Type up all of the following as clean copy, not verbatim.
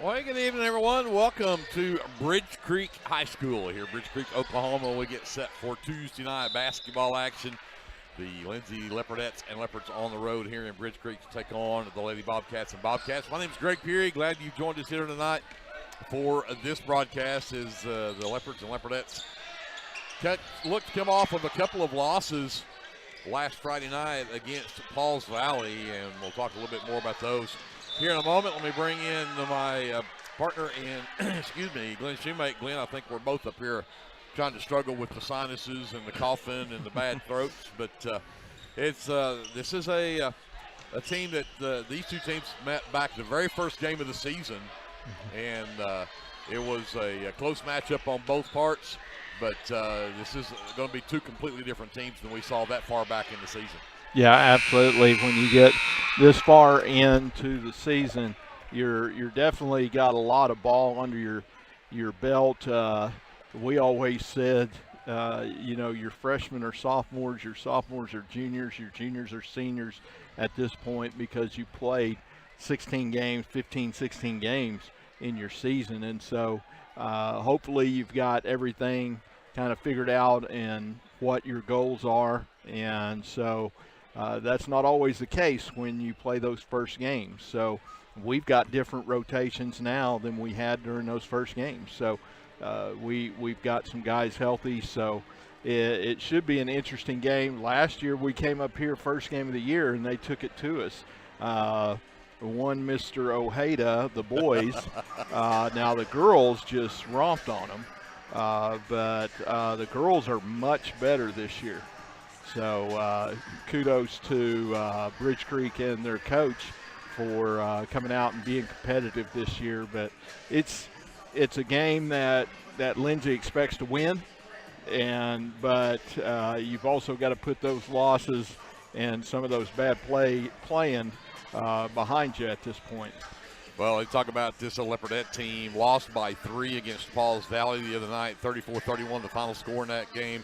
Well, hey, good evening, everyone. Welcome to Bridge Creek High School here, Bridge Creek, Oklahoma. We get set for Tuesday night basketball action. The Lindsay Leopards and Leopards on the road here in Bridge Creek to take on the Lady Bobcats and Bobcats. My name is Greg Peary. Glad you joined us here tonight for this broadcast as the Leopards and Leopards look to come off of a couple of losses last Friday night against Pauls Valley, and we'll talk a little bit more about those here in a moment. Let me bring in my partner in, excuse me, Glenn Shoemake. Glenn, I think we're both up here trying to struggle with the sinuses and the coughing and the bad throats, but this is a team that these two teams met back the very first game of the season, and it was a close matchup on both parts, but this is going to be two completely different teams than we saw that far back in the season. Yeah, absolutely. When you get this far into the season, you're definitely got a lot of ball under your belt. We always said, your freshmen are sophomores, your sophomores are juniors, your juniors are seniors at this point because you played 16 games, 15, 16 games in your season. And so hopefully you've got everything kind of figured out and what your goals are. And so that's not always the case when you play those first games. So we've got different rotations now than we had during those first games. So we've got some guys healthy, so it should be an interesting game. Last year we came up here first game of the year and they took it to us. One Mr. Ojeda, the boys. Now the girls just romped on them, but the girls are much better this year. So kudos to Bridge Creek and their coach for coming out and being competitive this year. But it's a game that Lindsay expects to win, but you've also got to put those losses and some of those bad playing behind you at this point. Well, they talk about this Leopardette team lost by 3 against Pauls Valley the other night, 34-31, the final score in that game.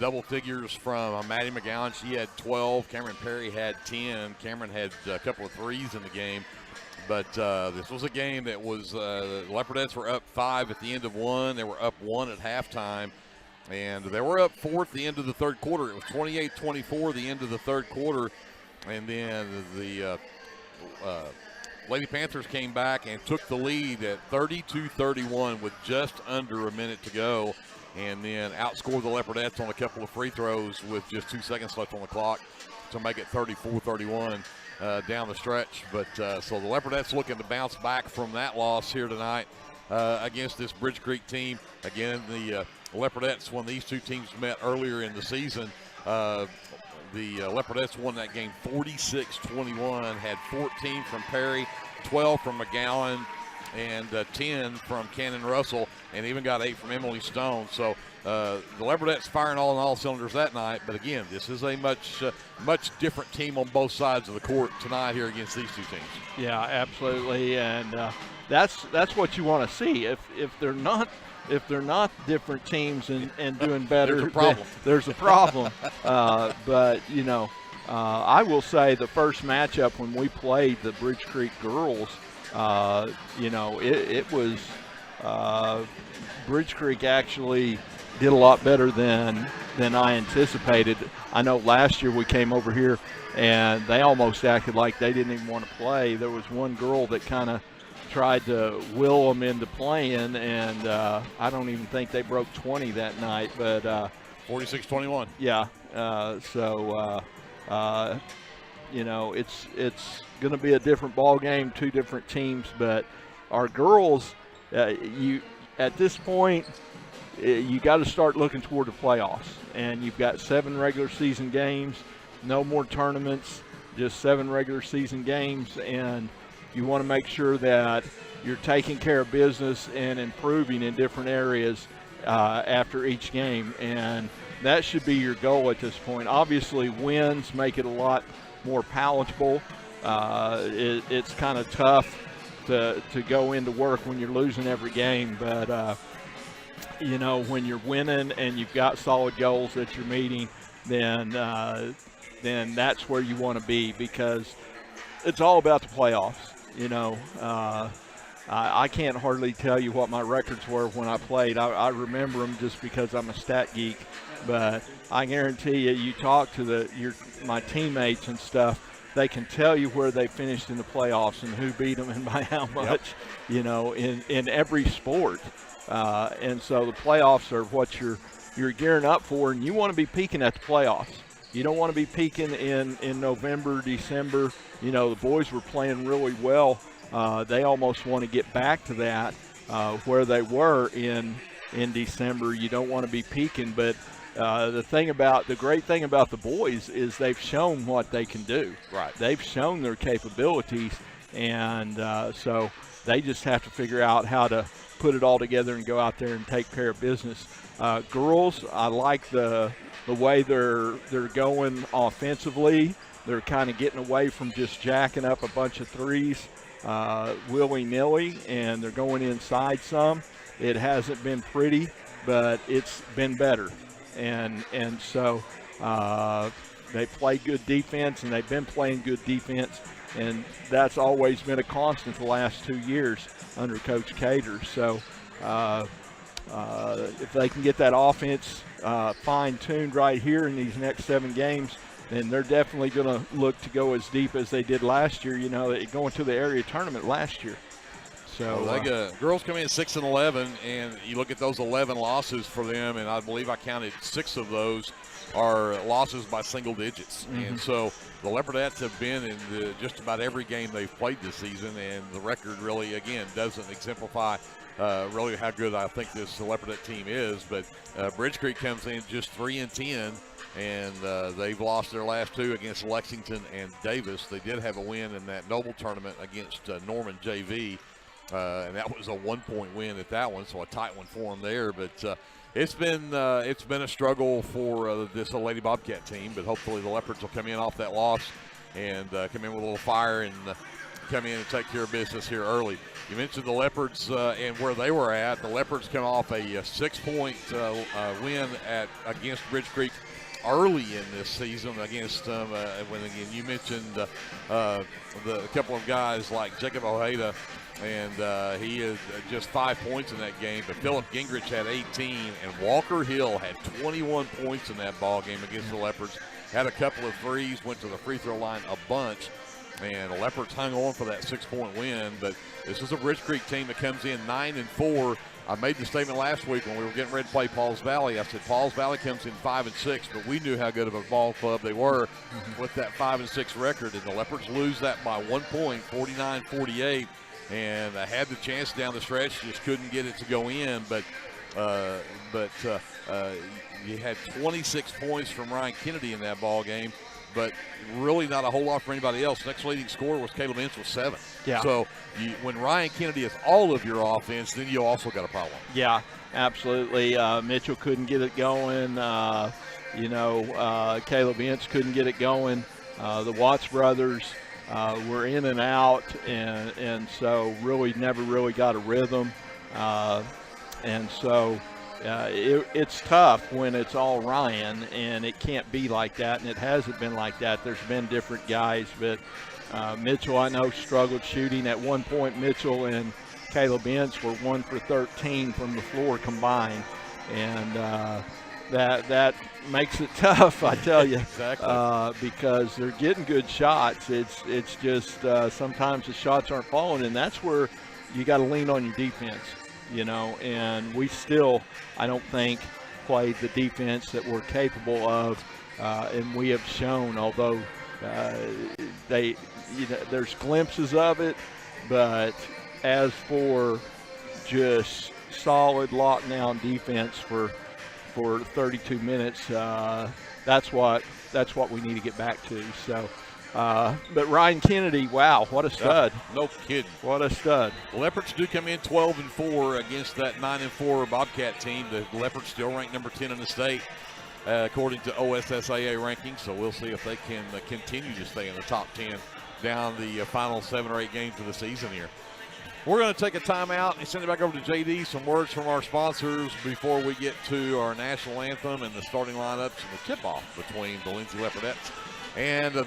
Double figures from Maddie McGowan. She had 12. Cameron Perry had 10. Cameron had a couple of threes in the game. But this was a game that was the Leopardettes were up 5 at the end of 1. They were up 1 at halftime. And they were up 4 at the end of the third quarter. It was 28-24 the end of the third quarter. And then the Lady Panthers came back and took the lead at 32-31 with just under a minute to go, and then outscored the Leopardettes on a couple of free throws with just 2 seconds left on the clock to make it 34-31 down the stretch. But so the Leopardettes looking to bounce back from that loss here tonight against this Bridge Creek team. Again, the Leopardettes, when these two teams met earlier in the season, the Leopardettes won that game 46-21, had 14 from Perry, 12 from McGowan, and 10 from Cannon Russell, and even got 8 from Emily Stone. So the Leopardettes firing all cylinders that night. But again, this is a much different team on both sides of the court tonight here against these two teams. Yeah, absolutely, and that's what you want to see. If they're not different teams and doing better, there's a problem. There's a problem. But I will say the first matchup when we played the Bridge Creek girls, it was Bridge Creek actually did a lot better than I anticipated. I know last year we came over here and they almost acted like they didn't even want to play. There was one girl that kind of tried to will them into playing, and I don't even think they broke 20 that night. But 46-21. Yeah. It's going to be a different ball game, two different teams. But our girls, at this point, you got to start looking toward the playoffs, and you've got 7 regular season games, no more tournaments, just 7 regular season games, and you want to make sure that you're taking care of business and improving in different areas after each game, and that should be your goal at this point. Obviously, wins make it a lot more palatable. It's kind of tough to go into work when you're losing every game, but when you're winning and you've got solid goals that you're meeting, then that's where you want to be, because it's all about the playoffs. I can't hardly tell you what my records were when I played. I remember them just because I'm a stat geek. But I guarantee you, you talk to my teammates and stuff, they can tell you where they finished in the playoffs and who beat them and by how much, you know, in every sport. And so the playoffs are what you're gearing up for, and you want to be peaking at the playoffs. You don't want to be peaking in November, December. You know, the boys were playing really well. They almost want to get back to that where they were in December. You don't want to be peaking, but the great thing about the boys is they've shown what they can do. Right. They've shown their capabilities, and so they just have to figure out how to put it all together and go out there and take care of business. Girls, I like the way they're going offensively. They're kind of getting away from just jacking up a bunch of threes willy-nilly, and they're going inside some. It hasn't been pretty, but it's been better. And so they play good defense, and they've been playing good defense, and that's always been a constant the last 2 years under Coach Cater. So if they can get that offense fine-tuned right here in these next 7 games, then they're definitely going to look to go as deep as they did last year. You know, going to the area tournament last year. So girls come in 6-11, and you look at those 11 losses for them, and I believe I counted 6 of those are losses by single digits. Mm-hmm. And so the Leopardettes have been in just about every game they've played this season, and the record really, again, doesn't exemplify really how good I think this Leopardette team is. But Bridge Creek comes in just 3-10. And they've lost their last 2 against Lexington and Davis. They did have a win in that Noble tournament against Norman JV, and that was a 1-point win at that one, so a tight one for them there. But it's been a struggle for this Lady Bobcat team, but hopefully the Leopards will come in off that loss and come in with a little fire and come in and take care of business here early. You mentioned the Leopards and where they were at. The Leopards come off a 6-point win against Bridge Creek early in this season against when again you mentioned the couple of guys like Jacob Ojeda, and he is just 5 points in that game, but Philip Gingrich had 18, and Walker Hill had 21 points in that ball game against the Leopards. Had a couple of threes, went to the free throw line a bunch, and the Leopards hung on for that 6-point win. But this is a Bridge Creek team that comes in 9-4. I made the statement last week when we were getting ready to play Pauls Valley. I said Pauls Valley comes in 5-6, but we knew how good of a ball club they were with that 5-6 record. And the Leopards lose that by 1 point, 49-48, and had the chance down the stretch, just couldn't get it to go in. But you had 26 points from Ryan Kennedy in that ball game, but really not a whole lot for anybody else. Next leading scorer was Caleb Ince with 7. Yeah. So when Ryan Kennedy is all of your offense, then you also got a problem. Yeah, absolutely. Mitchell couldn't get it going. Caleb Ince couldn't get it going. The Watts brothers were in and out, and so really never really got a rhythm. And so it's tough when it's all Ryan, and it can't be like that, and it hasn't been like that. There's been different guys, but Mitchell, I know, struggled shooting. At one point, Mitchell and Caleb Ince were 1 for 13 from the floor combined, and that makes it tough, I tell you. Exactly. Because they're getting good shots. It's just sometimes the shots aren't falling, and that's where you got to lean on your defense. And we still, I don't think, played the defense that we're capable of, and we have shown, although there's glimpses of it, but as for just solid lockdown defense for 32 minutes, that's what we need to get back to. So. But Ryan Kennedy, wow, what a stud. No kidding. What a stud. The Leopards do come in 12-4 against that 9-4 Bobcat team. The Leopards still ranked number 10 in the state, according to OSSAA rankings. So we'll see if they can continue to stay in the top 10 down the final 7 or 8 games of the season here. We're going to take a timeout and send it back over to JD. Some words from our sponsors before we get to our national anthem and the starting lineups and the tip-off between the Lindsay Leopardettes and the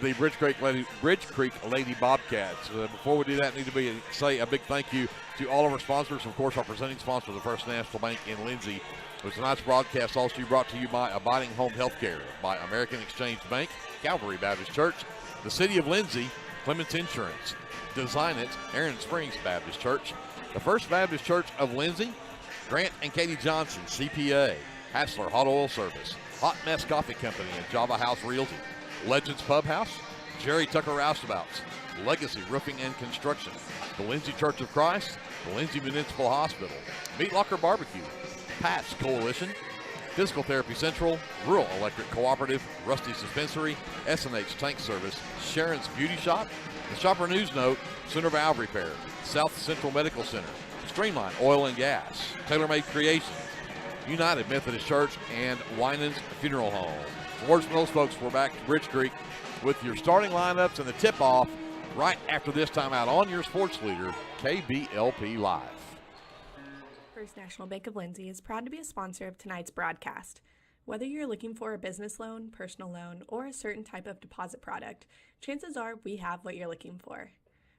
Bridge Creek Lady Bobcats. Before we do that, I need to say a big thank you to all of our sponsors. Of course, our presenting sponsor, the First National Bank in Lindsay. With tonight's broadcast also brought to you by Abiding Home Healthcare, by American Exchange Bank, Calvary Baptist Church, the City of Lindsay, Clements Insurance, Design It, Aaron Springs Baptist Church, the First Baptist Church of Lindsay, Grant and Katie Johnson, CPA, Hassler Hot Oil Service, Hot Mess Coffee Company and Java House Realty, Legends Pub House, Jerry Tucker Roustabouts, Legacy Roofing and Construction, the Lindsay Church of Christ, the Lindsay Municipal Hospital, Meat Locker Barbecue, Pat's Coalition, Physical Therapy Central, Rural Electric Cooperative, Rusty's Dispensary, S&H Tank Service, Sharon's Beauty Shop, the Shopper News Note, Center Valve Repair, South Central Medical Center, Streamline Oil and Gas, TaylorMade Creations, United Methodist Church, and Winans Funeral Home. For words from those folks, we're back to Bridge Creek with your starting lineups and the tip-off right after this timeout on your sports leader, KBLP Live. First National Bank of Lindsay is proud to be a sponsor of tonight's broadcast. Whether you're looking for a business loan, personal loan, or a certain type of deposit product, chances are we have what you're looking for.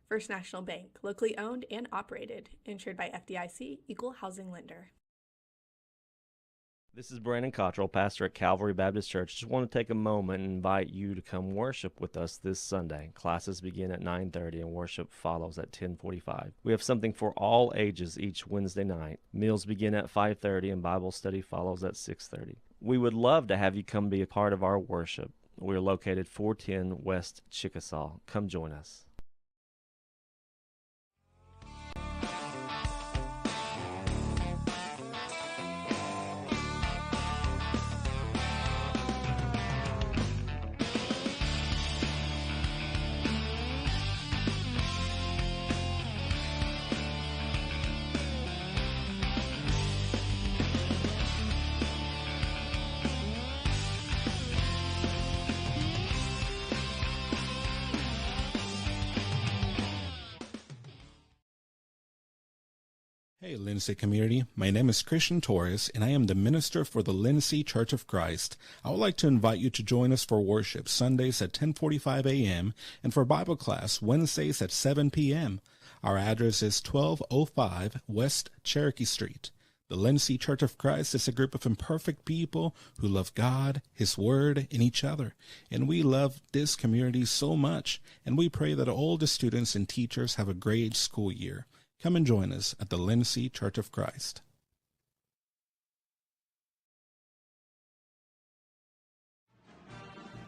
First National Bank, locally owned and operated, insured by FDIC, Equal Housing Lender. This is Brandon Cottrell, pastor at Calvary Baptist Church. Just want to take a moment and invite you to come worship with us this Sunday. Classes begin at 9:30 and worship follows at 10:45. We have something for all ages each Wednesday night. Meals begin at 5:30 and Bible study follows at 6:30. We would love to have you come be a part of our worship. We're located 410 West Chickasaw. Come join us. Hey, Lindsay community. My name is Christian Torres, and I am the minister for the Lindsay Church of Christ. I would like to invite you to join us for worship Sundays at 10:45 a.m. and for Bible class Wednesdays at 7 p.m. Our address is 1205 West Cherokee Street. The Lindsay Church of Christ is a group of imperfect people who love God, His Word, and each other. And we love this community so much, and we pray that all the students and teachers have a great school year. Come and join us at the Lindsay Church of Christ.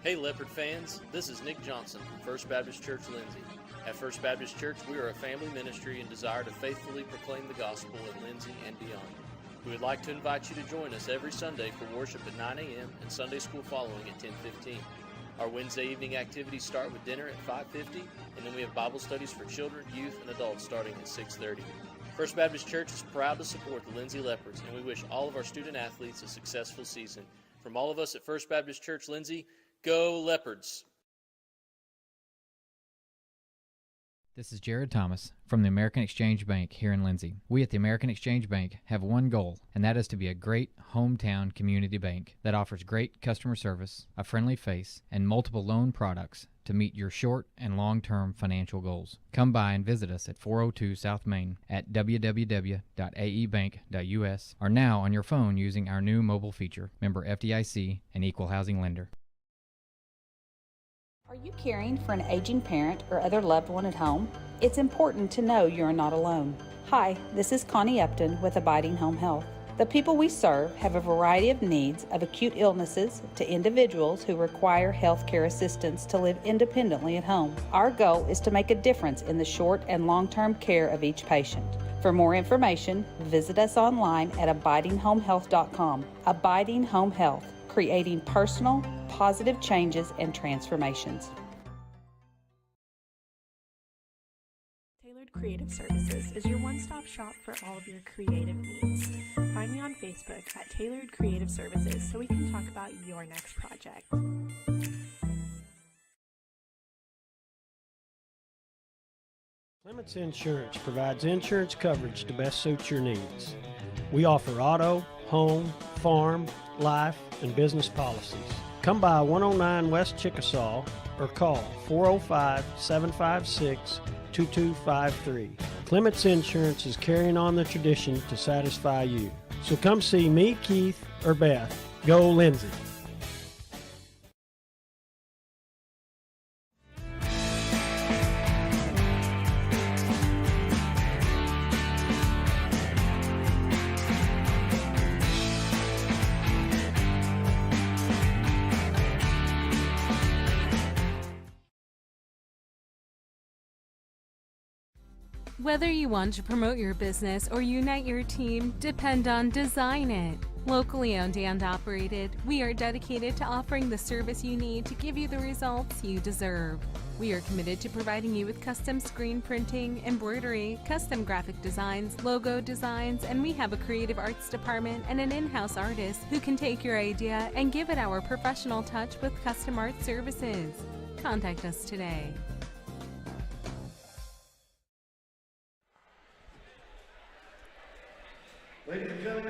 Hey Leopard fans, this is Nick Johnson from First Baptist Church Lindsay. At First Baptist Church, we are a family ministry and desire to faithfully proclaim the gospel in Lindsay and beyond. We would like to invite you to join us every Sunday for worship at 9 a.m. and Sunday school following at 10:15. Our Wednesday evening activities start with dinner at 5:50, and then we have Bible studies for children, youth, and adults starting at 6:30. First Baptist Church is proud to support the Lindsay Leopards, and we wish all of our student athletes a successful season. From all of us at First Baptist Church Lindsay, go Leopards! This is Jared Thomas from the American Exchange Bank here in Lindsay. We at the American Exchange Bank have one goal, and that is to be a great hometown community bank that offers great customer service, a friendly face, and multiple loan products to meet your short and long-term financial goals. Come by and visit us at 402 South Main at www.aebank.us or now on your phone using our new mobile feature, member FDIC and Equal Housing Lender. Are you caring for an aging parent or other loved one at home? It's important to know you're not alone. Hi, this is Connie Upton with Abiding Home Health. The people we serve have a variety of needs, of acute illnesses to individuals who require health care assistance to live independently at home. Our goal is to make a difference in the short and long-term care of each patient. For more information, visit us online at abidinghomehealth.com. Abiding Home Health, creating personal, positive changes and transformations. Tailored Creative Services is your one-stop shop for all of your creative needs. Find me on Facebook at Tailored Creative Services so we can talk about your next project. Clements Insurance provides insurance coverage to best suit your needs. We offer auto, home, farm, life, and business policies. Come by 109 West Chickasaw or call 405-756-2253. Clements Insurance is carrying on the tradition to satisfy you. So come see me, Keith, or Beth. Go Lindsay. Whether you want to promote your business or unite your team, depend on Design It. Locally owned and operated, we are dedicated to offering the service you need to give you the results you deserve. We are committed to providing you with custom screen printing, embroidery, custom graphic designs, logo designs, and we have a creative arts department and an in-house artist who can take your idea and give it our professional touch with custom art services. Contact us today.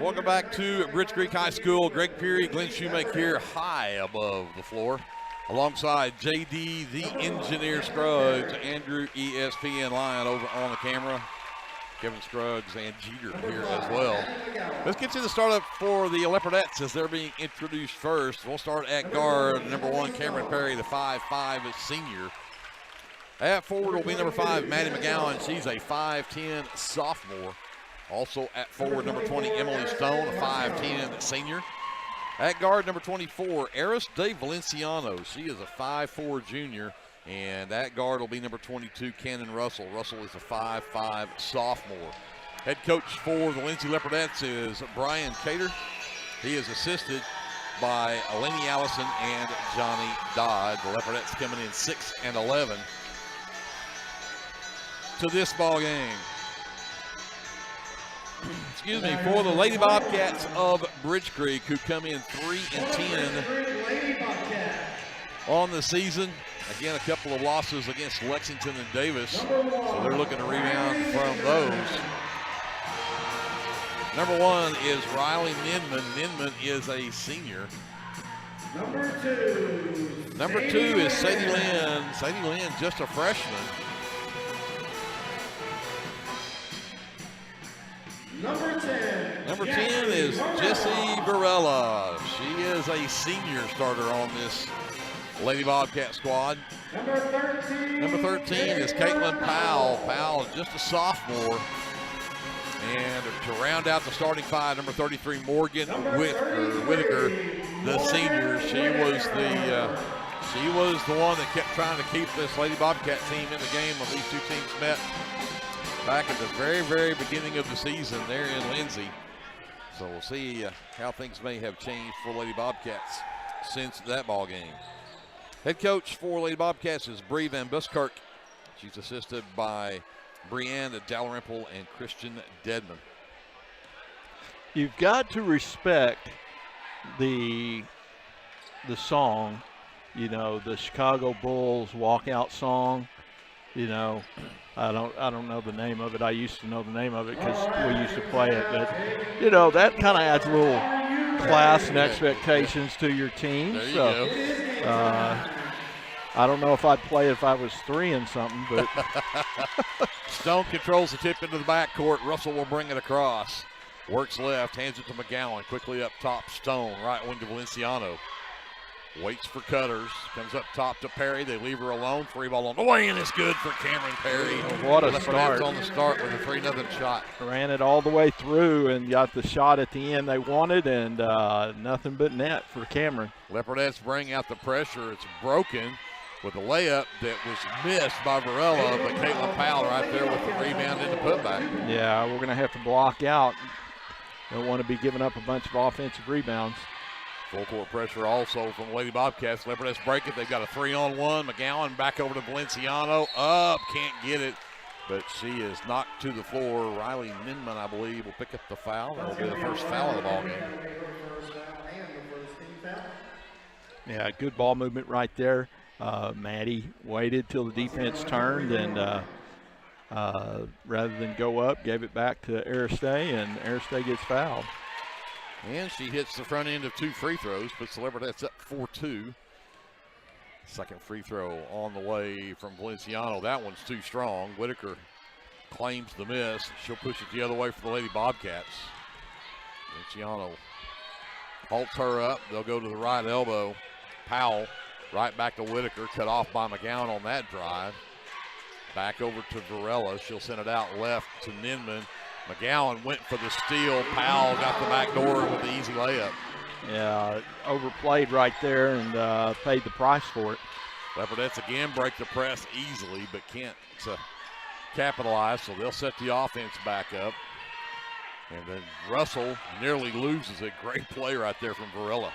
Welcome back to Bridge Creek High School. Greg Peary, Glenn Shoemake here, high above the floor. Alongside JD, the Engineer Scruggs, Andrew, ESPN Lion over on the camera. Kevin Scruggs and Jeter here as well. Let's get to the startup for the Leopardettes as they're being introduced first. We'll start at guard, number 1, Cameron Perry, the 5'5" senior. At forward will be number 5, Maddie McGowan. She's a 5'10" sophomore. Also at forward, number 20, Emily Stone, a 5'10" senior. At guard, number 24, Eris De Valenciano. She is a 5'4" junior. And at guard will be number 22, Cannon Russell. Russell is a 5'5" sophomore. Head coach for the Lindsay Leopardettes is Brian Cater. He is assisted by Eleni Allison and Johnny Dodd. The Leopardettes coming in 6-11 to this ball game. Excuse me, for the Lady Bobcats of Bridge Creek, who come in 3-10 on the season. Again, a couple of losses against Lexington and Davis, so they're looking to rebound from those. Number 1 is Riley Ninman. Ninman is a senior. Number 2 is Sadie Lynn. Sadie Lynn, just a freshman. Number 10 is Jessie Varela. She is a senior starter on this Lady Bobcat squad. Number 13 is Caitlin Powell. Powell, just a sophomore. And to round out the starting 5, number 33, Morgan Whitaker, the senior. She was the one that kept trying to keep this Lady Bobcat team in the game when these two teams met back at the very, very beginning of the season there in Lindsay. So we'll see how things may have changed for Lady Bobcats since that ball game. Head coach for Lady Bobcats is Bree Van Buskirk. She's assisted by Brianne Dalrymple and Christian Dedman. You've got to respect the song, you know, the Chicago Bulls walkout song. You know, I don't know the name of it. I used to know the name of it because we used to play it. But, you know, that kind of adds a little class and expectations to your team. There you go. I don't know if I'd play it if I was 3 and something, but. Stone controls the tip into the backcourt. Russell will bring it across. Works left, hands it to McGowan. Quickly up top, Stone. Right wing to Valenciano. Waits for Cutters. Comes up top to Perry. They leave her alone. 3 ball on the way, and it's good for Cameron Perry. What a start. on the start with a 3-0 shot. Ran it all the way through and got the shot at the end they wanted, and nothing but net for Cameron. Leopardettes bring out the pressure. It's broken with a layup that was missed by Varela, but Caitlin Powell right there with the rebound and the putback. Yeah, we're going to have to block out. Don't want to be giving up a bunch of offensive rebounds. Full court pressure also from Lady Bobcats. Leopardettes break it. They've got a 3-on-1. McGowan back over to Valenciano. Up, can't get it, but she is knocked to the floor. Riley Ninman, I believe, will pick up the foul. That'll be the first foul of the ball game. Yeah, good ball movement right there. Maddie waited till the defense turned and rather than go up, gave it back to Aristay, and Aristay gets fouled. And she hits the front end of 2 free throws, puts the Leopardettes up 4-2. Second free throw on the way from Valenciano. That one's too strong. Whitaker claims the miss. She'll push it the other way for the Lady Bobcats. Valenciano halts her up. They'll go to the right elbow. Powell right back to Whitaker. Cut off by McGowan on that drive. Back over to Varela. She'll send it out left to Ninman. McGowan went for the steal. Powell got the back door with the easy layup. Yeah, overplayed right there and paid the price for it. Leopardettes again break the press easily, but can't capitalize, so they'll set the offense back up. And then Russell nearly loses it. Great play right there from Varela.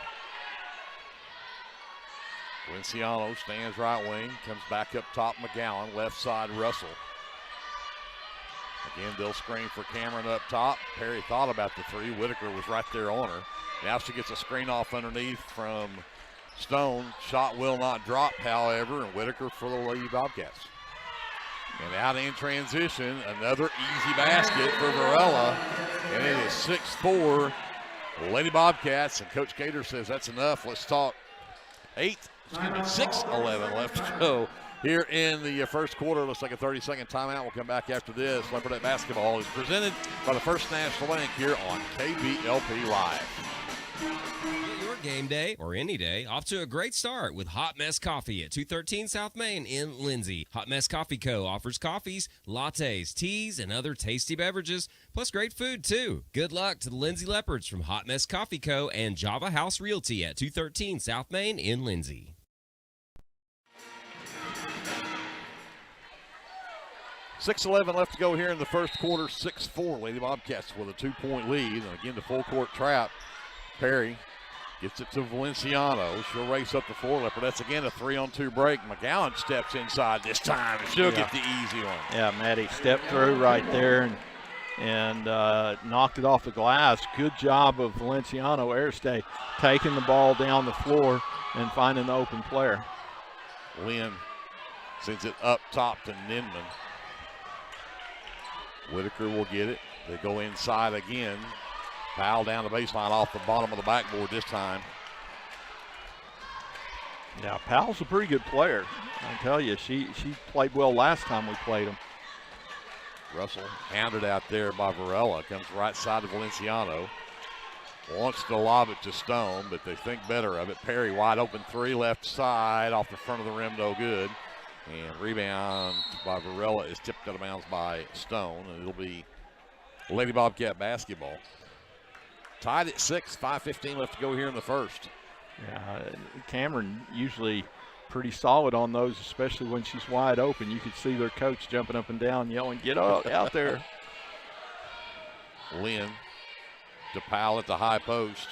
Valenciano stands right wing, comes back up top. McGowan, left side Russell. Again, they'll screen for Cameron up top. Perry thought about the three. Whitaker was right there on her. Now she gets a screen off underneath from Stone. Shot will not drop, however, and Whitaker for the Lady Bobcats. And out in transition, another easy basket for Varela. And it is 6-4 Lady Bobcats. And Coach Cater says that's enough. Let's talk 6:11 left to go here in the first quarter. Looks like a 30-second timeout. We'll come back after this. Leopardette basketball is presented by the First National Bank here on KBLP Live. Get your game day or any day off to a great start with Hot Mess Coffee at 213 South Main in Lindsay. Hot Mess Coffee Co. offers coffees, lattes, teas, and other tasty beverages, plus great food too. Good luck to the Lindsay Leopards from Hot Mess Coffee Co. and Java House Realty at 213 South Main in Lindsay. .6:11 left to go here in the first quarter. 6-4 Lady Bobcats with a 2-point lead. And again, the full court trap. Perry gets it to Valenciano. She'll race up the floor. Leopardettes again, a 3-on-2 break. McGowan steps inside this time, and she'll get the easy one. Yeah, Maddie stepped through right there and knocked it off the glass. Good job of Valenciano Airstay taking the ball down the floor and finding the open player. Lynn sends it up top to Ninman. Whitaker will get it. They go inside again. Foul down the baseline off the bottom of the backboard this time. Yeah, Powell's a pretty good player. I tell you, she played well last time we played him. Russell hounded out there by Varela. Comes right side of Valenciano. Wants to lob it to Stone, but they think better of it. Perry wide open three left side off the front of the rim, no good. And rebound by Varela is tipped out of bounds by Stone, and it'll be Lady Bobcat basketball. Tied at 6, 5:15 left to go here in the first. Yeah, Cameron usually pretty solid on those, especially when she's wide open. You could see their coach jumping up and down, yelling, "Get up, out there." Lynn to Powell at the high post.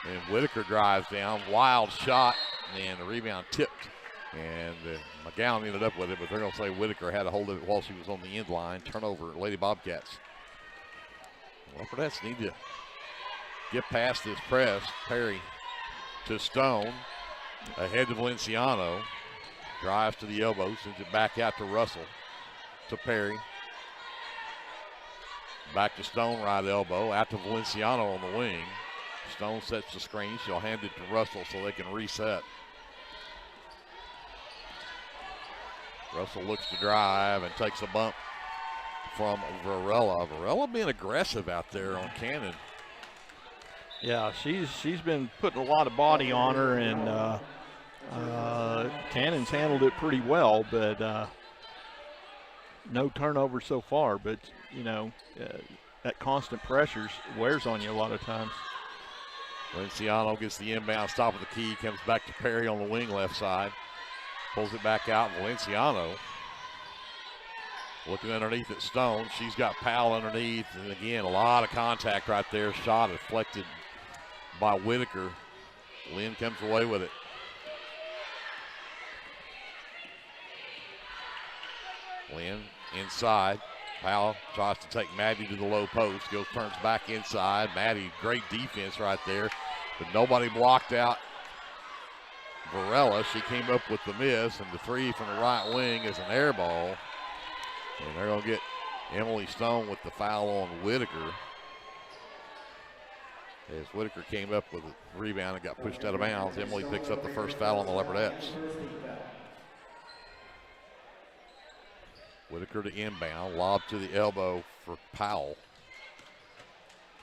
And Whitaker drives down, wild shot, and the rebound tipped. And McGowan ended up with it, but they're going to say Whitaker had a hold of it while she was on the end line. Turnover, Lady Bobcats. Leopardettes need to get past this press. Perry to Stone. Ahead to Valenciano. Drives to the elbow, sends it back out to Russell. To Perry. Back to Stone, right elbow. Out to Valenciano on the wing. Stone sets the screen. She'll hand it to Russell so they can reset. Russell looks to drive and takes a bump from Varela. Varela being aggressive out there on Cannon. Yeah, she's been putting a lot of body on her, and Cannon's handled it pretty well, but no turnover so far. But, you know, that constant pressure wears on you a lot of times. Valenciano gets the inbound, top of the key, comes back to Perry on the wing left side. Pulls it back out. Valenciano looking underneath at Stone. She's got Powell underneath. And again, a lot of contact right there. Shot deflected by Whitaker. Lynn comes away with it. Lynn inside. Powell tries to take Maddie to the low post. Turns back inside. Maddie, great defense right there. But nobody blocked out Varela. She came up with the miss, and the three from the right wing is an air ball. And they're going to get Emily Stone with the foul on Whitaker. As Whitaker came up with a rebound and got pushed out of bounds, Emily picks up the first foul on the Leopardettes. Whitaker to inbound, lob to the elbow for Powell.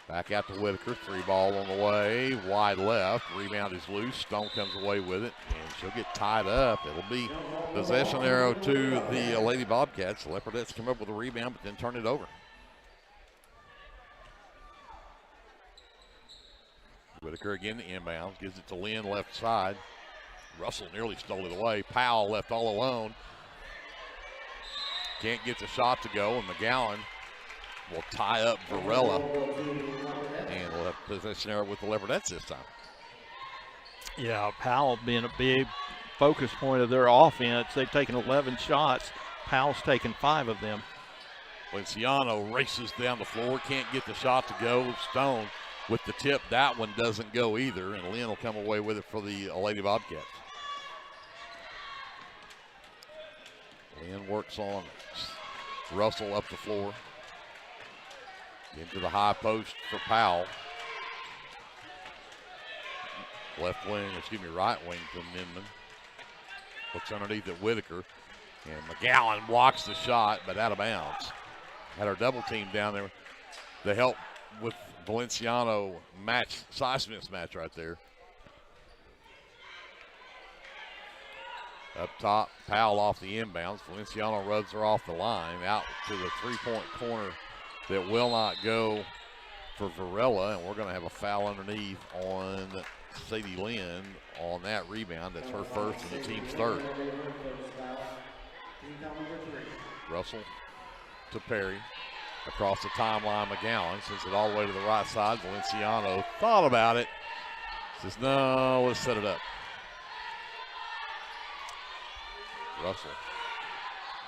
Back out to Whitaker, 3-ball on the way, wide left, rebound is loose, Stone comes away with it, and she'll get tied up. It'll be possession arrow to the Lady Bobcats. The Leopardettes come up with a rebound, but then turn it over. Whitaker again to inbounds, gives it to Lynn left side. Russell nearly stole it away. Powell left all alone. Can't get the shot to go, and McGowan will tie up Varela. And we'll have possession arrow with the Leopardettes this time. Yeah, Powell being a big focus point of their offense. They've taken 11 shots. Powell's taken 5 of them. Valenciano races down the floor, can't get the shot to go. Stone with the tip, that one doesn't go either, and Lynn will come away with it for the Lady Bobcats. Lynn works on Russell up the floor. Into the high post for Powell. Right wing to Ninman. Looks underneath at Whitaker. And McGowan blocks the shot, but out of bounds. Had our double team down there to help with Valenciano size mismatch right there. Up top, Powell off the inbounds. Valenciano rubs her off the line, out to the three-point corner that will not go for Varela, and we're going to have a foul underneath on Sadie Lynn on that rebound. That's her first and the team's third. Russell to Perry. Across the timeline, McGowan sends it all the way to the right side. Valenciano thought about it. Says, no, let's set it up. Russell.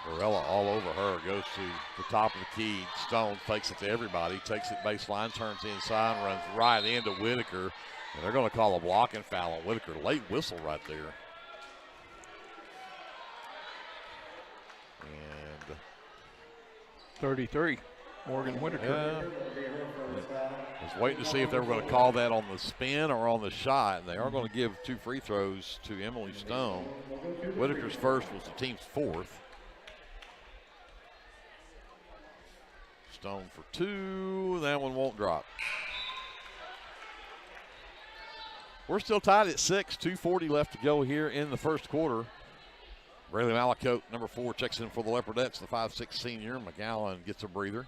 Varela all over her. Goes to the top of the key. Stone takes it to everybody. Takes it baseline, turns inside, runs right into Whitaker. And they're going to call a blocking foul on Whitaker. Late whistle right there. And 33. Morgan Whitaker. I was waiting to see if they were going to call that on the spin or on the shot. And they are going to give 2 free throws to Emily Stone. Whitaker's first was the team's fourth. Stone for 2. That one won't drop. We're still tied at 6. 2:40 left to go here in the first quarter. Braylee Malacote, number 4, checks in for the Leopardettes, the 5'6" senior. McGowan gets a breather.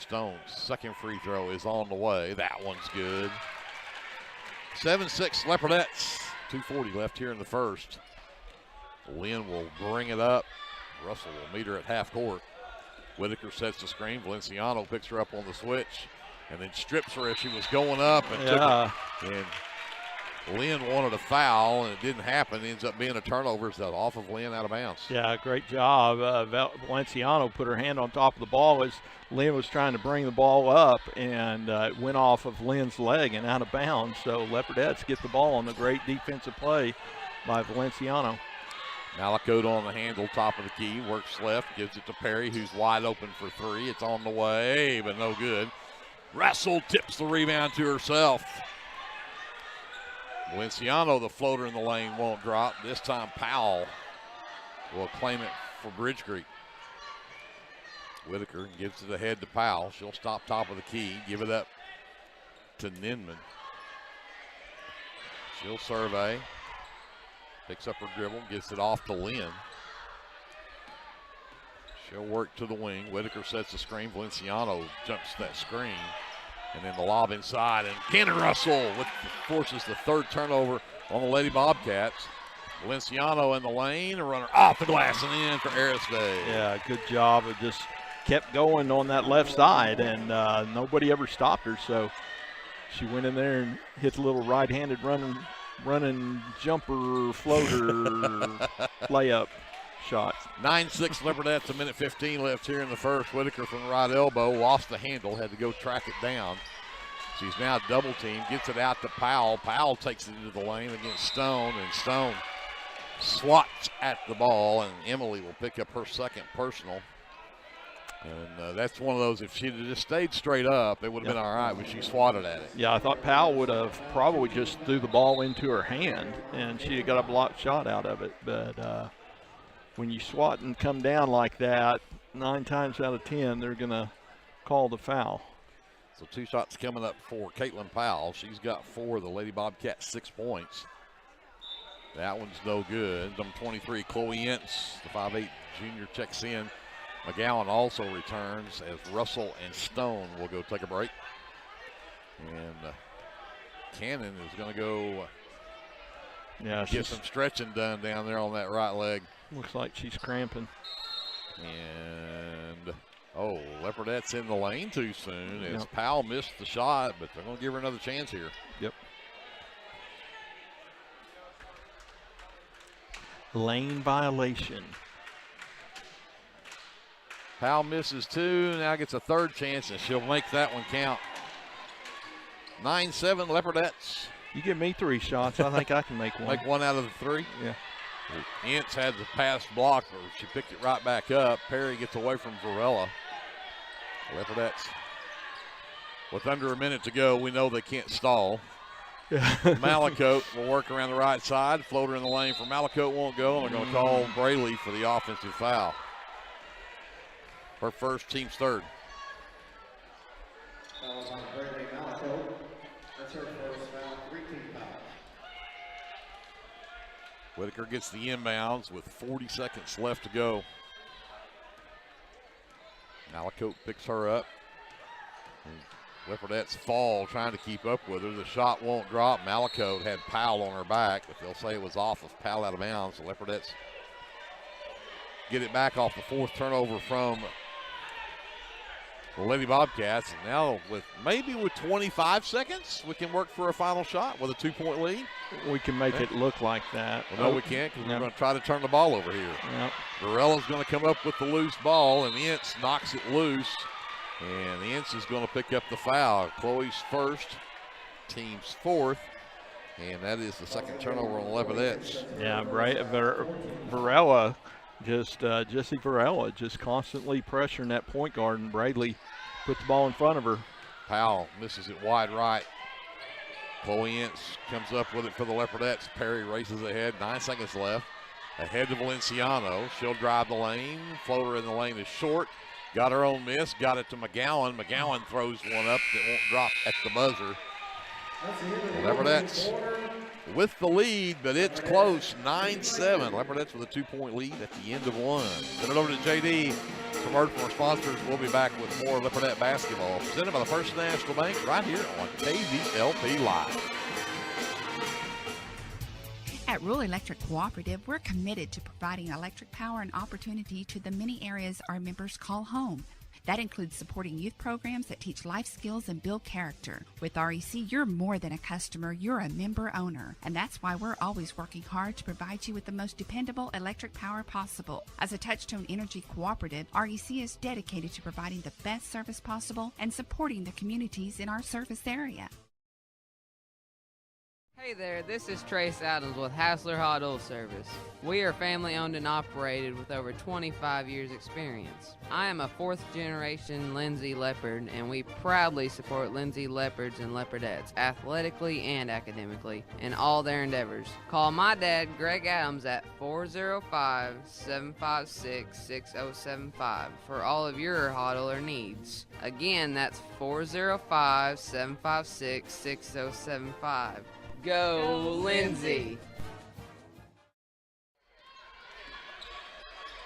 Stone's second free throw is on the way. That one's good. 7-6 Leopardettes. 2:40 left here in the first. Lynn will bring it up. Russell will meet her at half court. Whitaker sets the screen. Valenciano picks her up on the switch and then strips her as she was going up and took it. And Lynn wanted a foul, and it didn't happen. It ends up being a turnover. So off of Lynn, out of bounds. Yeah, great job. Valenciano put her hand on top of the ball as Lynn was trying to bring the ball up, and it went off of Lynn's leg and out of bounds. So Leopardettes get the ball on the great defensive play by Valenciano. Malacote on the handle, top of the key, works left, gives it to Perry, who's wide open for 3. It's on the way, but no good. Russell tips the rebound to herself. Valenciano, the floater in the lane, won't drop. This time Powell will claim it for Bridge Creek. Whitaker gives it ahead to Powell. She'll stop top of the key, give it up to Ninman. She'll survey. Picks up her dribble, gets it off to Lynn. She'll work to the wing. Whitaker sets the screen. Valenciano jumps that screen. And then the lob inside. And Cannon Russell forces the third turnover on the Lady Bobcats. Valenciano in the lane. A runner off the glass and in for Arisday. Yeah, good job. It just kept going on that left side, and nobody ever stopped her. So she went in there and hit the little right-handed running jumper floater layup shot. 9-6 Leopardettes, 1:15 left here in the first. Whitaker from the right elbow, lost the handle, had to go track it down. She's now double teamed, gets it out to Powell. Powell takes it into the lane against Stone, and Stone swats at the ball, and Emily will pick up her second personal. And that's one of those, if she'd have just stayed straight up, it would have been all right, but she swatted at it. Yeah, I thought Powell would have probably just threw the ball into her hand, and she got a blocked shot out of it. But when you swat and come down like that, 9 times out of 10, they're going to call the foul. So 2 shots coming up for Caitlin Powell. She's got 4. The Lady Bobcats 6 points. That one's no good. Number 23, Chloe Ince, the 5'8" junior, checks in. McGowan also returns as Russell and Stone will go take a break. And Cannon is going to go get some stretching done down there on that right leg. Looks like she's cramping. And, Leopardette's in the lane too soon as Powell missed the shot, but they're going to give her another chance here. Yep. Lane violation. Powell misses 2, now gets a 3rd chance, and she'll make that one count. 9-7 Leopardettes. You give me 3 shots, I think I can make one. Make 1 out of the 3? Yeah. Ince had the pass blocked, but she picked it right back up. Perry gets away from Varela. Leopardettes, with under a minute to go, we know they can't stall. Malacote will work around the right side. Floater in the lane for Malacote won't go, and they're going to call Braley for the offensive foul. Her first, team's 3rd. Fouls on Braley Malacote. That's her first foul, 3 team fouls. Whitaker gets the inbounds with 40 seconds left to go. Malacote picks her up. Leopardettes fall trying to keep up with her. The shot won't drop. Malacote had Powell on her back, but they'll say it was off of Powell out of bounds. The Leopardettes get it back off the 4th turnover from the Lady Bobcats. And now with 25 seconds, we can work for a final shot with a 2-point lead. We can make it look like that. Well, no, we can't, because we're going to try to turn the ball over here. Yep. Varella's going to come up with the loose ball, and Ince knocks it loose. And Ince is going to pick up the foul. Chloe's first, team's 4th, and that is the 2nd turnover on the Leopardettes. Yeah, right. Varela, Jessie Varela, just constantly pressuring that point guard, and Bradley put the ball in front of her. Powell misses it wide right. Chloe Ince comes up with it for the Leopardettes. Perry races ahead, 9 seconds left. Ahead to Valenciano. She'll drive the lane. Floater in the lane is short. Got her own miss. Got it to McGowan. McGowan throws one up that won't drop at the buzzer. Leopardettes with the lead, but it's close. 9-7. Leopardettes with a 2-point lead at the end of 1. Send it over to JD. Commercial from our sponsors. We'll be back with more Leopardette basketball presented by the First National Bank right here on KBLP Live. At Rural Electric Cooperative, we're committed to providing electric power and opportunity to the many areas our members call home. That includes supporting youth programs that teach life skills and build character. With REC, you're more than a customer, you're a member owner. And that's why we're always working hard to provide you with the most dependable electric power possible. As a Touchstone Energy Cooperative, REC is dedicated to providing the best service possible and supporting the communities in our service area. Hey there, this is Trace Adams with Hassler Hot Oil Service. We are family owned and operated with over 25 years experience. I am a 4th generation Lindsay Leopard, and we proudly support Lindsay Leopards and Leopardettes athletically and academically in all their endeavors. Call my dad, Greg Adams, at 405-756-6075 for all of your hot oiler needs. Again, that's 405-756-6075. Go, Lindsay!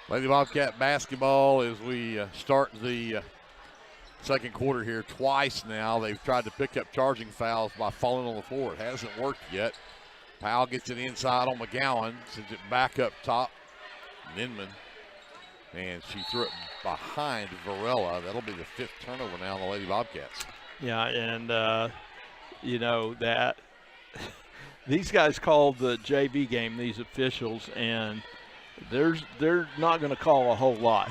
Lady Bobcat basketball as we start the second quarter here. Twice now they've tried to pick up charging fouls by falling on the floor. It hasn't worked yet. Powell gets it inside on McGowan, sends it back up top. Ninman, and she threw it behind Varela. That'll be the 5th turnover now on the Lady Bobcats. Yeah, and you know that these guys called the JV game, these officials, and they're not going to call a whole lot.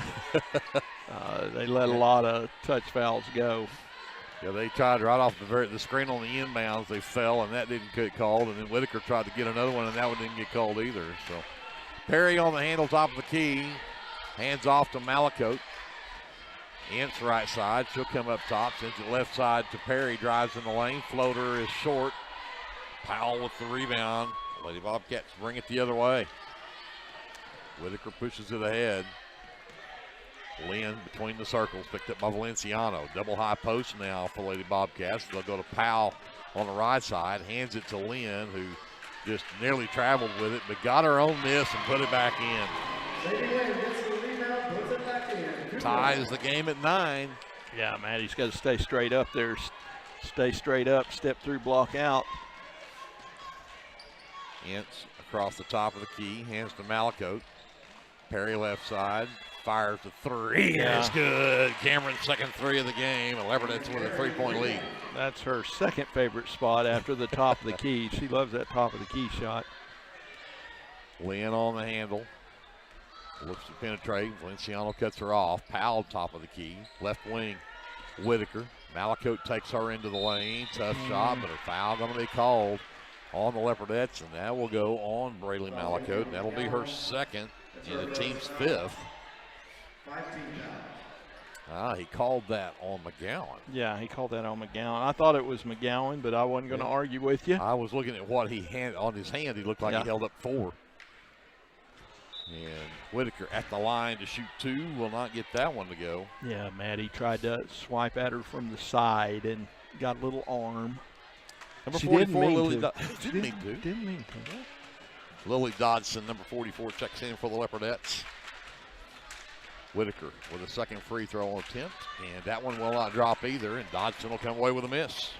They let a lot of touch fouls go. Yeah, they tried right off the screen on the inbounds. They fell, and that didn't get called. And then Whitaker tried to get another one, and that one didn't get called either. So Perry on the handle, top of the key. Hands off to Malacote. Ince right side. She'll come up top. Sends it left side to Perry. Drives in the lane. Floater is short. Powell with the rebound. Lady Bobcats bring it the other way. Whitaker pushes it ahead. Lynn between the circles, picked up by Valenciano. Double high post now for Lady Bobcats. They'll go to Powell on the right side. Hands it to Lynn, who just nearly traveled with it, but got her own miss and put it back in. Ties the game at 9. Yeah, Maddie's got to stay straight up there. Stay straight up, step through, block out. Ince across the top of the key, hands to Malakote. Perry left side, fires the three, and it's good. Cameron's second three of the game, and Leopards with a 3-point lead. That's her second favorite spot after the top of the key. She loves that top of the key shot. Lynn on the handle. Looks to penetrate. Valenciano cuts her off. Powell top of the key. Left wing, Whitaker. Malakote takes her into the lane. Tough shot, but a foul going to be called on the Leopardettes, and that will go on Brayley Malakote. That'll be her second and the team's fifth. He called that on McGowan. Yeah, he called that on McGowan. I thought it was McGowan, but I wasn't going to argue with you. I was looking at what he had on his hand. He looked like he held up 4. And Whitaker at the line to shoot 2. Will not get that one to go. Yeah, Maddie tried to swipe at her from the side and got a little arm. Number she 44, Lily didn't mean to. Lily Dodson, number 44, checks in for the Leopardettes. Whitaker with a second free throw attempt, and that one will not drop either, and Dodson will come away with a miss.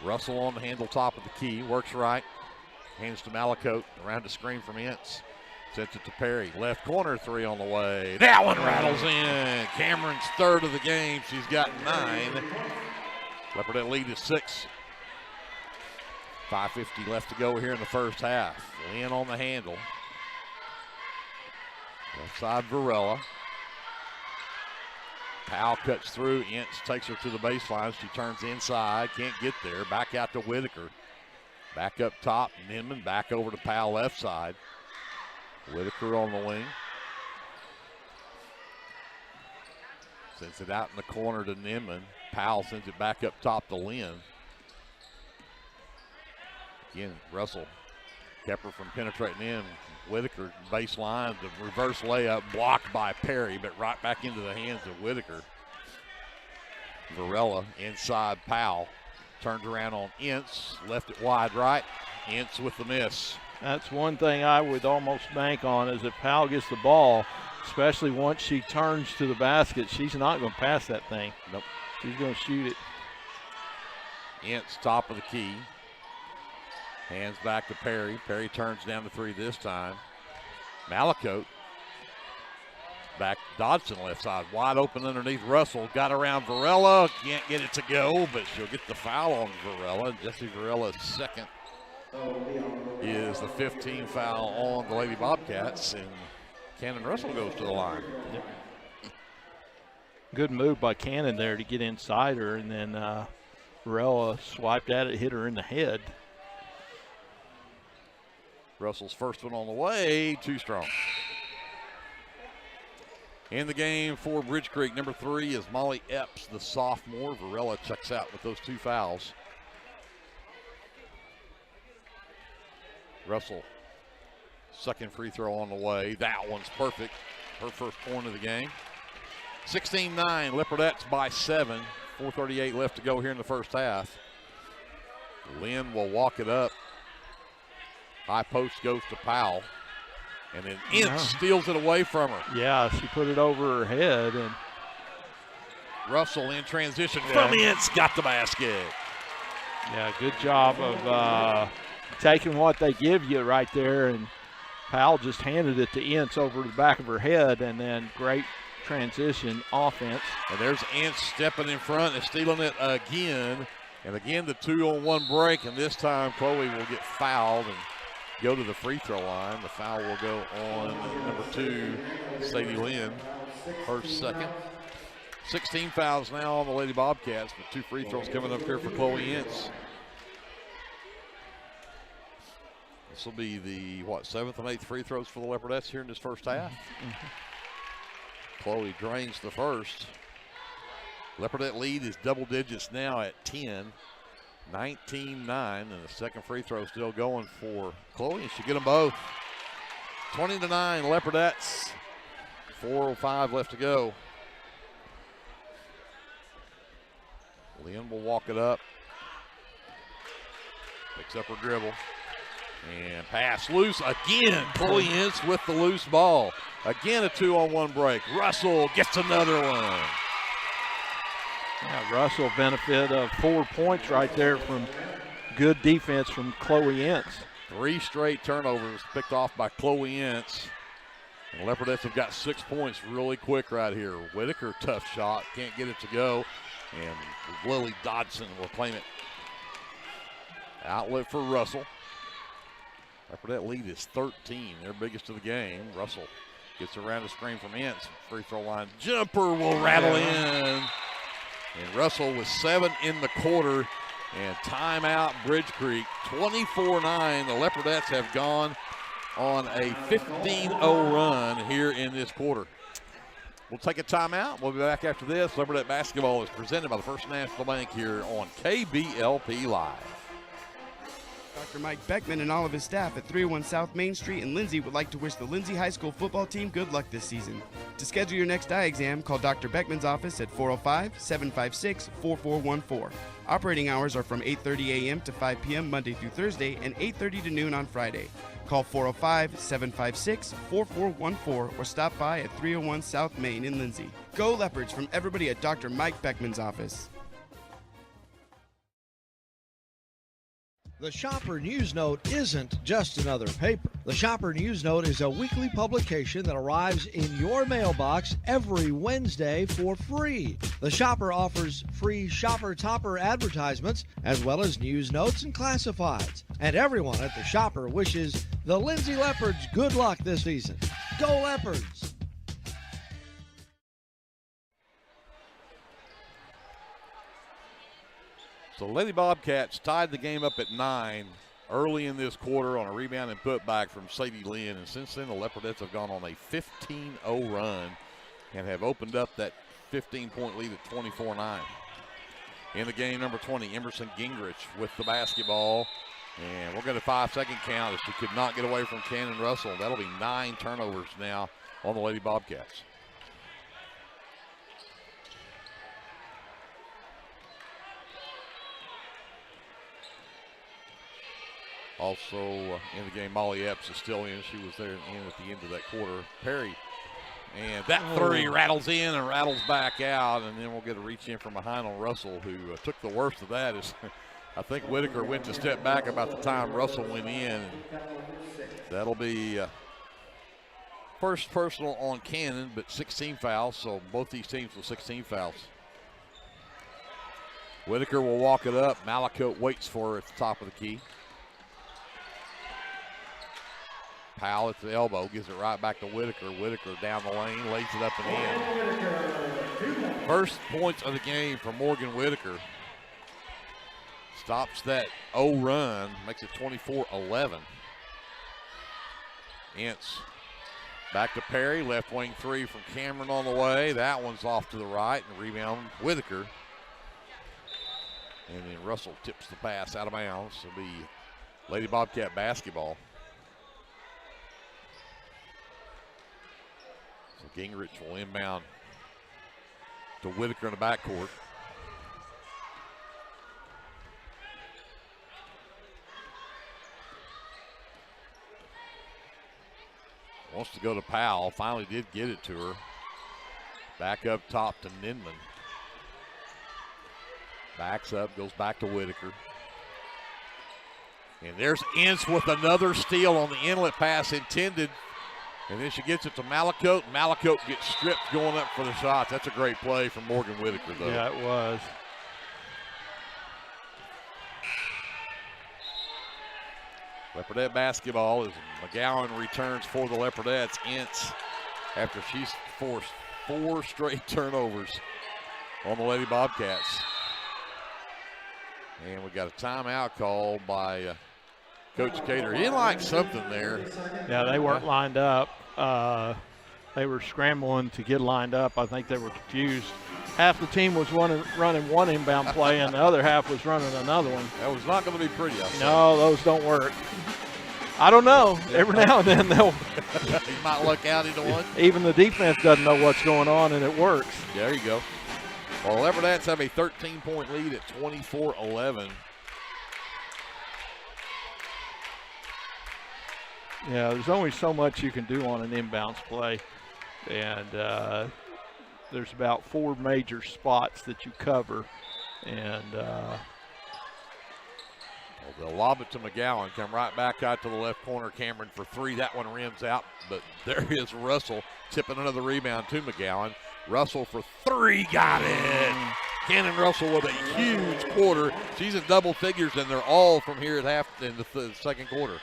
Russell on the handle top of the key, works right, hands to Malakote, around the screen from Ince. Sets it to Perry. Left corner 3 on the way. That one rattles in. Cameron's third of the game. She's got 9. Leopardette lead is 6. 5:50 left to go here in the first half. Lynn on the handle. Left side Varela. Powell cuts through. Ince takes her to the baseline. She turns inside. Can't get there. Back out to Whitaker. Back up top. Ninman back over to Powell left side. Whitaker on the wing. Sends it out in the corner to Ninman. Powell sends it back up top to Lynn. Again, Russell kept her from penetrating in. Whitaker baseline, the reverse layup blocked by Perry, but right back into the hands of Whitaker. Varela inside Powell. Turns around on Ince, left it wide right. Ince with the miss. That's one thing I would almost bank on is if Powell gets the ball, especially once she turns to the basket, she's not going to pass that thing. Nope. She's going to shoot it. Ince top of the key. Hands back to Perry. Perry turns down to 3 this time. Malakote. Back Dodson left side. Wide open underneath Russell. Got around Varela. Can't get it to go, but she'll get the foul on Varela. Jesse Varela's second is the 15 foul on the Lady Bobcats, and Cannon Russell goes to the line. Yep. Good move by Cannon there to get inside her, and then Varela swiped at it, hit her in the head. Russell's first one on the way, too strong. In the game for Bridge Creek, number 3 is Molly Epps, the sophomore. Varela checks out with those 2 fouls. Russell, second free throw on the way. That one's perfect. Her first point of the game. 16-9, Leopardettes by 7. 4:38 left to go here in the first half. Lynn will walk it up. High post goes to Powell. And then Ince steals it away from her. Yeah, she put it over her head. And Russell in transition from Ince, got the basket. Yeah, good job of taking what they give you right there. And Powell just handed it to Ince over the back of her head, and then great transition offense. And there's Ince stepping in front and stealing it again. And again, the 2-on-1 break, and this time Chloe will get fouled and go to the free throw line. The foul will go on number 2, Sadie Lynn, her second. 16 fouls now on the Lady Bobcats, but 2 free throws coming up here for Chloe Ince. This will be the, 7th and 8th free throws for the Leopardettes here in this first half. Chloe drains the first. Leopardette lead is double digits now at 10. 19-9, and the second free throw still going for Chloe, and she get them both. 20-9, Leopardettes. 4:05 left to go. Lynn will walk it up. Picks up her dribble. And pass loose again. Chloe Ince with the loose ball. Again a 2-on-1 break. Russell gets another one. Yeah, Russell benefit of 4 points right there from good defense from Chloe Ince. 3 straight turnovers picked off by Chloe Ince. And the Leopardettes have got 6 points really quick right here. Whitaker, tough shot, can't get it to go. And Lily Dodson will claim it. Outlet for Russell. Leopardette lead is 13, their biggest of the game. Russell gets around the screen from Ince. Free throw line jumper will rattle in. And Russell with 7 in the quarter. And timeout Bridge Creek. 24-9. The Leopardettes have gone on a 15-0 run here in this quarter. We'll take a timeout. We'll be back after this. Leopardette basketball is presented by the First National Bank here on KBLP Live. Dr. Mike Beckman and all of his staff at 301 South Main Street in Lindsay would like to wish the Lindsay High School football team good luck this season. To schedule your next eye exam, call Dr. Beckman's office at 405-756-4414. Operating hours are from 8:30 a.m. to 5 p.m. Monday through Thursday and 8:30 to noon on Friday. Call 405-756-4414 or stop by at 301 South Main in Lindsay. Go Leopards from everybody at Dr. Mike Beckman's office. The Shopper News Note isn't just another paper. The Shopper News Note is a weekly publication that arrives in your mailbox every Wednesday for free. The Shopper offers free Shopper Topper advertisements as well as news notes and classifieds. And everyone at the Shopper wishes the Lindsay Leopards good luck this season. Go Leopards! So Lady Bobcats tied the game up at 9 early in this quarter on a rebound and putback from Sadie Lynn. And since then, the Leopardettes have gone on a 15-0 run and have opened up that 15-point lead at 24-9. In the game, number 20, Emerson Gingrich with the basketball. And we'll get a 5-second count as she could not get away from Cannon Russell. That'll be 9 turnovers now on the Lady Bobcats. Also in the game, Molly Epps is still in. She was there at the end of that quarter. Perry, and that three rattles in and rattles back out, and then we'll get a reach in from behind on Russell, who took the worst of that. Is I think Whitaker went to step back about the time Russell went in. And that'll be first personal on Cannon, but 16 fouls, so both these teams with 16 fouls. Whitaker will walk it up. Malakote waits for her at the top of the key. Powell at the elbow, gives it right back to Whitaker. Whitaker down the lane, lays it up and in. First points of the game for Morgan Whitaker. Stops that 0 run, makes it 24-11. Ince back to Perry, left wing three from Cameron on the way. That one's off to the right, and rebound Whitaker. And then Russell tips the pass out of bounds. It'll be Lady Bobcat basketball. So Gingrich will inbound to Whitaker in the backcourt. Wants to go to Powell. Finally did get it to her. Back up top to Ninman. Backs up, goes back to Whitaker. And there's Ince with another steal on the inlet pass intended. And then she gets it to Malakote. Malakote gets stripped going up for the shots. That's a great play from Morgan Whitaker, though. Yeah, it was. Leopardette basketball as McGowan returns for the Leopardettes. Ince, after she's forced 4 straight turnovers on the Lady Bobcats. And we got a timeout called by Coach Cater. He liked something there. Yeah, they weren't lined up. They were scrambling to get lined up. I think they were confused. Half the team was running one inbound play, and the other half was running another one. That was not going to be pretty. No, those don't work. I don't know. Every now and then they'll. You might luck out into one. Even the defense doesn't know what's going on, and it works. There you go. Well, Leopards have a 13-point lead at 24-11. Yeah, there's only so much you can do on an inbounds play, and there's about 4 major spots that you cover, and they'll lob it to McGowan, come right back out to the left corner. Cameron for 3. That one rims out, but there is Russell tipping another rebound to McGowan. Russell for 3, got it. Cannon Russell with a huge quarter. She's in double figures, and they're all from here at in the second quarter.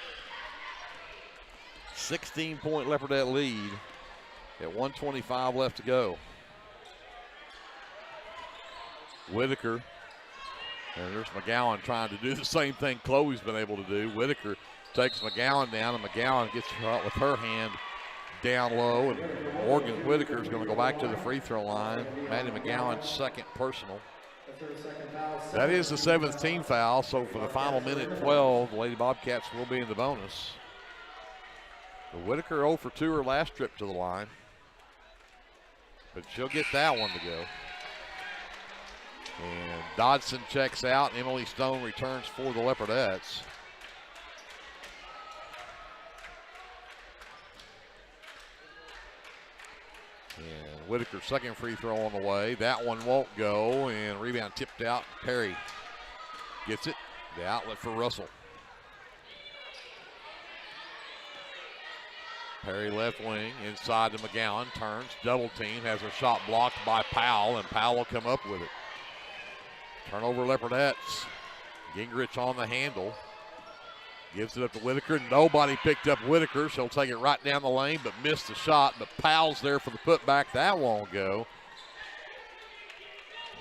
16-point Leopardette lead at 1:25 left to go. Whitaker, and there's McGowan trying to do the same thing Chloe's been able to do. Whitaker takes McGowan down, and McGowan gets her with her hand down low, and Morgan Whitaker is going to go back to the free throw line. Maddie McGowan's second personal. That is the 7th team foul, so for the final minute 12, the Lady Bobcats will be in the bonus. Whitaker 0 for 2 her last trip to the line, but she'll get that one to go. And Dodson checks out. Emily Stone returns for the Leopardettes. And Whitaker's second free throw on the way. That one won't go, and rebound tipped out. Perry gets it. The outlet for Russell. Perry left wing, inside to McGowan, turns, double team, has her shot blocked by Powell, and Powell will come up with it. Turnover Leopardettes. Gingrich on the handle. Gives it up to Whitaker. Nobody picked up Whitaker. She'll take it right down the lane, but missed the shot. But Powell's there for the putback. That won't go.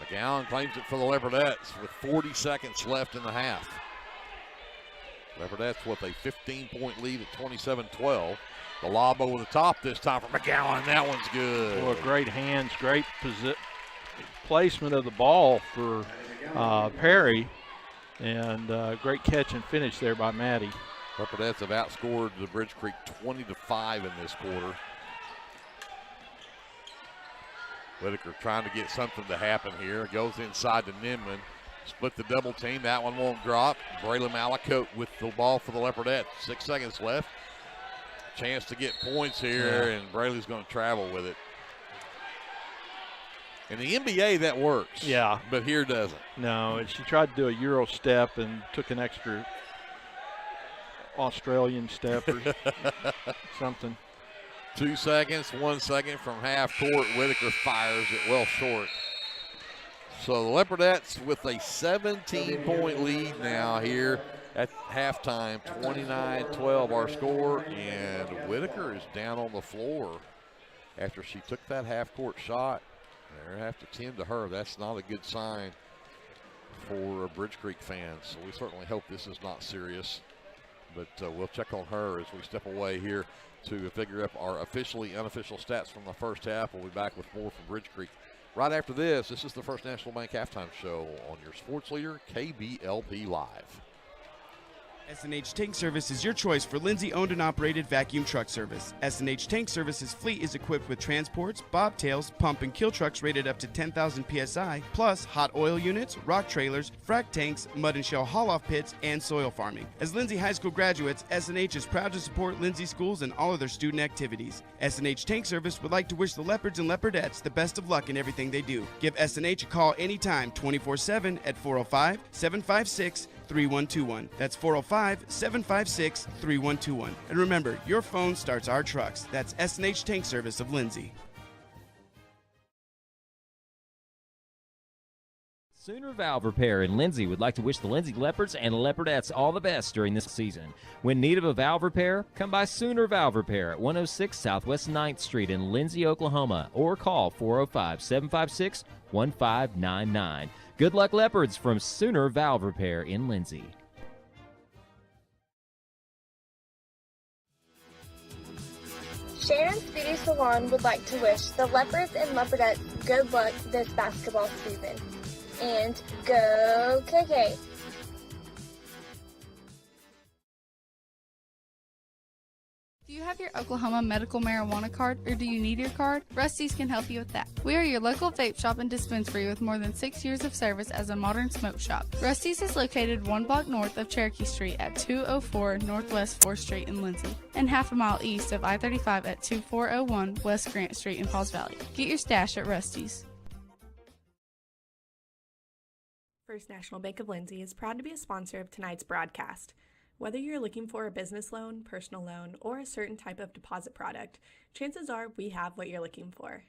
McGowan claims it for the Leopardettes with 40 seconds left in the half. Leopardettes with a 15-point lead at 27-12. The lob over the top this time for McGowan. That one's good. Well, great hands, great placement of the ball for Perry, and great catch and finish there by Maddie. Leopardettes have outscored the Bridge Creek 20-5 in this quarter. Whitaker trying to get something to happen here. Goes inside to Nimman. Split the double team. That one won't drop. Braylon Malacote with the ball for the Leopardettes. 6 seconds left. Chance to get points here, and Brayley's going to travel with it. In the NBA, that works. Yeah. But here doesn't. No, and she tried to do a Euro step and took an extra Australian step or something. 2 seconds, 1 second from half court. Whitaker fires it well short. So the Leopardettes with a 17-point lead now here at halftime. 29-12 our score, and Whitaker is down on the floor after she took that half-court shot. They have to tend to her. That's not a good sign for Bridge Creek fans. So we certainly hope this is not serious. But we'll check on her as we step away here to figure up our officially unofficial stats from the first half. We'll be back with more from Bridge Creek right after this. This is the First National Bank Halftime Show on your sports leader, KBLP Live. S&H Tank Service is your choice for Lindsay owned and operated vacuum truck service. S&H Tank Service's fleet is equipped with transports, bobtails, pump and kill trucks rated up to 10,000 psi, plus hot oil units, rock trailers, frac tanks, mud and shell haul-off pits, and soil farming. As Lindsay High School graduates, S&H is proud to support Lindsay schools and all of their student activities. S&H Tank Service would like to wish the Leopards and Leopardettes the best of luck in everything they do. Give S&H a call anytime, 24/7 at 405-756-3121. That's 405-756-3121. And remember, your phone starts our trucks. That's S&H Tank Service of Lindsay. Sooner Valve Repair in Lindsay would like to wish the Lindsay Leopards and Leopardettes all the best during this season. When in need of a valve repair, come by Sooner Valve Repair at 106 Southwest 9th Street in Lindsay, Oklahoma, or call 405-756-1599. Good luck, Leopards, from Sooner Valve Repair in Lindsay. Shannon's Beauty Salon would like to wish the Leopards and Leopardettes good luck this basketball season. And go KK! Do you have your Oklahoma medical marijuana card, or do you need your card? Rusty's can help you with that. We are your local vape shop and dispensary with more than 6 years of service as a modern smoke shop. Rusty's is located 1 block north of Cherokee Street at 204 Northwest 4th Street in Lindsay, and half a mile east of I-35 at 2401 West Grant Street in Pauls Valley. Get your stash at Rusty's. First National Bank of Lindsay is proud to be a sponsor of tonight's broadcast. Whether you're looking for a business loan, personal loan, or a certain type of deposit product, chances are we have what you're looking for.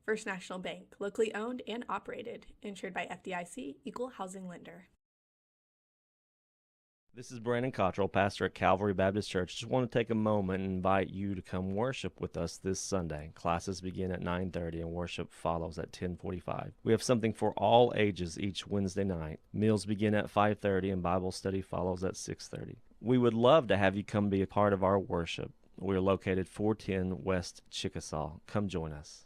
First National Bank, locally owned and operated, insured by FDIC, Equal Housing Lender. This is Brandon Cottrell, pastor at Calvary Baptist Church. Just want to take a moment and invite you to come worship with us this Sunday. Classes begin at 9:30 and worship follows at 10:45. We have something for all ages each Wednesday night. Meals begin at 5:30 and Bible study follows at 6:30. We would love to have you come be a part of our worship. We're located 410 West Chickasaw. Come join us.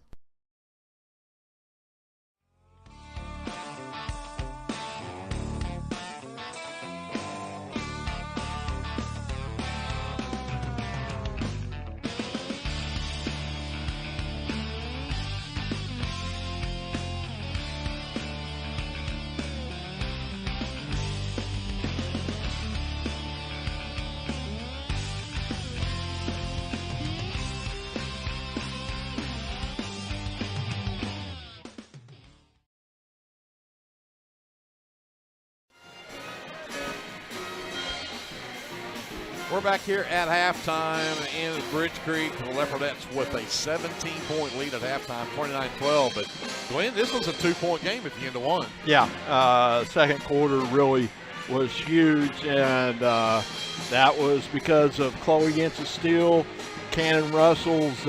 We're back here at halftime in Bridge Creek. The Leopardettes with a 17-point lead at halftime, 29-12. But, Glenn, this was a 2-point game at the end of one. Yeah, second quarter really was huge, and that was because of Chloe Yentz's steal, Cannon Russell's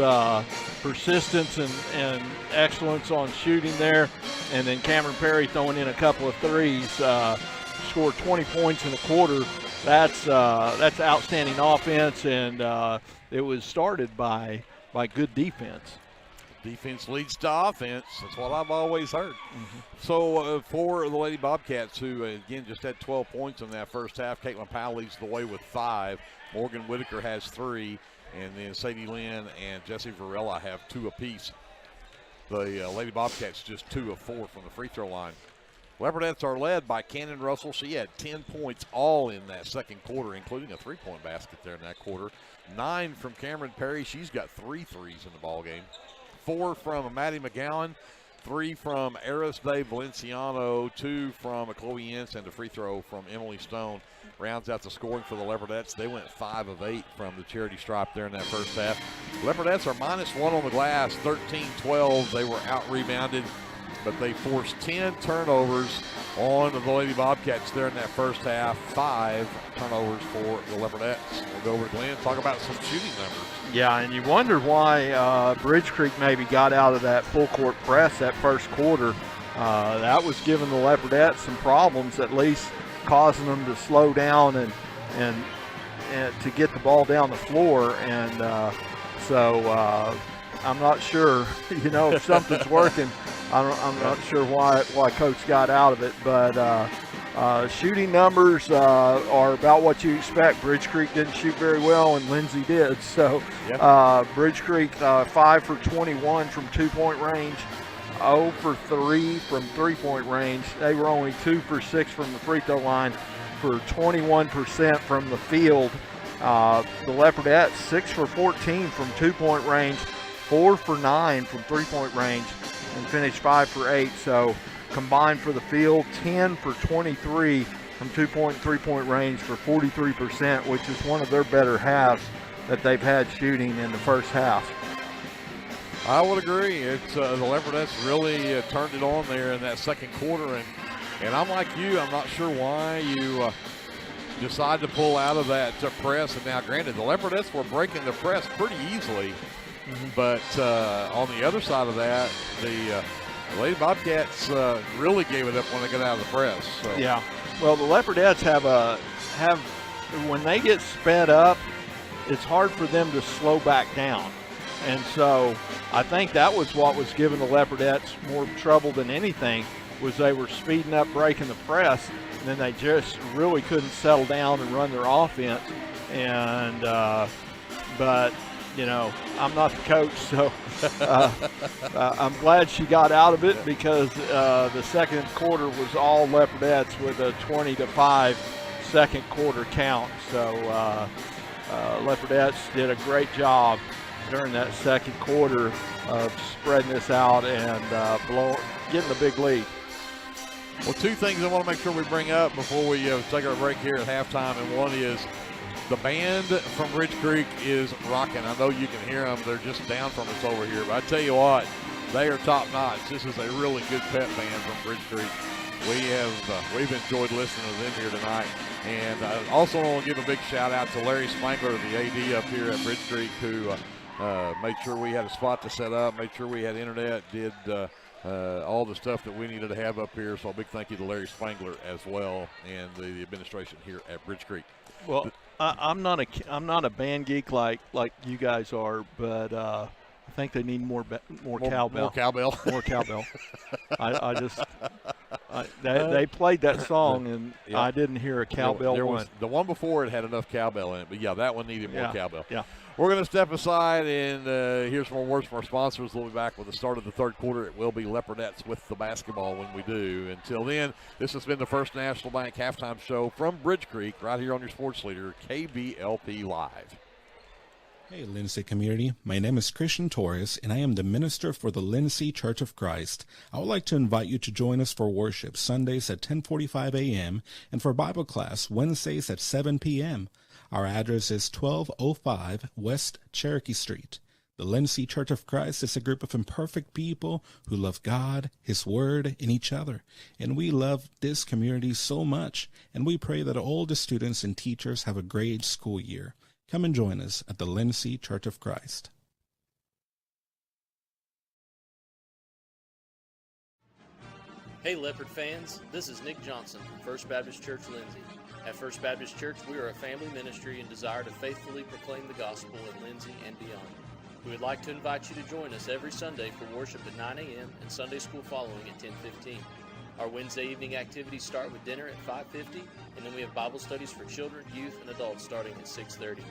persistence and excellence on shooting there, and then Cameron Perry throwing in a couple of threes, scored 20 points in a quarter. That's outstanding offense, and it was started by good defense. Defense leads to offense. That's what I've always heard. Mm-hmm. So for the Lady Bobcats, who, again, just had 12 points in that first half, Caitlin Powell leads the way with 5. Morgan Whitaker has 3. And then Sadie Lynn and Jessie Varela have 2 apiece. The Lady Bobcats just 2 of 4 from the free throw line. Leopardettes are led by Cannon Russell. She had 10 points all in that second quarter, including a 3-point basket there in that quarter. 9 from Cameron Perry. She's got 3 threes in the ball game. 4 from Maddie McGowan. 3 from Eris Day Valenciano. 2 from Chloe Yentz, and a free throw from Emily Stone rounds out the scoring for the Leopardettes. They went 5 of 8 from the charity stripe there in that first half. Leopardettes are -1 on the glass, 13-12. They were out-rebounded, but they forced 10 turnovers on the Lady Bobcats there in that first half. 5 turnovers for the Leopardettes. We'll go over to Glenn, talk about some shooting numbers. Yeah, and you wonder why Bridge Creek maybe got out of that full court press that first quarter. That was giving the Leopardettes some problems, at least causing them to slow down and to get the ball down the floor. And so I'm not sure, if something's working. I'm not sure why Coach got out of it, but shooting numbers are about what you expect. Bridge Creek didn't shoot very well, and Lindsay did. So Bridge Creek 5 for 21 from 2-point range, 0 for 3 from 3-point range. They were only 2 for 6 from the free throw line for 21% from the field. The Leopardettes 6 for 14 from 2-point range, 4 for 9 from 3-point range, and finished 5 for 8. So combined for the field, 10 for 23 from 2-point and 3-point range for 43%, which is one of their better halves that they've had shooting in the first half. I would agree. It's the Leopardettes really turned it on there in that second quarter, and I'm like you. I'm not sure why you decide to pull out of that press. And now, granted, the Leopardettes were breaking the press pretty easily, but on the other side of that, the Lady Bobcats really gave it up when they got out of the press. So. Yeah. Well, the Leopardettes have when they get sped up, it's hard for them to slow back down. And so I think that was what was giving the Leopardettes more trouble than anything, was they were speeding up, breaking the press, and then they just really couldn't settle down and run their offense. And but, you know, I'm not the coach, so I'm glad she got out of it, because the second quarter was all Leopardettes with a 20-5 second quarter count. So Leopardettes did a great job during that second quarter of spreading this out and getting the big lead. Well, two things I want to make sure we bring up before we take our break here at halftime, and one is the band from Bridge Creek is rocking. I know you can hear them. They're just down from us over here, but I tell you what, they are top notch. This is a really good pep band from Bridge Creek. We've enjoyed listening to them here tonight. And I also want to give a big shout out to Larry Spangler, the AD up here at Bridge Creek, who made sure we had a spot to set up, made sure we had internet, did all the stuff that we needed to have up here. So a big thank you to Larry Spangler as well, and the administration here at Bridge Creek. Well, I'm not a band geek like you guys are, but I think they need more cowbell. More cowbell. More cowbell. They played that song, and yeah. I didn't hear a cowbell one. The one before it had enough cowbell in it, but yeah, that one needed more cowbell. Yeah. We're going to step aside and hear some more words from our sponsors. We'll be back with the start of the third quarter. It will be Leopardettes with the basketball when we do. Until then, this has been the First National Bank halftime show from Bridge Creek, right here on your sports leader, KBLP Live. Hey, Lindsay community. My name is Christian Torres, and I am the minister for the Lindsay Church of Christ. I would like to invite you to join us for worship Sundays at 10:45 a.m. and for Bible class Wednesdays at 7 p.m. Our address is 1205 West Cherokee Street. The Lindsay Church of Christ is a group of imperfect people who love God, His Word, and each other. And we love this community so much, and we pray that all the students and teachers have a great school year. Come and join us at the Lindsay Church of Christ. Hey Leopard fans, this is Nick Johnson from First Baptist Church Lindsay. At First Baptist Church, we are a family ministry and desire to faithfully proclaim the gospel in Lindsay and beyond. We would like to invite you to join us every Sunday for worship at 9 a.m. and Sunday school following at 10:15. Our Wednesday evening activities start with dinner at 5:50, and then we have Bible studies for children, youth, and adults starting at 6:30.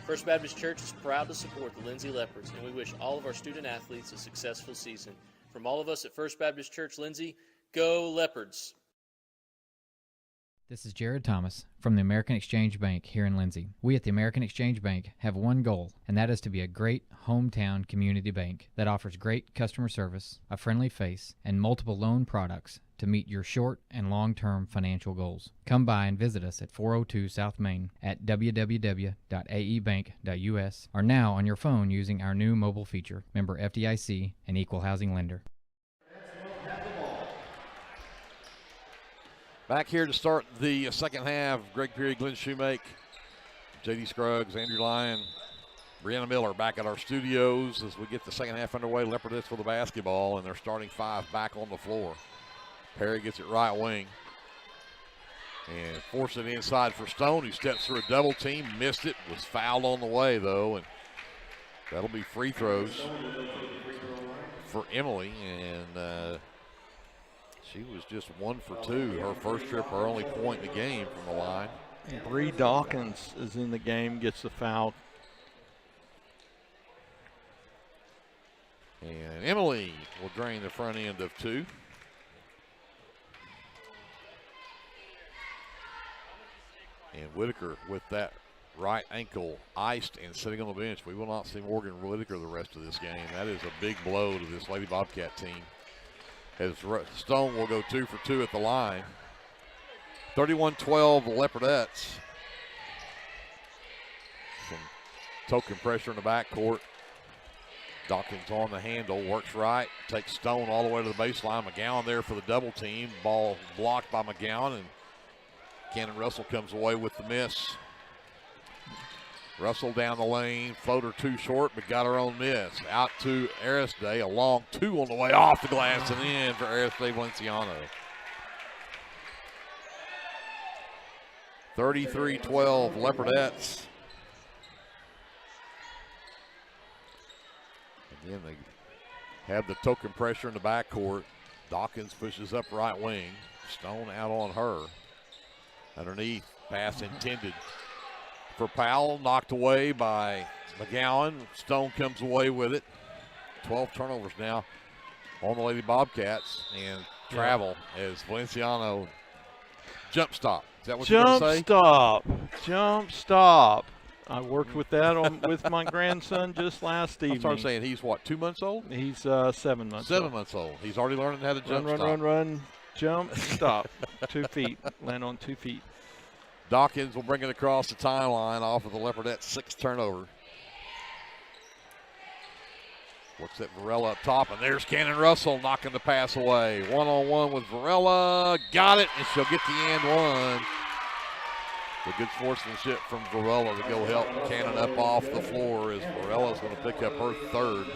First Baptist Church is proud to support the Lindsay Leopards, and we wish all of our student athletes a successful season. From all of us at First Baptist Church Lindsay, go Leopards! This is Jared Thomas from the American Exchange Bank here in Lindsay. We at the American Exchange Bank have one goal, and that is to be a great hometown community bank that offers great customer service, a friendly face, and multiple loan products to meet your short and long-term financial goals. Come by and visit us at 402 South Main at www.aebank.us or now on your phone using our new mobile feature. Member FDIC, an equal housing lender. Back here to start the second half, Greg Peary, Glenn Shoemake, J.D. Scruggs, Andrew Lyon, Brianna Miller back at our studios as we get the second half underway. Leopardettes for the basketball, and they're starting five back on the floor. Perry gets it right wing and force it inside for Stone. He steps through a double team, missed it, was fouled on the way though, and that'll be free throws for Emily, and she was just 1 for 2. Her first trip, her only point in the game from the line. Bree Dawkins is in the game, gets the foul. And Emily will drain the front end of 2. And Whitaker with that right ankle iced and sitting on the bench. We will not see Morgan Whitaker the rest of this game. That is a big blow to this Lady Bobcat team, as Stone will go 2 for 2 at the line. 31-12 Leopardettes. Some token pressure in the backcourt. Dawkins on the handle, works right, takes Stone all the way to the baseline. McGowan there for the double team. Ball blocked by McGowan, and Cannon Russell comes away with the miss. Russell down the lane, floater too short, but got her own miss. Out to Aristide, a long 2 on the way off the glass and in for Aristide Valenciano. 33-12 Leopardettes. Again, they have the token pressure in the backcourt. Dawkins pushes up right wing. Stone out on her. Underneath, pass intended for Powell, knocked away by McGowan. Stone comes away with it. 12 turnovers now on the Lady Bobcats, and travel as Valenciano jump stop. Is that what you're going to say? Jump stop. I worked with that with my grandson just last evening. I'm sorry, saying he's what, 2 months old? He's 7 months old. 7 months old. He's already learning how to jump stop. Run, jump, stop. 2 feet, land on 2 feet. Dawkins will bring it across the timeline off of the Leopardettes' 6th turnover. Looks at Varela up top, and there's Cannon Russell knocking the pass away. One-on-one with Varela. Got it, and she'll get the and one. The good sportsmanship from Varela to go help Cannon up off the floor as Varela's going to pick up her 3rd.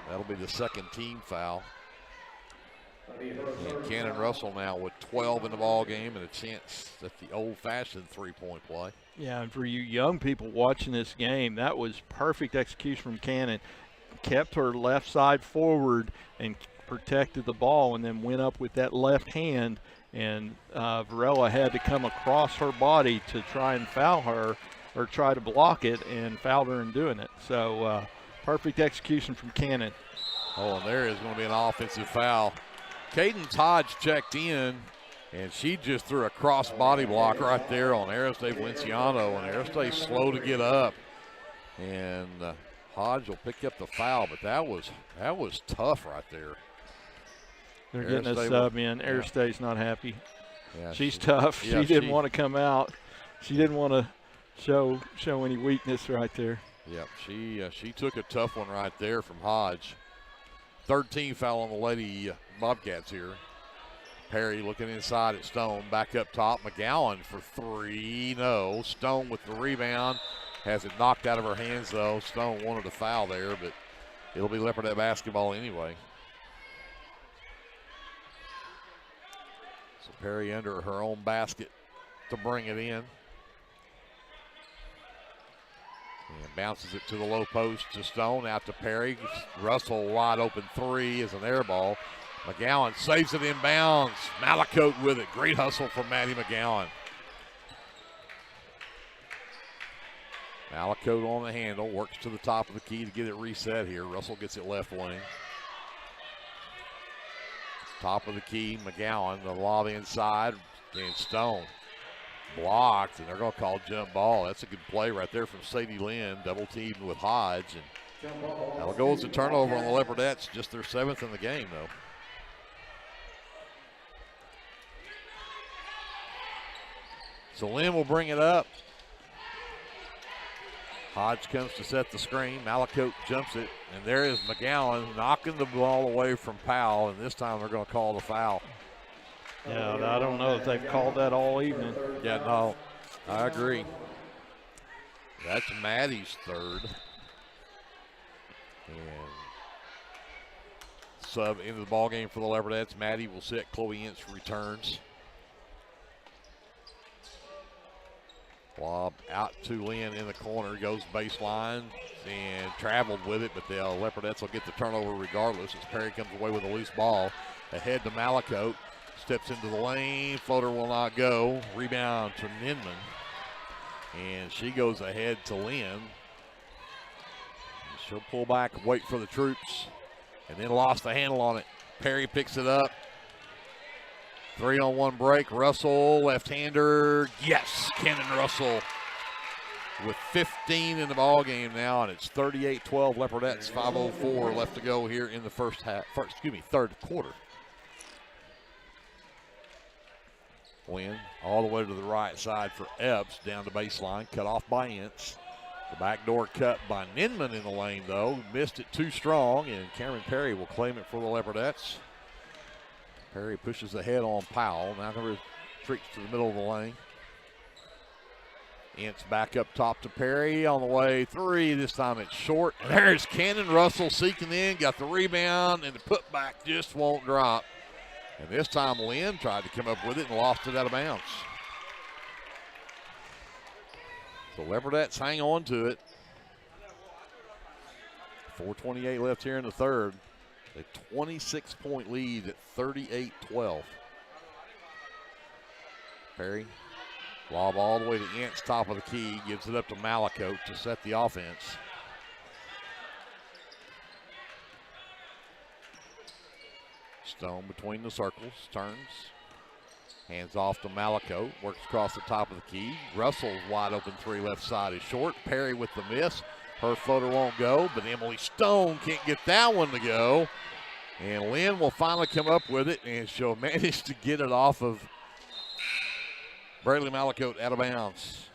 That'll be the 2nd team foul. And Cannon Russell now with 12 in the ball game and a chance at the old-fashioned three-point play. Yeah, and for you young people watching this game, that was perfect execution from Cannon. Kept her left side forward and protected the ball, and then went up with that left hand, and Varela had to come across her body to try and foul her or try to block it, and fouled her in doing it. So perfect execution from Cannon. Oh, and there is going to be an offensive foul. Caden Hodge checked in, and she just threw a cross body block right there on Ariste Valenciano, and Ariste slow to get up. And Hodge will pick up the foul, but that was tough right there. They're getting a sub in. Ariste's not happy. Yeah, she's tough. Yeah, she didn't want to come out. She didn't want to show any weakness right there. Yep, she took a tough one right there from Hodge. 3rd team foul on the Lady Bobcats here. Perry looking inside at Stone. Back up top. McGowan for 3. No. Stone with the rebound. Has it knocked out of her hands, though. Stone wanted a foul there, but it'll be Leopardette basketball anyway. So Perry under her own basket to bring it in. And bounces it to the low post to Stone, out to Perry. Russell wide open 3 is an air ball. McGowan saves it inbounds. Malacote with it. Great hustle from Maddie McGowan. Malacote on the handle, works to the top of the key to get it reset here. Russell gets it left wing. Top of the key, McGowan, the lob inside, and Stone. Blocked, and they're going to call jump ball. That's a good play right there from Sadie Lynn, double teamed with Hodge. And that'll go as a turnover on the Leopardettes, just their 7th in the game, though. So Lynn will bring it up. Hodge comes to set the screen. Malacote jumps it, and there is McGowan knocking the ball away from Powell, and this time they're going to call the foul. Yeah, I don't know if they've called that all evening. Yeah, no, I agree. That's Maddie's 3rd. And sub into the ball game for the Leopardettes. Maddie will sit. Chloe Ince returns. Lob out to Lynn in the corner, goes baseline and traveled with it, but the Leopardettes will get the turnover regardless as Perry comes away with a loose ball. Ahead to Malacote, steps into the lane, floater will not go. Rebound to Ninman, and she goes ahead to Lynn. She'll pull back, wait for the troops, and then lost the handle on it. Perry picks it up. 3-on-1 break. Russell, left-hander. Yes, Cannon Russell with 15 in the ball game now, and it's 38-12 Leopardettes. 5:04 left to go here in the third quarter. Win all the way to the right side for Epps, down the baseline, cut off by Ince. The backdoor cut by Ninman in the lane, though. Missed it too strong, and Cameron Perry will claim it for the Leopardettes. Perry pushes ahead on Powell. Now retreats to the middle of the lane. Ince back up top to Perry on the way 3. This time it's short. And there's Cannon Russell seeking in, got the rebound, and the putback just won't drop. And this time Lynn tried to come up with it and lost it out of bounds. So Leopardettes hang on to it. 4:28 left here in the third. A 26-point lead at 38-12. Perry, lob all the way to Ince, top of the key, gives it up to Malakote to set the offense. Stone between the circles, turns, hands off to Malakote, works across the top of the key. Russell's wide open three left side is short. Perry with the miss. Her floater won't go, but Emily Stone can't get that one to go. And Lynn will finally come up with it, and she'll manage to get it off of Braylee Malakote out of bounds.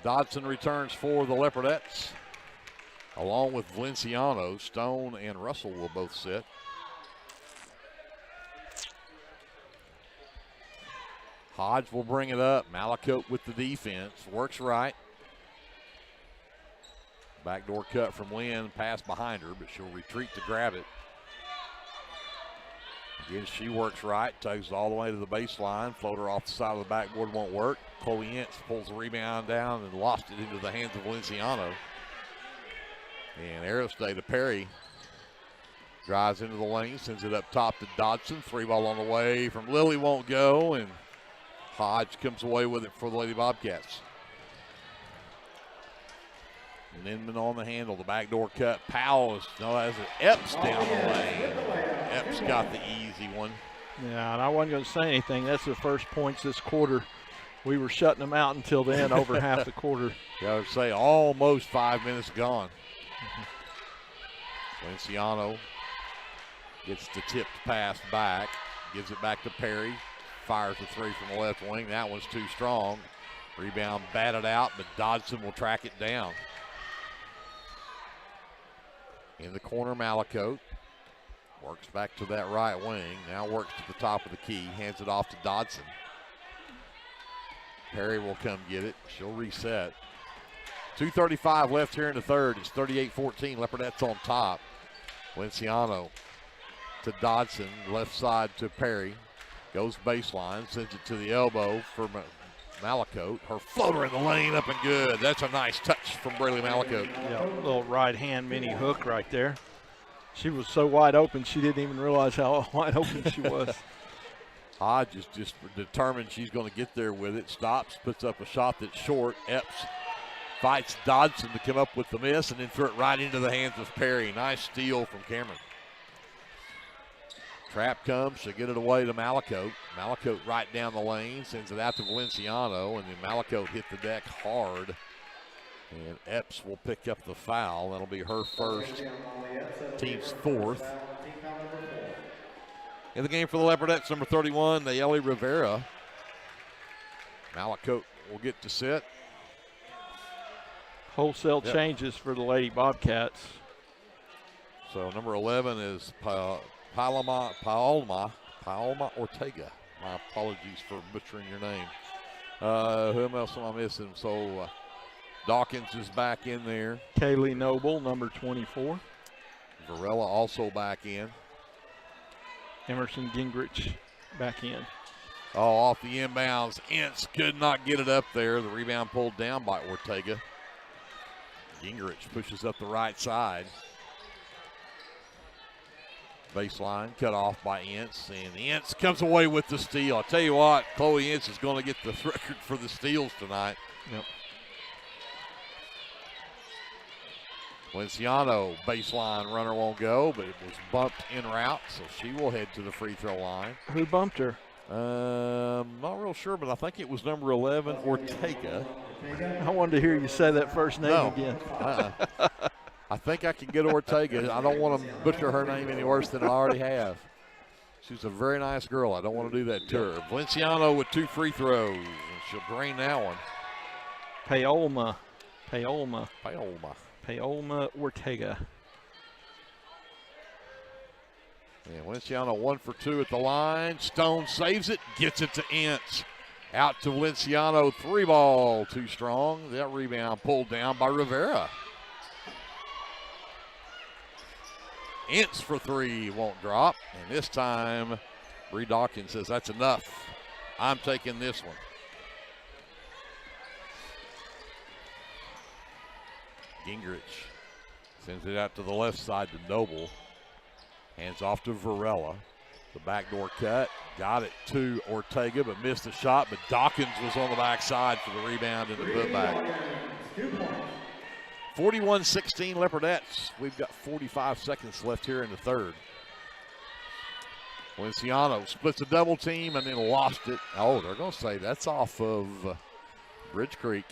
Dodson returns for the Leopardettes, along with Valenciano. Stone and Russell will both sit. Hodge will bring it up. Malakote with the defense. Works right. Backdoor cut from Lynn. Pass behind her, but she'll retreat to grab it. Again, she works right. Tugs it all the way to the baseline. Floater off the side of the backboard won't work. Chloe Ince pulls the rebound down and lost it into the hands of Valenciano. And Aerostay to Perry. Drives into the lane. Sends it up top to Dodson. Three ball on the way from Lily won't go. And Hodge comes away with it for the Lady Bobcats. Ninman on the handle, the backdoor cut. Powell has an Epps down the lane. Epps got the easy one. Yeah, and I wasn't going to say anything. That's the first points this quarter. We were shutting them out until then, over half the quarter. Yeah, I would say almost 5 minutes gone. Valenciano gets the tipped pass back, gives it back to Perry. Fires the three from the left wing. That one's too strong. Rebound batted out, but Dodson will track it down. In the corner, Malakote works back to that right wing. Now works to the top of the key. Hands it off to Dodson. Perry will come get it. She'll reset. 2:35 left here in the third. It's 38-14. Leopardettes on top. Valenciano to Dodson. Left side to Perry. Goes baseline. Sends it to the elbow for Malakote. Her floater in the lane, up and good. That's a nice touch from Braylee Malakote. Yeah, a little right hand mini hook right there. She was so wide open, she didn't even realize how wide open she was. Hodge is just determined she's going to get there with it. Stops, puts up a shot that's short. Epps fights Dodson to come up with the miss and then threw it right into the hands of Perry. Nice steal from Cameron. Trap comes, she'll get it away to Malakote. Malakote right down the lane, sends it out to Valenciano, and then Malakote hit the deck hard. And Epps will pick up the foul. That'll be her first, team's fourth. In the game for the Leopardettes, number 31, Nayeli Rivera. Malakote will get to sit. Wholesale changes for the Lady Bobcats. So number 11 is Paloma Ortega. My apologies for butchering your name. Who else am I missing? So Dawkins is back in there. Kaylee Noble, number 24. Varela also back in. Emerson Gingrich back in. Oh, off the inbounds. Ince could not get it up there. The rebound pulled down by Ortega. Gingrich pushes up the right side. Baseline cut off by Ince, and Ince comes away with the steal. I'll tell you what, Chloe Ince is going to get the record for the steals tonight. Yep. Valenciano, baseline runner won't go, but it was bumped en route, so she will head to the free throw line. Who bumped her? Not real sure, but I think it was number 11, Ortega. I wanted to hear you say that first name again. I think I can get Ortega. I don't want to butcher her name any worse than I already have. She's a very nice girl. I don't want to do that to her. Valenciano with 2 free throws, and she'll drain that one. Paolma Ortega. And Valenciano 1 for 2 at the line. Stone saves it, gets it to Ince. Out to Valenciano, 3 ball, too strong. That rebound pulled down by Rivera. Ince for 3, won't drop. And this time, Bree Dawkins says, that's enough. I'm taking this one. Gingrich sends it out to the left side to Noble. Hands off to Varela. The backdoor cut. Got it to Ortega, but missed the shot. But Dawkins was on the backside for the rebound and the putback. 41-16 Leopardettes. We've got 45 seconds left here in the third. Valenciano splits a double team and then lost it. Oh, they're going to say that's off of Bridge Creek.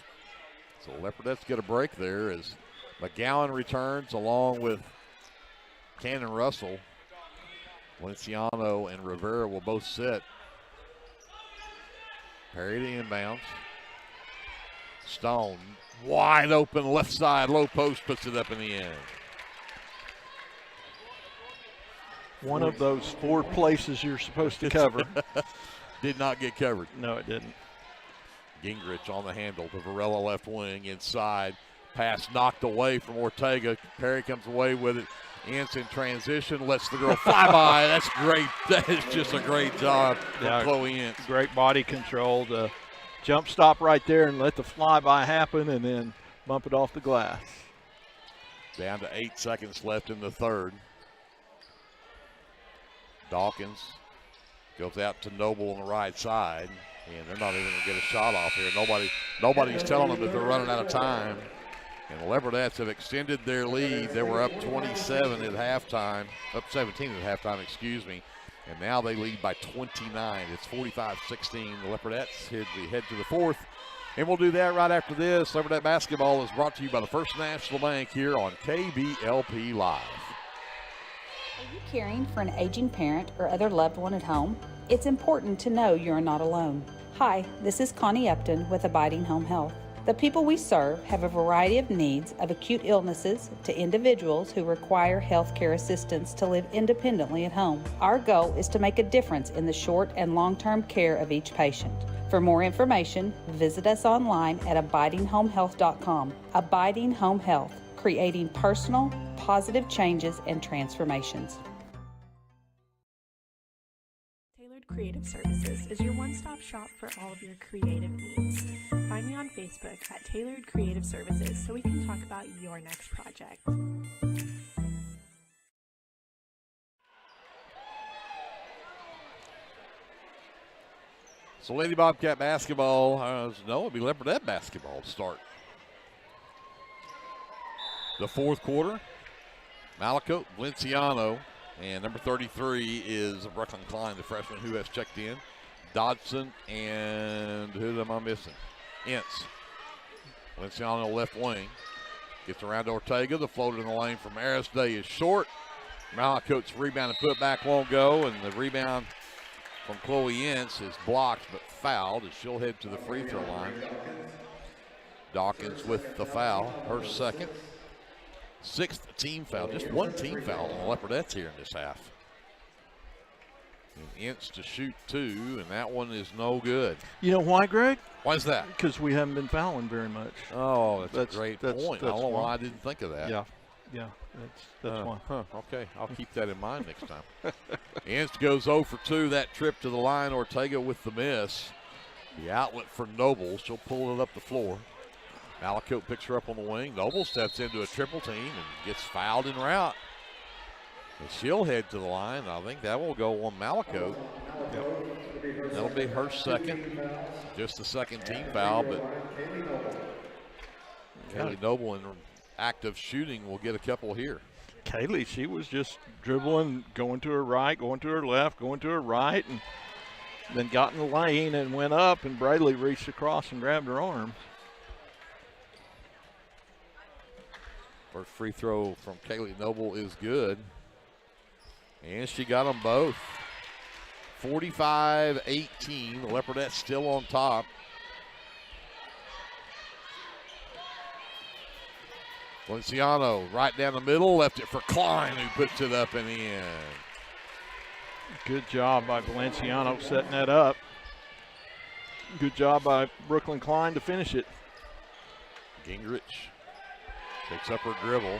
So Leopardettes get a break there as McGowan returns along with Cannon Russell. Valenciano and Rivera will both sit. Perry to inbounds. Stone wide open left side, low post, puts it up in the end. One of those 4 places you're supposed to cover. Did not get covered. No, it didn't. Gingrich on the handle to Varela left wing inside. Pass knocked away from Ortega. Perry comes away with it. Ince in transition, lets the girl fly by. That's great. That is just a great job from Chloe Ince. Great body control to jump stop right there and let the flyby happen and then bump it off the glass. Down to 8 seconds left in the third. Dawkins goes out to Noble on the right side, and they're not even going to get a shot off here. Nobody's telling them that they're running out of time. And the Leopardettes have extended their lead. They were up 27 at halftime, up 17 at halftime, excuse me. And now they lead by 29. It's 45-16. The Leopardettes head to the fourth. And we'll do that right after this. Leopardette basketball is brought to you by the First National Bank here on KBLP Live. Are you caring for an aging parent or other loved one at home? It's important to know you're not alone. Hi, this is Connie Upton with Abiding Home Health. The people we serve have a variety of needs, of acute illnesses to individuals who require health care assistance to live independently at home. Our goal is to make a difference in the short and long-term care of each patient. For more information, visit us online at abidinghomehealth.com. Abiding Home Health, creating personal, positive changes and transformations. Tailored Creative Services is your one-stop shop for all of your creative needs. Find me on Facebook at Tailored Creative Services so we can talk about your next project. So Lady Bobcat basketball, it'll be Leopardette basketball to start. The fourth quarter, Malaco, Valenciano, and number 33 is Brooklyn Klein, the freshman who has checked in. Dodson, and who am I missing? Ince. Valenciano left wing. Gets around to Ortega. The floater in the lane from Maris Day is short. Malaco's rebound and put back won't go, and the rebound from Chloe Ince is blocked but fouled as she'll head to the free throw line. Dawkins with the foul, her second. 6th team foul, just one team foul on the Leopardettes here in this half. And Ince to shoot 2, and that one is no good. You know why, Greg? Why is that? Because we haven't been fouling very much. Oh, that's a great point. I don't know why I didn't think of that. Yeah, that's why. Okay, I'll keep that in mind next time. Ince goes 0 for 2. That trip to the line, Ortega with the miss. The outlet for Noble. She'll pull it up the floor. Malaco picks her up on the wing. Noble steps into a triple team and gets fouled en route. And she'll head to the line. I think that will go on Malaco. Yep. That'll be her second. Just the second team foul, but Kaylee Noble in active shooting will get a couple here. Kaylee, she was just dribbling, going to her right, going to her left, going to her right, and then got in the lane and went up, and Bradley reached across and grabbed her arm. First free throw from Kaylee Noble is good. And she got them both. 45-18. The Leopardettes still on top. Valenciano right down the middle. Left it for Klein, who puts it up in the end. Good job by Valenciano setting that up. Good job by Brooklyn Klein to finish it. Gingrich picks up her dribble.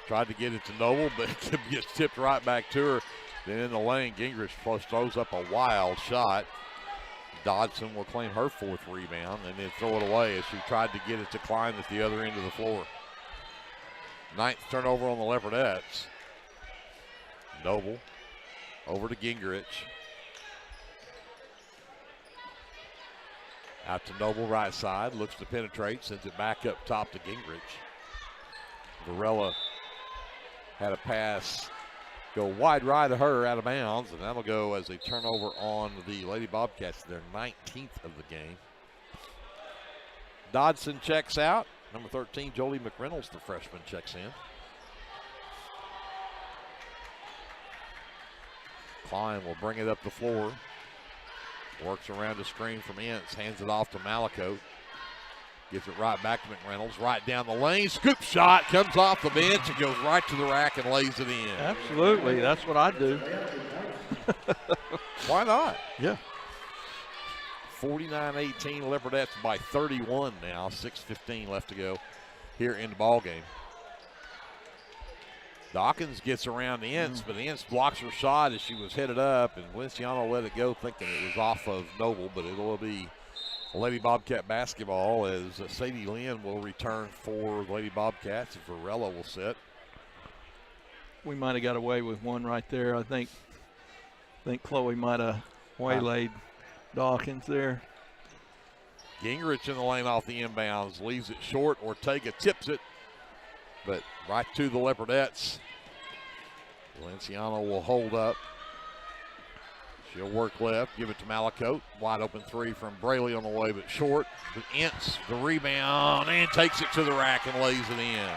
Tried to get it to Noble, but it gets tipped right back to her. Then in the lane, Gingrich throws up a wild shot. Dodson will claim her 4th rebound and then throw it away as she tried to get it to Klein at the other end of the floor. 9th turnover on the Leopardettes. Noble over to Gingrich. Out to Noble, right side, looks to penetrate, sends it back up top to Gingrich. Varela had a pass go wide right of her, out of bounds, and that'll go as a turnover on the Lady Bobcats, their 19th of the game. Dodson checks out. Number 13, Jolie McReynolds, the freshman, checks in. Klein will bring it up the floor. Works around the screen from Ince, hands it off to Malakote. Gives it right back to McReynolds, right down the lane. Scoop shot, comes off the bench and goes right to the rack and lays it in. Absolutely, that's what I do. Why not? Yeah. 49-18, Leopardettes by 31 now. 6:15 left to go here in the ball game. Dawkins gets around the Ince, but Ince blocks her shot as she was headed up, and Valenciano let it go thinking it was off of Noble, but it will be Lady Bobcat basketball as Sadie Lynn will return for the Lady Bobcats. Varela will sit. We might have got away with one right there. I think Chloe might have waylaid Dawkins there. Gingrich in the lane off the inbounds, leaves it short. Ortega tips it, but right to the Leopardettes. Valenciano will hold up. She'll work left, give it to Malakote. Wide open 3 from Braley on the way, but short. But Ince, the rebound, and takes it to the rack and lays it in.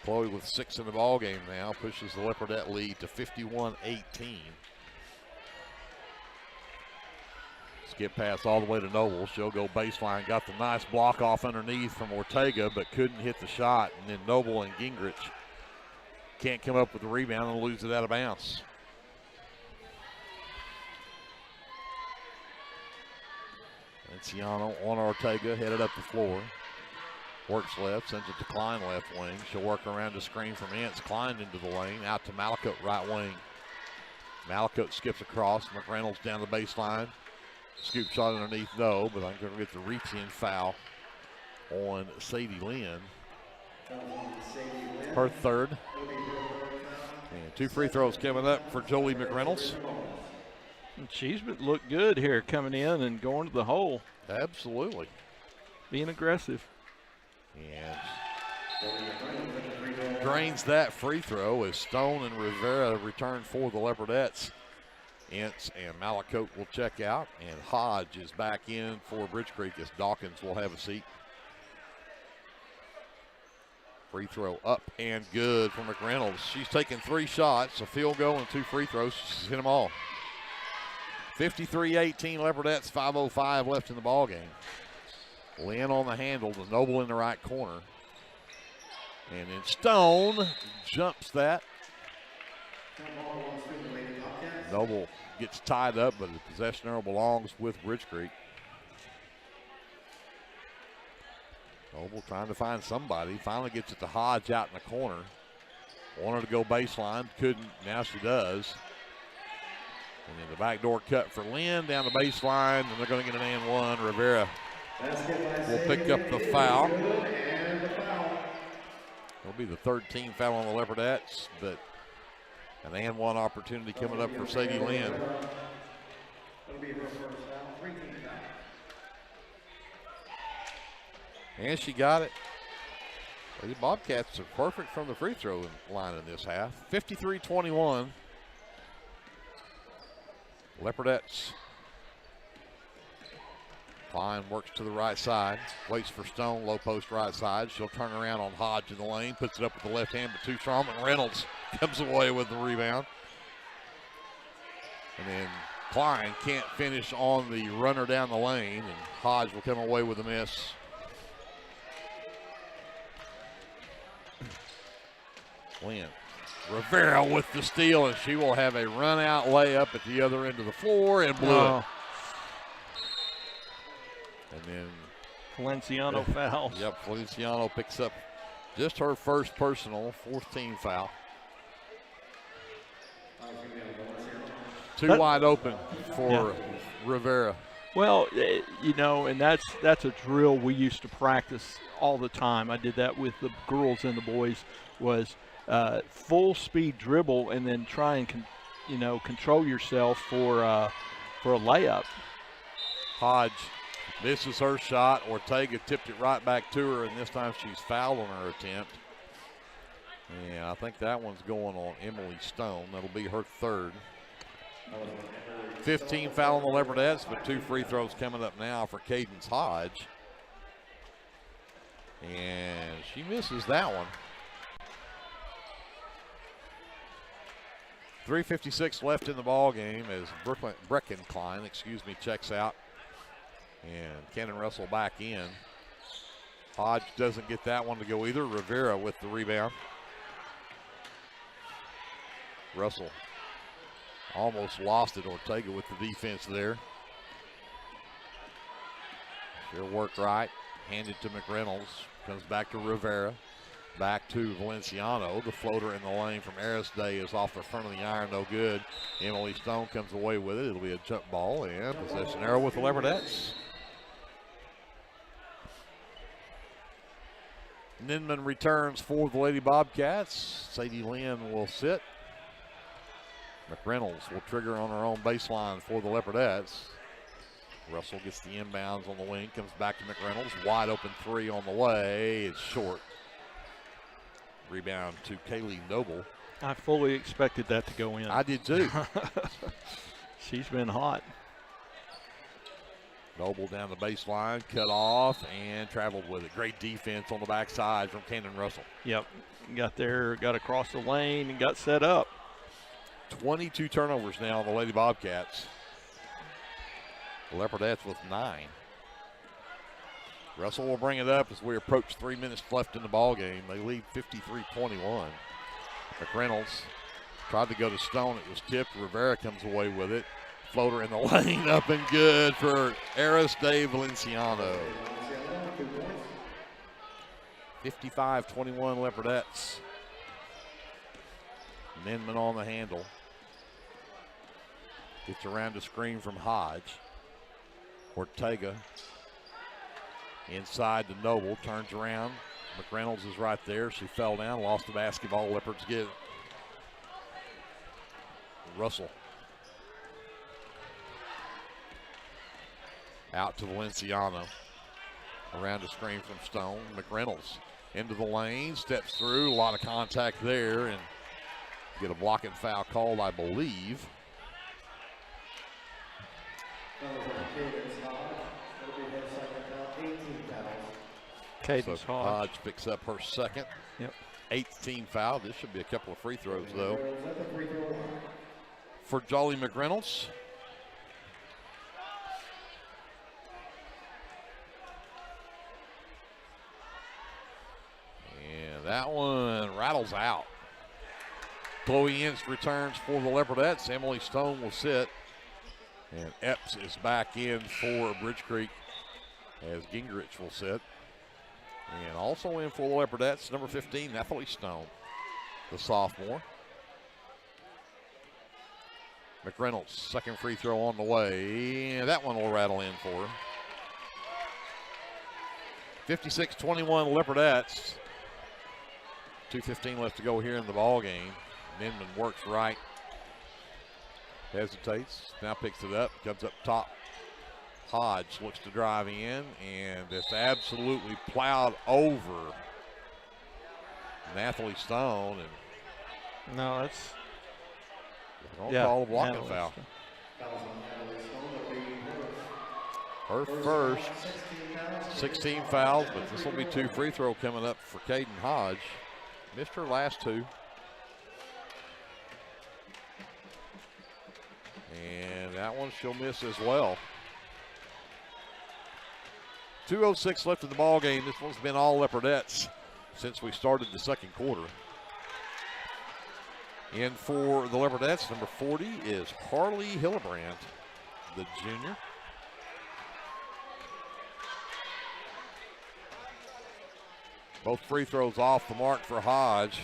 Chloe with 6 in the ball game now, pushes the Leopardette lead to 51-18. Skip pass all the way to Noble. She'll go baseline. Got the nice block off underneath from Ortega, but couldn't hit the shot. And then Noble and Gingrich can't come up with the rebound and lose it out of bounds. Valenciano on Ortega, headed up the floor. Works left, sends it to Klein left wing. She'll work around the screen from Ince. Klein into the lane, out to Malakote right wing. Malakote skips across. McReynolds down the baseline. Scoop shot underneath, no, but I'm going to get the reach-in foul on Sadie Lynn. Her 3rd. And 2 free throws coming up for Jolie McReynolds. And she's looked good here coming in and going to the hole. Absolutely. Being aggressive. And drains that free throw as Stone and Rivera return for the Leopardettes. Ince and Malakote will check out, and Hodge is back in for Bridge Creek as Dawkins will have a seat. Free throw up and good for McReynolds. She's taken 3 shots, a field goal and 2 free throws. She's hit them all. 53-18 Leopardettes, 5:05 left in the ball game. Lynn on the handle, to Noble in the right corner. And then Stone jumps that. Noble gets tied up, but the possession arrow belongs with Bridge Creek. Noble trying to find somebody. Finally gets it to Hodge out in the corner. Wanted to go baseline, couldn't. Now she does. And then the backdoor cut for Lynn down the baseline, and they're going to get an and one. Rivera will pick up the foul. It'll be the 3rd team foul on the Leopardettes, but an and one opportunity coming up for Sadie Lynn. And she got it. The Bobcats are perfect from the free throw line in this half. 53-21. Leopardettes. Klein works to the right side, waits for Stone, low post right side. She'll turn around on Hodge in the lane, puts it up with the left hand, but too strong, and Reynolds comes away with the rebound. And then Klein can't finish on the runner down the lane, and Hodge will come away with a miss. Lynn. Rivera with the steal, and she will have a run-out layup at the other end of the floor and blew it. And then Valenciano fouls. Yep, Valenciano picks up just her first personal, 4th team foul. Too wide open for Rivera. Well, you know, and that's a drill we used to practice all the time. I did that with the girls and the boys, was full speed dribble and then try and control yourself for a layup. Hodge misses her shot. Ortega tipped it right back to her, and this time she's fouled on her attempt. And I think that one's going on Emily Stone. That'll be her third. 15 foul on the Leopardettes, but 2 free throws coming up now for Cadence Hodge. And she misses that one. 3:56 left in the ball game as Breckenkline, checks out. And Cannon Russell back in. Hodge doesn't get that one to go either. Rivera with the rebound. Russell almost lost it. Ortega with the defense there. She'll work right. Handed to McReynolds. Comes back to Rivera. Back to Valenciano. The floater in the lane from Arisday is off the front of the iron. No good. Emily Stone comes away with it. It'll be a jump ball and possession arrow with the Leopardettes. Ninman returns for the Lady Bobcats. Sadie Lynn will sit. McReynolds will trigger on her own baseline for the Leopardettes. Russell gets the inbounds on the wing, comes back to McReynolds. Wide open 3 on the way. It's short. Rebound to Kaylee Noble. I fully expected that to go in. I did too. She's been hot. Noble down the baseline, cut off, and traveled with it. Great defense on the backside from Cannon Russell. Yep. Got there, got across the lane, and got set up. 22 turnovers now on the Lady Bobcats. The Leopardettes with 9. Russell will bring it up as we approach 3 minutes left in the ball game. They lead 53-21. McReynolds tried to go to Stone. It was tipped. Rivera comes away with it. Floater in the lane, up and good for Arisday Valenciano. 55-21 Leopardettes. Ninman on the handle. Gets around the screen from Hodge. Ortega inside to Noble, turns around. McReynolds is right there. She fell down, lost the basketball. Leopards get it. Russell. Out to Valenciano. Around the screen from Stone. McReynolds into the lane, steps through. A lot of contact there, and get a blocking foul called, I believe. Cadence so Hodge picks up her second. Yep. 8th team foul. This should be a couple of free throws, though, for Jolly McReynolds. And that one rattles out. Chloe Ince returns for the Leopardettes. Emily Stone will sit. And Epps is back in for Bridge Creek as Gingrich will sit. And also in for the Leopardettes, number 15, Natalie Stone, the sophomore. McReynolds, second free throw on the way. And that one will rattle in for her. 56-21 Leopardettes. 2:15 left to go here in the ball game. Ninman works right. Hesitates, now picks it up, comes up top. Hodge looks to drive in, and it's absolutely plowed over Nathalie Stone. And no, that's call a blocking foul. Her first, 16 fouls, but this will be 2 free throw coming up for Caden Hodge. Missed her last 2. And that one she'll miss as well. 2:06 left in the ball game. This one's been all Leopardettes since we started the second quarter. In for the Leopardettes, number 40 is Harley Hillebrand, the junior. Both free throws off the mark for Hodge.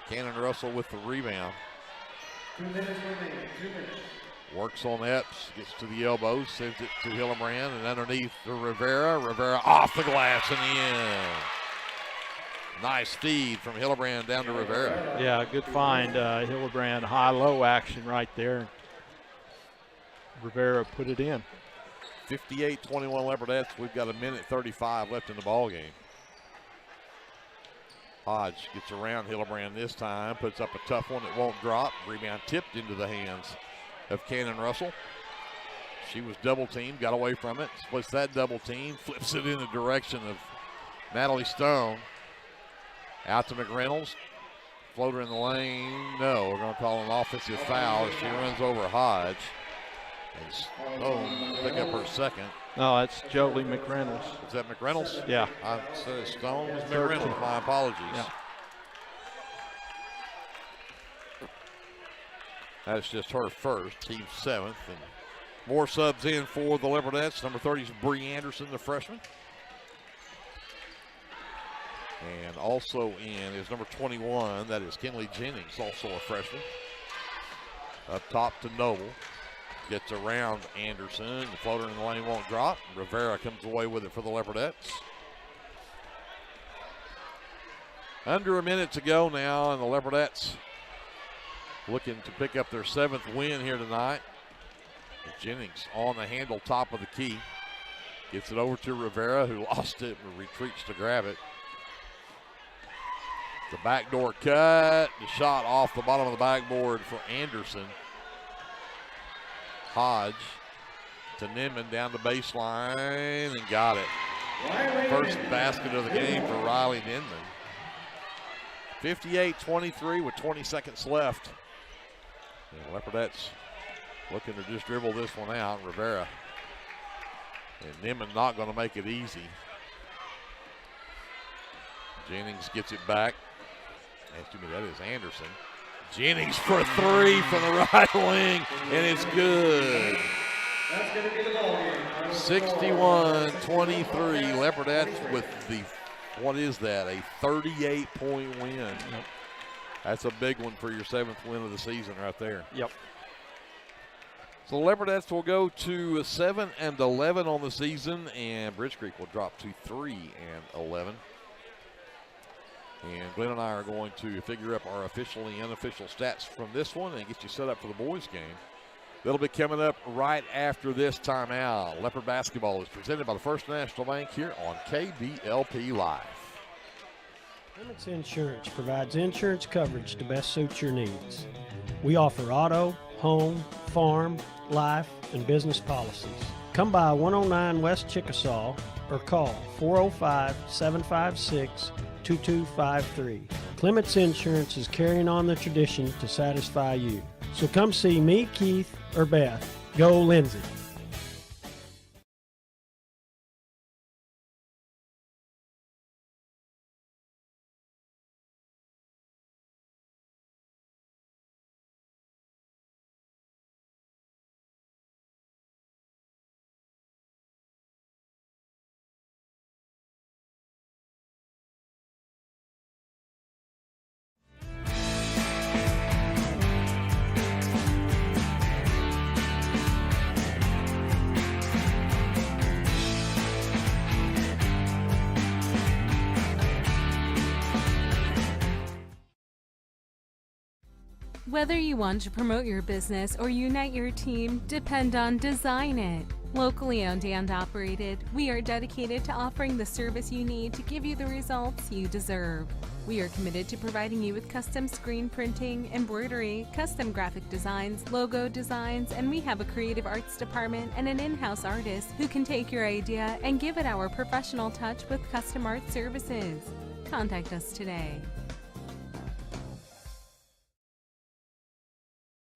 Cannon Russell with the rebound. 2 minutes remaining. 2 minutes. Works on Epps, gets to the elbow, sends it to Hillebrand, and underneath to Rivera. Rivera off the glass and in. Nice feed from Hillebrand down to Rivera. Yeah, good find. Hillebrand, high-low action right there. Rivera put it in. 58-21 Leopardettes. We've got 1:35 left in the ball game. Hodge gets around Hillebrand this time, puts up a tough one that won't drop. Rebound tipped into the hands of Cannon Russell. She was double teamed, got away from it, splits that double team, flips it in the direction of Natalie Stone. Out to McReynolds. Floater in the lane. No, we're going to call an offensive foul as she runs over Hodge. And Stone pick up her second. No, that's Jolie McReynolds. Is that McReynolds? Yeah. I said Stone was McReynolds. My apologies. Yeah. That's just her first, team 7th. And more subs in for the Leopardettes. Number 30 is Bree Anderson, the freshman. And also in is number 21, that is Kinley Jennings, also a freshman. Up top to Noble. Gets around Anderson. The floater in the lane won't drop. Rivera comes away with it for the Leopardettes. Under a minute to go now, and the Leopardettes looking to pick up their 7th win here tonight. Jennings on the handle, top of the key. Gets it over to Rivera, who lost it but retreats to grab it. The backdoor cut. The shot off the bottom of the backboard for Anderson. Hodge to Nimmin down the baseline and got it. First basket of the game for Riley Nimmin. 58-23 with 20 seconds left. And Leopardettes looking to just dribble this one out. Rivera and Nimmin not going to make it easy. Jennings gets it back. Excuse me, that is Anderson. Jennings for 3 from the right wing, and it's good. 61-23, Leopardettes with the, what is that, a 38-point win. Yep. That's a big one for your 7th win of the season right there. Yep. So the Leopardettes will go to 7-11 on the season, and Bridge Creek will drop to 3-11. And Glenn and I are going to figure up our official and unofficial stats from this one and get you set up for the boys' game. That'll be coming up right after this timeout. Leopard basketball is presented by the First National Bank here on KBLP Live. Clements Insurance provides insurance coverage to best suit your needs. We offer auto, home, farm, life, and business policies. Come by 109 West Chickasaw or call 405-756-2253. Clements Insurance is carrying on the tradition to satisfy you. So come see me, Keith, or Beth. Go Lindsay. Whether you want to promote your business or unite your team, depend on Design It. Locally owned and operated, we are dedicated to offering the service you need to give you the results you deserve. We are committed to providing you with custom screen printing, embroidery, custom graphic designs, logo designs, and we have a creative arts department and an in-house artist who can take your idea and give it our professional touch with custom art services. Contact us today.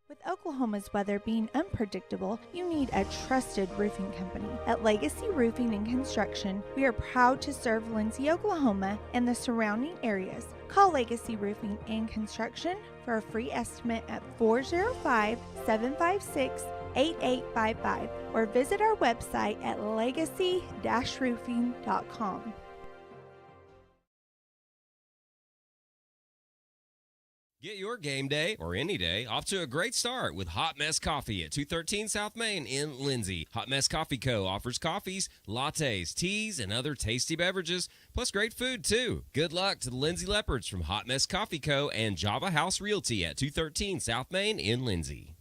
With Oklahoma's weather being unpredictable, you need a trusted roofing company. At Legacy Roofing and Construction, we are proud to serve Lindsay, Oklahoma, and the surrounding areas. Call Legacy Roofing and Construction for a free estimate at 405-756-8855 or visit our website at legacy-roofing.com. Get your game day, or any day, off to a great start with Hot Mess Coffee at 213 South Main in Lindsay. Hot Mess Coffee Co. offers coffees, lattes, teas, and other tasty beverages, plus great food, too. Good luck to the Lindsay Leopards from Hot Mess Coffee Co. and Java House Realty at 213 South Main in Lindsay.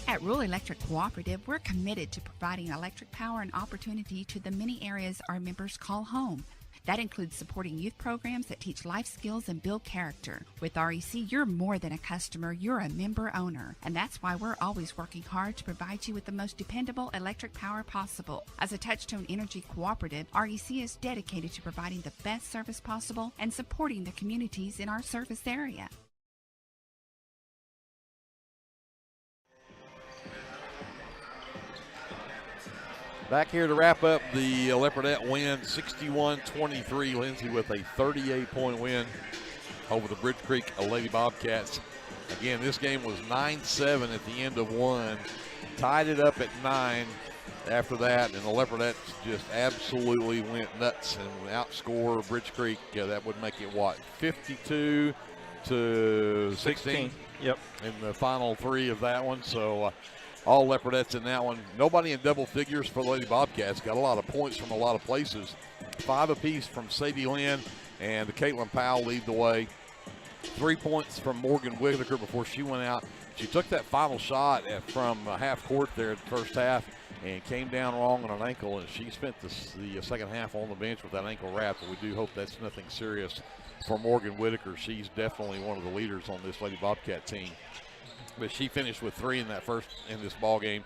At Rural Electric Cooperative, we're committed to providing electric power and opportunity to the many areas our members call home. That includes supporting youth programs that teach life skills and build character. With REC, you're more than a customer, you're a member owner. And that's why we're always working hard to provide you with the most dependable electric power possible. As a Touchstone Energy cooperative, REC is dedicated to providing the best service possible and supporting the communities in our service area. Back here to wrap up the Leopardette win, 61-23. Lindsay with a 38-point win over the Bridge Creek Lady Bobcats. Again, this game was 9-7 at the end of one. Tied it up at 9 after that, and the Leopardettes just absolutely went nuts and outscore Bridge Creek. That would make it, what, 52-16? Yep. In the final three of that one. So, all Leopardettes in that one. Nobody in double figures for the Lady Bobcats. Got a lot of points from a lot of places. 5 apiece from Sadie Lynn, and Caitlin Powell lead the way. 3 points from Morgan Whitaker before she went out. She took that final shot from half court there at the first half and came down wrong on an ankle, and she spent the second half on the bench with that ankle wrap, but we do hope that's nothing serious for Morgan Whitaker. She's definitely one of the leaders on this Lady Bobcat team. But she finished with 3 in this ball game,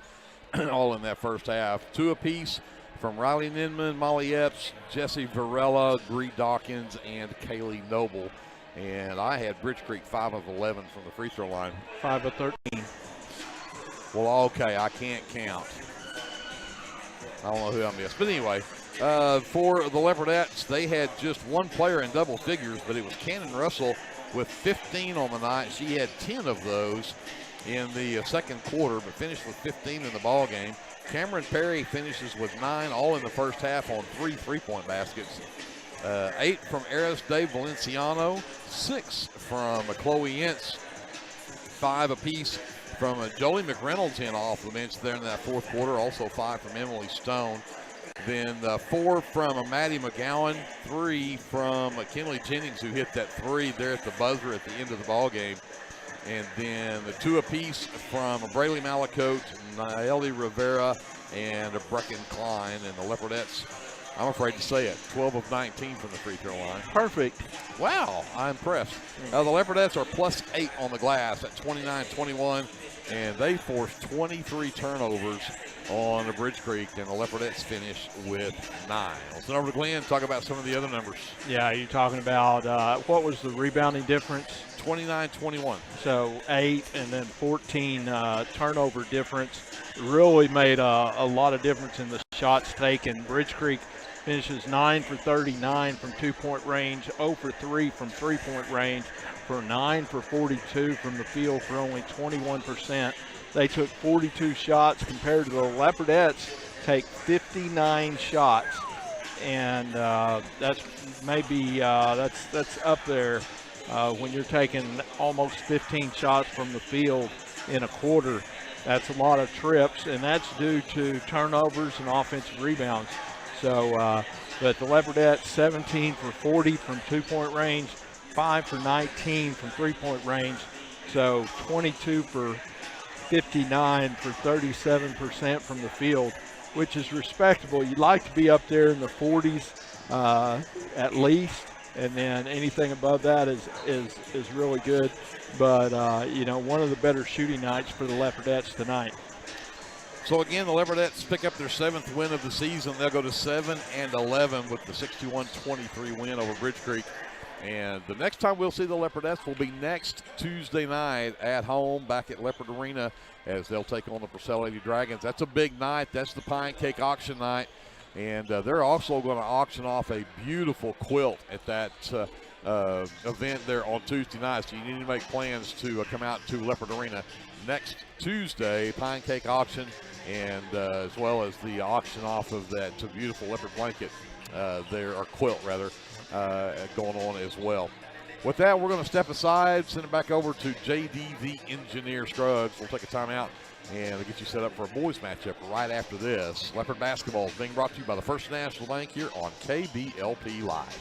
all in that first half. 2 apiece from Riley Ninman, Molly Epps, Jessie Varela, Bree Dawkins, and Kaylee Noble. And I had Bridge Creek 5 of 11 from the free throw line. 5 of 13. Well, okay, I can't count. I don't know who I missed. But anyway, for the Leopardettes, they had just one player in double figures, but it was Cannon Russell with 15 on the night. She had 10 of those in the second quarter, but finished with 15 in the ball game. Cameron Perry finishes with 9, all in the first half on 3 3-point baskets. 8 from Eris Day Valenciano, 6 from Chloe Ince, 5 apiece from Jolie McReynolds in off the bench there in that fourth quarter, also 5 from Emily Stone. Then 4 from Maddie McGowan, 3 from Kinley Jennings, who hit that 3 there at the buzzer at the end of the ball game. And then the 2 apiece from Braylee Malacote, Naeli Rivera, and Brecken Klein. And the Leopardettes, I'm afraid to say it, 12 of 19 from the free throw line. Perfect. Wow, I'm impressed. The Leopardettes are +8 on the glass at 29-21, and they forced 23 turnovers on the Bridge Creek, and the Leopardettes finish with 9. Let's turn over to Glenn, talk about some of the other numbers. Yeah, you're talking about what was the rebounding difference? 29-21. So 8 and then 14 turnover difference. Really made a lot of difference in the shots taken. Bridge Creek finishes 9 for 39 from 2-point range, 0 for 3 from 3-point range, for 9 for 42 from the field for only 21%. They took 42 shots compared to the Leopardettes take 59 shots, and that's maybe that's up there when you're taking almost 15 shots from the field in a quarter. That's a lot of trips, and that's due to turnovers and offensive rebounds. So, but the Leopardettes 17 for 40 from 2-point range, 5 for 19 from 3-point range. So 22 for 59 for 37% from the field, which is respectable. You'd like to be up there in the 40s at least, and then anything above that is really good. But one of the better shooting nights for the Leopardettes tonight. So again, the Leopardettes pick up their 7th win of the season. They'll go to 7-11 with the 61-23 win over Bridge Creek. And the next time we'll see the Leopardettes will be next Tuesday night at home back at Leopard Arena as they'll take on the Purcell Lady Dragons. That's a big night. That's the Pine Cake auction night. And they're also going to auction off a beautiful quilt at that event there on Tuesday night. So you need to make plans to come out to Leopard Arena next Tuesday, Pine Cake auction, and as well as the auction off of that beautiful leopard blanket there, or quilt rather, going on as well. With that, we're going to step aside, send it back over to JD the Engineer Scruggs. We'll take a timeout and we'll get you set up for a boys matchup right after this. Leopard basketball is being brought to you by the First National Bank here on KBLP Live.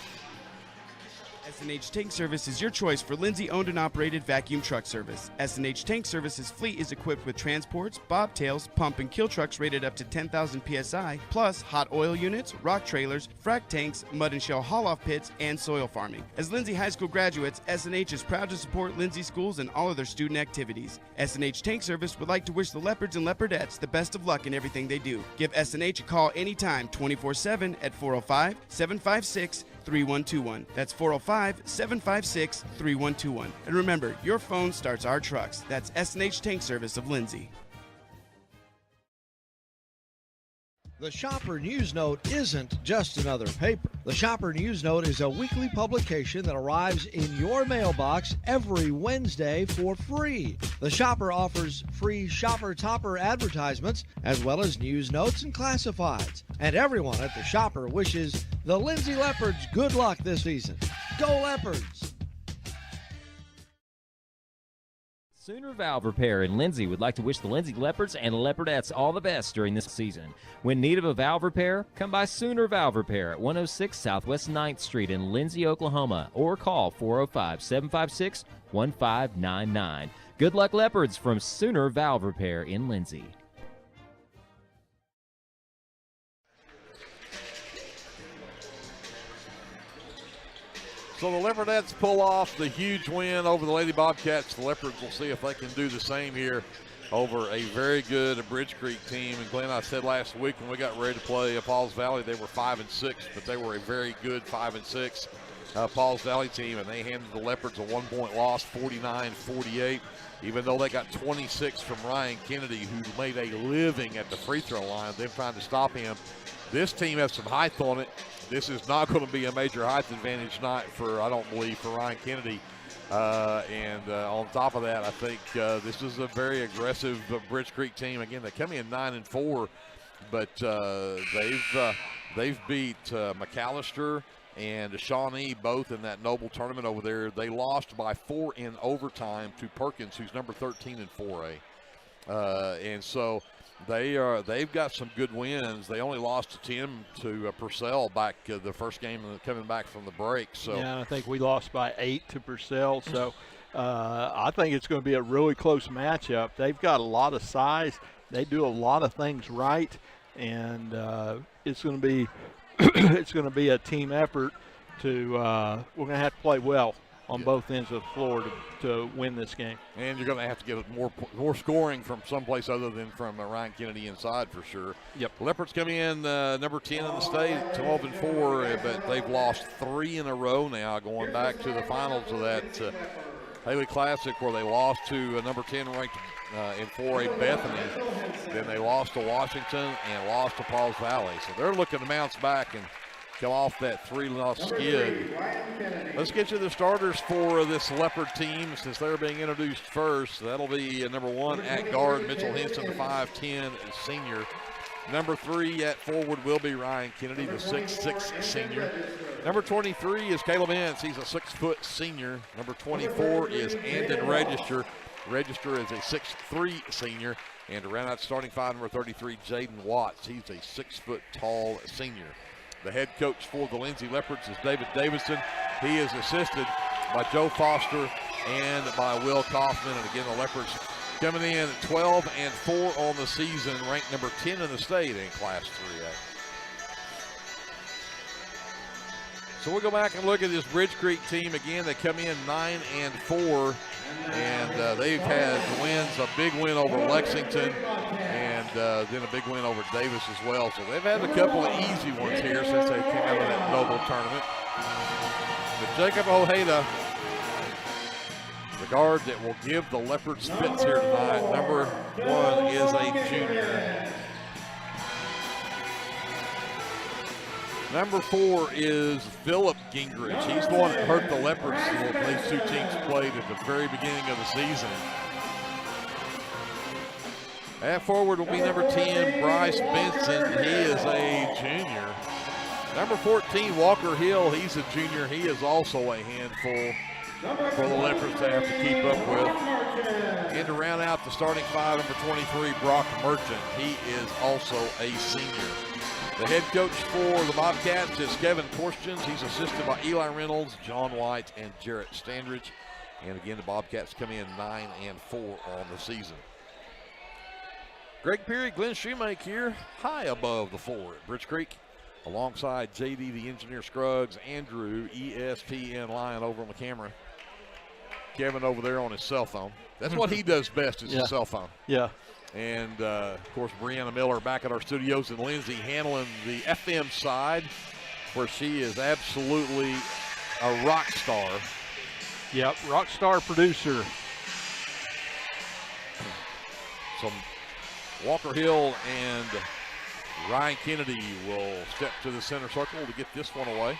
S&H Tank Service is your choice for Lindsay owned and operated vacuum truck service. S&H Tank Service's fleet is equipped with transports, bobtails, pump and kill trucks rated up to 10,000 PSI, plus hot oil units, rock trailers, frac tanks, mud and shell haul-off pits, and soil farming. As Lindsay High School graduates, S&H is proud to support Lindsay schools and all of their student activities. S&H Tank Service would like to wish the Leopards and Leopardettes the best of luck in everything they do. Give S&H a call anytime, 24/7 at 405-756-3121. That's 405-756-3121. And remember, your phone starts our trucks. That's S&H Tank Service of Lindsay. The Shopper News Note isn't just another paper. The Shopper News Note is a weekly publication that arrives in your mailbox every Wednesday for free. The Shopper offers free Shopper Topper advertisements as well as news notes and classifieds. And everyone at the Shopper wishes the Lindsay Leopards good luck this season. Go Leopards! Sooner Valve Repair in Lindsay would like to wish the Lindsay Leopards and Leopardettes all the best during this season. When in need of a valve repair, come by Sooner Valve Repair at 106 Southwest 9th Street in Lindsay, Oklahoma, or call 405-756-1599. Good luck, Leopards, from Sooner Valve Repair in Lindsay. So the Leopardettes pull off the huge win over the Lady Bobcats. The Leopards will see if they can do the same here over a very good Bridge Creek team. And Glenn, I said last week when we got ready to play Pauls Valley, they were 5-6, but they were a very good 5-6 Pauls Valley team, and they handed the Leopards a 1-point loss, 49-48. Even though they got 26 from Ryan Kennedy, who made a living at the free throw line, them trying to stop him. This team has some height on it. This is not going to be a major height advantage night for, I don't believe, for Ryan Kennedy. On top of that, I think this is a very aggressive Bridge Creek team. Again, they come in 9-4, but they've beat McAllister and Shawnee both in that Noble tournament over there. They lost by 4 in overtime to Perkins, who's number 13 in 4A. And so they've got some good wins. They only lost to 10 to Purcell back the first game coming back from the break. So yeah, I think we lost by 8 to Purcell. So I think it's going to be a really close matchup. They've got a lot of size. They do a lot of things right, and it's going to be it's going to be a team effort. We're going to have to play well on both ends of the floor to win this game. And you're going to have to get more scoring from someplace other than from Ryan Kennedy inside for sure. Yep. Leopards come in number 10 in the state, 12-4, but they've lost 3 in a row now, going back to the finals of that Haley Classic where they lost to number 10 ranked in 4A Bethany. Then they lost to Washington and lost to Pauls Valley. So they're looking to bounce back and come off that 3-loss skid. Let's get you the starters for this Leopard team since they're being introduced first. That'll be number 1 at guard, Mitchell Henson, the 5'10" senior. Number 3 at forward will be Ryan Kennedy, the 6'6" senior. Number 23 is Caleb Ince. He's a 6-foot senior. Number 24 is Andon Register. Register is a 6'3" senior. And to round out starting 5, number 33, Jaden Watts. He's a 6-foot tall senior. The head coach for the Lindsay Leopards is David Davidson. He is assisted by Joe Foster and by Will Kaufman. And again, the Leopards coming in 12-4 on the season, ranked number 10 in the state in Class 3A. So we'll go back and look at this Bridge Creek team again. They come in 9-4, and they've had wins, a big win over Lexington, and then a big win over Davis as well. So they've had a couple of easy ones here since they came out of that Noble tournament. But Jacob Ojeda, the guard that will give the Leopards fits here tonight, number 1 is a junior. Number 4 is Philip Gingrich. He's the one that hurt the Leopards when these two teams played at the very beginning of the season. At forward will be number 10, Bryce Benson. He is a junior. Number 14, Walker Hill, he's a junior. He is also a handful for the Leopards to have to keep up with. And to round out the starting five, number 23, Brock Merchant. He is also a senior. The head coach for the Bobcats is Kevin Korstens. He's assisted by Eli Reynolds, John White, and Jarrett Standridge. And again, the Bobcats come in 9-4 on the season. Greg Peary, Glenn Shoemake here, high above the 4 at Bridge Creek. Alongside JD, the engineer Scruggs, Andrew, ESPN Lion over on the camera. Kevin over there on his cell phone. That's what he does best is his cell phone. Yeah. And, of course, Brianna Miller back at our studios, and Lindsay handling the FM side, where she is absolutely a rock star. Yep, rock star producer. Some Walker Hill and Ryan Kennedy will step to the center circle to get this one away.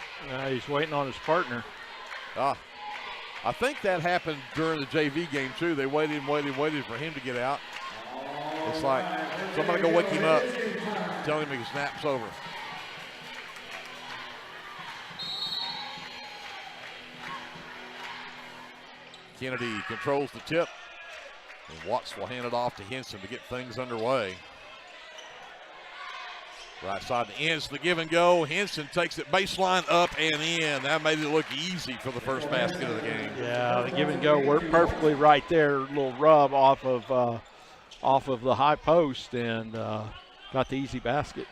He's waiting on his partner. I think that happened during the JV game, too. They waited for him to get out. It's like, somebody go wake him up, tell him his snap's over. Kennedy controls the tip, and Watts will hand it off to Henson to get things underway. Right side to Ince, the give and go. Henson takes it baseline up and in. That made it look easy for the first basket of the game. Yeah, the give and go worked perfectly right there. A little rub off of the high post and got the easy basket.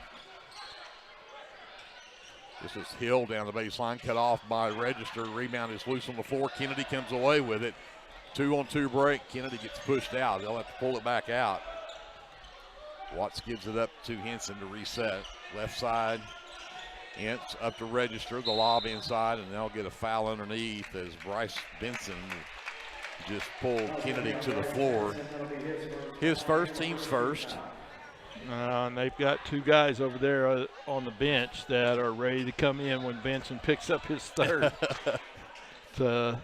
This is Hill down the baseline, cut off by Register. Rebound is loose on the floor. Kennedy comes away with it. 2-on-2 break. Kennedy gets pushed out. They'll have to pull it back out. Watts gives it up to Henson to reset. Left side, Ince up to Register. The lob inside, and they'll get a foul underneath as Bryce Benson just pulled Kennedy to the floor. His first, team's first. And they've got two guys over there on the bench that are ready to come in when Benson picks up his third to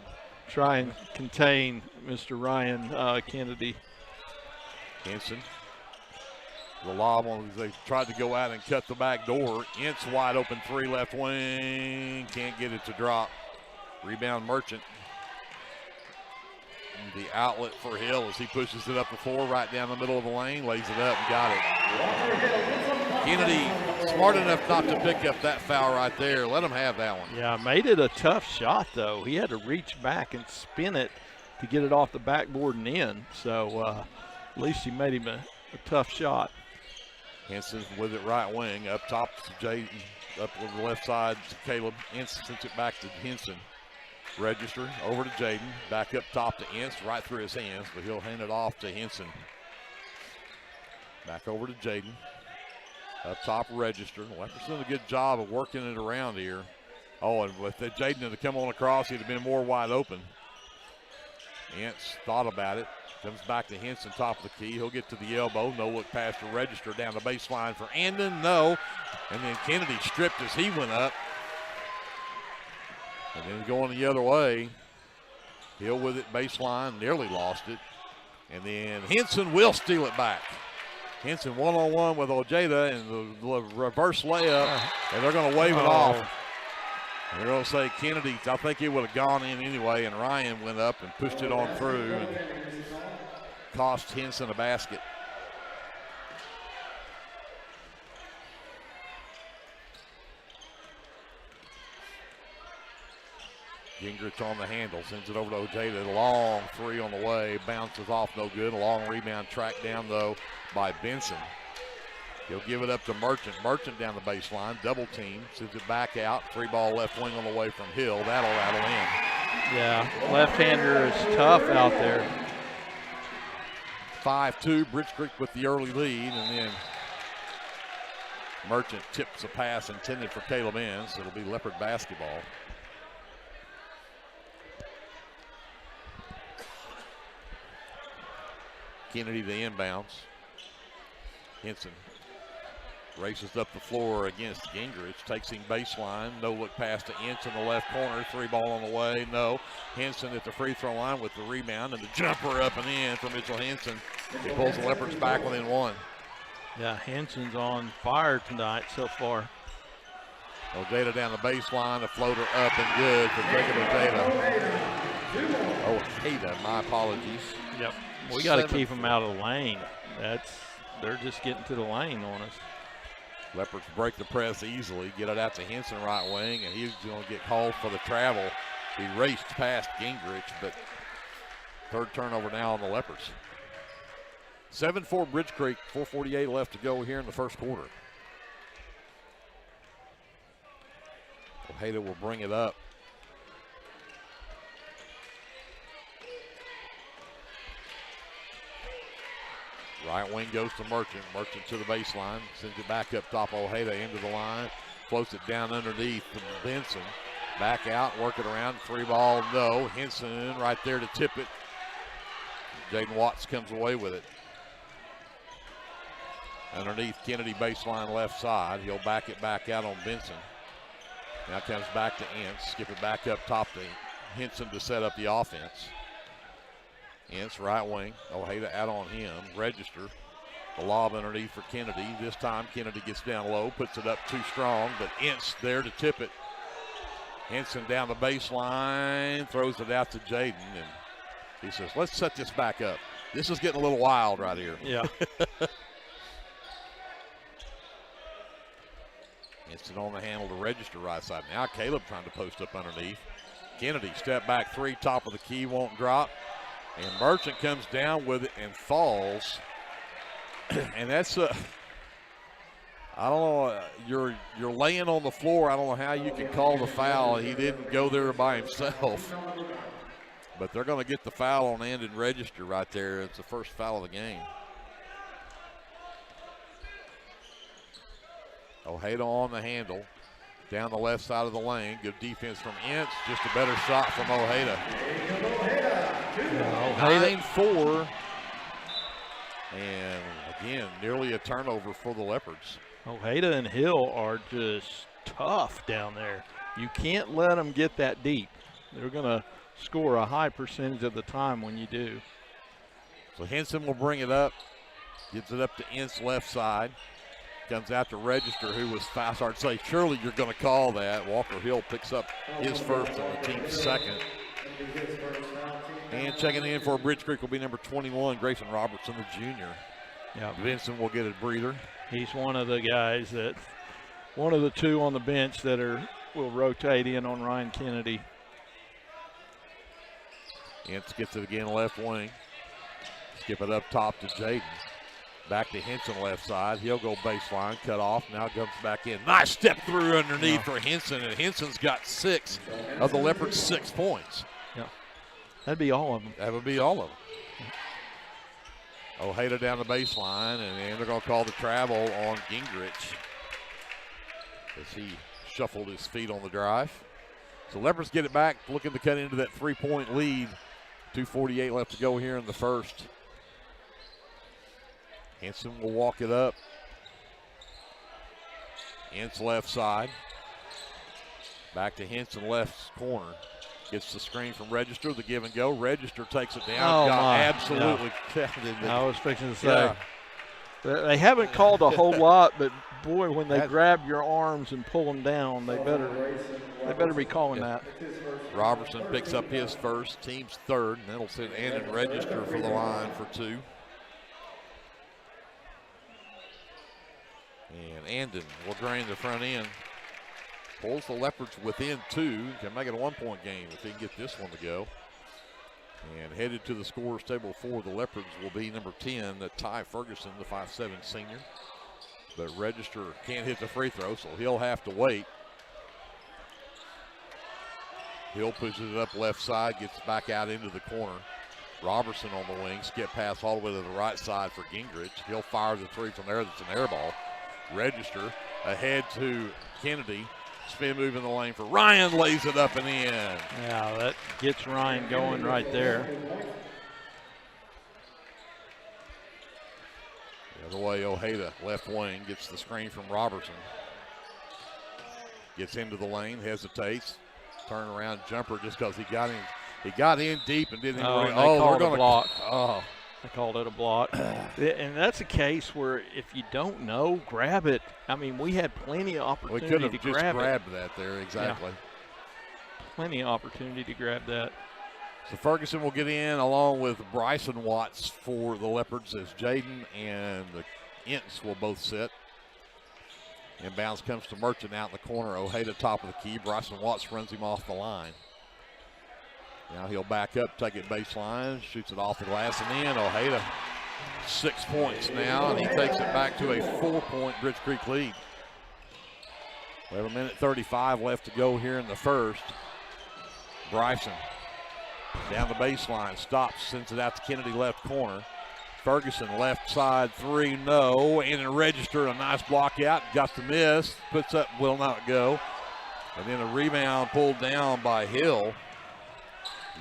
try and contain Mr. Ryan Kennedy. Henson. The lob on, they tried to go out and cut the back door. Ince wide open three left wing. Can't get it to drop. Rebound Merchant. And the outlet for Hill as he pushes it up the floor right down the middle of the lane. Lays it up and got it. Kennedy smart enough not to pick up that foul right there. Let him have that one. Yeah, made it a tough shot though. He had to reach back and spin it to get it off the backboard and in. So at least he made him a tough shot. Henson with it right wing, up top to Jayden, up on the left side to Caleb. Ince sends it back to Henson. Register over to Jayden, back up top to Ince, right through his hands, but he'll hand it off to Henson. Back over to Jayden. Up top, Register. Leopards doing a good job of working it around here. Oh, and with Jayden had come on across, he'd have been more wide open. Ince thought about it. Comes back to Henson, top of the key. He'll get to the elbow. No look pass to Register down the baseline for Andon. No. And then Kennedy stripped as he went up. And then going the other way. Hill with it baseline. Nearly lost it. And then Henson will steal it back. Henson one-on-one with Ojeda and the reverse layup. And they're going to wave it off. And they're going to say Kennedy, I think it would have gone in anyway. And Ryan went up and pushed it on through. And cost Henson a basket. Gingrich on the handle, sends it over to Ojeda. Long three on the way, bounces off, no good. A long rebound tracked down though by Benson. He'll give it up to Merchant. Merchant down the baseline, double team, sends it back out. Free ball left wing on the way from Hill. That'll rattle in. Yeah, left-hander is tough out there. 5-2, Bridge Creek with the early lead, and then Merchant tips a pass intended for Caleb Ince. It'll be Leopard basketball. Kennedy the inbounds. Henson races up the floor against Gingrich, takes him baseline. No look pass to Ince in the left corner. Three ball on the way. No. Henson at the free throw line with the rebound and the jumper up and in for Mitchell Henson. He pulls the Leopards back within one. Yeah, Henson's on fire tonight so far. Ojeda down the baseline, a floater up and good for Jacob Ojeda. Ojeda, my apologies. Yep. We got to keep them out of the lane. They're just getting to the lane on us. Leopards break the press easily, get it out to Henson right wing, and he's going to get called for the travel. He raced past Gingrich, but third turnover now on the Leopards. 7-4 Bridge Creek, 4:48 left to go here in the first quarter. Ojeda will bring it up. Right wing goes to Merchant. Merchant to the baseline. Sends it back up top. Ojeda into the line. Floats it down underneath to Benson. Back out, work it around. 3-ball, no. Henson right there to tip it. Jaden Watts comes away with it. Underneath Kennedy baseline left side. He'll back it back out on Benson. Now comes back to Ince. Skip it back up top to Henson to set up the offense. Ince right wing. Ojeda out on him. Register. The lob underneath for Kennedy. This time Kennedy gets down low, puts it up too strong, but Ince there to tip it. Henson down the baseline, throws it out to Jaden, and he says, let's set this back up. This is getting a little wild right here. Yeah. Henson on the handle to Register right side. Now Caleb trying to post up underneath. Kennedy step back three, top of the key, won't drop. And Merchant comes down with it and falls. And that's I don't know, you're laying on the floor. I don't know how you can call the foul. He didn't go there by himself. But they're going to get the foul on Andon Register right there. It's the first foul of the game. Ojeda on the handle. Down the left side of the lane. Good defense from Ince. Just a better shot from Ojeda. 9-4. And again, nearly a turnover for the Leopards. Ojeda and Hill are just tough down there. You can't let them get that deep. They're going to score a high percentage of the time when you do. So Henson will bring it up. Gets it up to Ince left side. Comes out to Register, who was fast. I'd say, surely you're going to call that. Walker Hill picks up his first and the team's second. And checking in for Bridge Creek will be number 21, Grayson Robertson, the junior. Yeah. Vincent will get a breather. He's one of the guys that, one of the two on the bench that will rotate in on Ryan Kennedy. Ince gets it again left wing. Skip it up top to Jaden. Back to Henson left side. He'll go baseline, cut off. Now comes back in. Nice step through underneath for Henson, and Henson's got 6 of the Leopards' 6 points. Yeah, that'd be all of them. That would be all of them. Ojeda down the baseline, and they're going to call the travel on Gingrich as he shuffled his feet on the drive. So Leopards get it back, looking to cut into that 3-point lead. 2:48 left to go here in the first. Henson will walk it up. Ince left side. Back to Henson left corner. Gets the screen from Register, the give and go. Register takes it down. Absolutely. Yeah. I was fixing to say. Yeah. They haven't called a whole lot, but boy, when they grab your arms and pull them down, they better be calling that. Robertson picks up his first, team's third, and that'll send Andon Register for the line for 2. And Andon will drain the front end. Pulls the Leopards within 2. Can make it a 1-point game if he can get this one to go. And headed to the scorer's table for the Leopards will be number 10, Ty Ferguson, the 5'7" senior. But Register can't hit the free throw, so he'll have to wait. Hill pushes it up left side, gets back out into the corner. Robertson on the wing, skip pass all the way to the right side for Gingrich. He'll fire the 3 from there. That's an air ball. Register ahead to Kennedy. Spin move in the lane for Ryan, lays it up and in. Yeah, that gets Ryan going right there. The other way, Ojeda, left wing, gets the screen from Robertson. Gets into the lane, hesitates. Turn around jumper just because he got in deep and didn't even they're going to block. Oh, I called it a block. And that's a case where if you don't know, grab it. I mean, we had plenty of opportunity to grab it. We could have just grabbed that there, exactly. Yeah. Plenty of opportunity to grab that. So Ferguson will get in along with Bryson Watts for the Leopards as Jaden and the Ints will both sit. Inbounds comes to Merchant out in the corner. Ojeda top of the key. Bryson Watts runs him off the line. Now he'll back up, take it baseline, shoots it off the glass and in. Ojeda 6 points now, and he takes it back to a 4-point Bridge Creek lead. We have 1:35 left to go here in the first. Bryson down the baseline, stops, sends it out to Kennedy left corner. Ferguson left side three, no, and it registered a nice block out, got the miss, puts up, will not go. And then a rebound pulled down by Hill.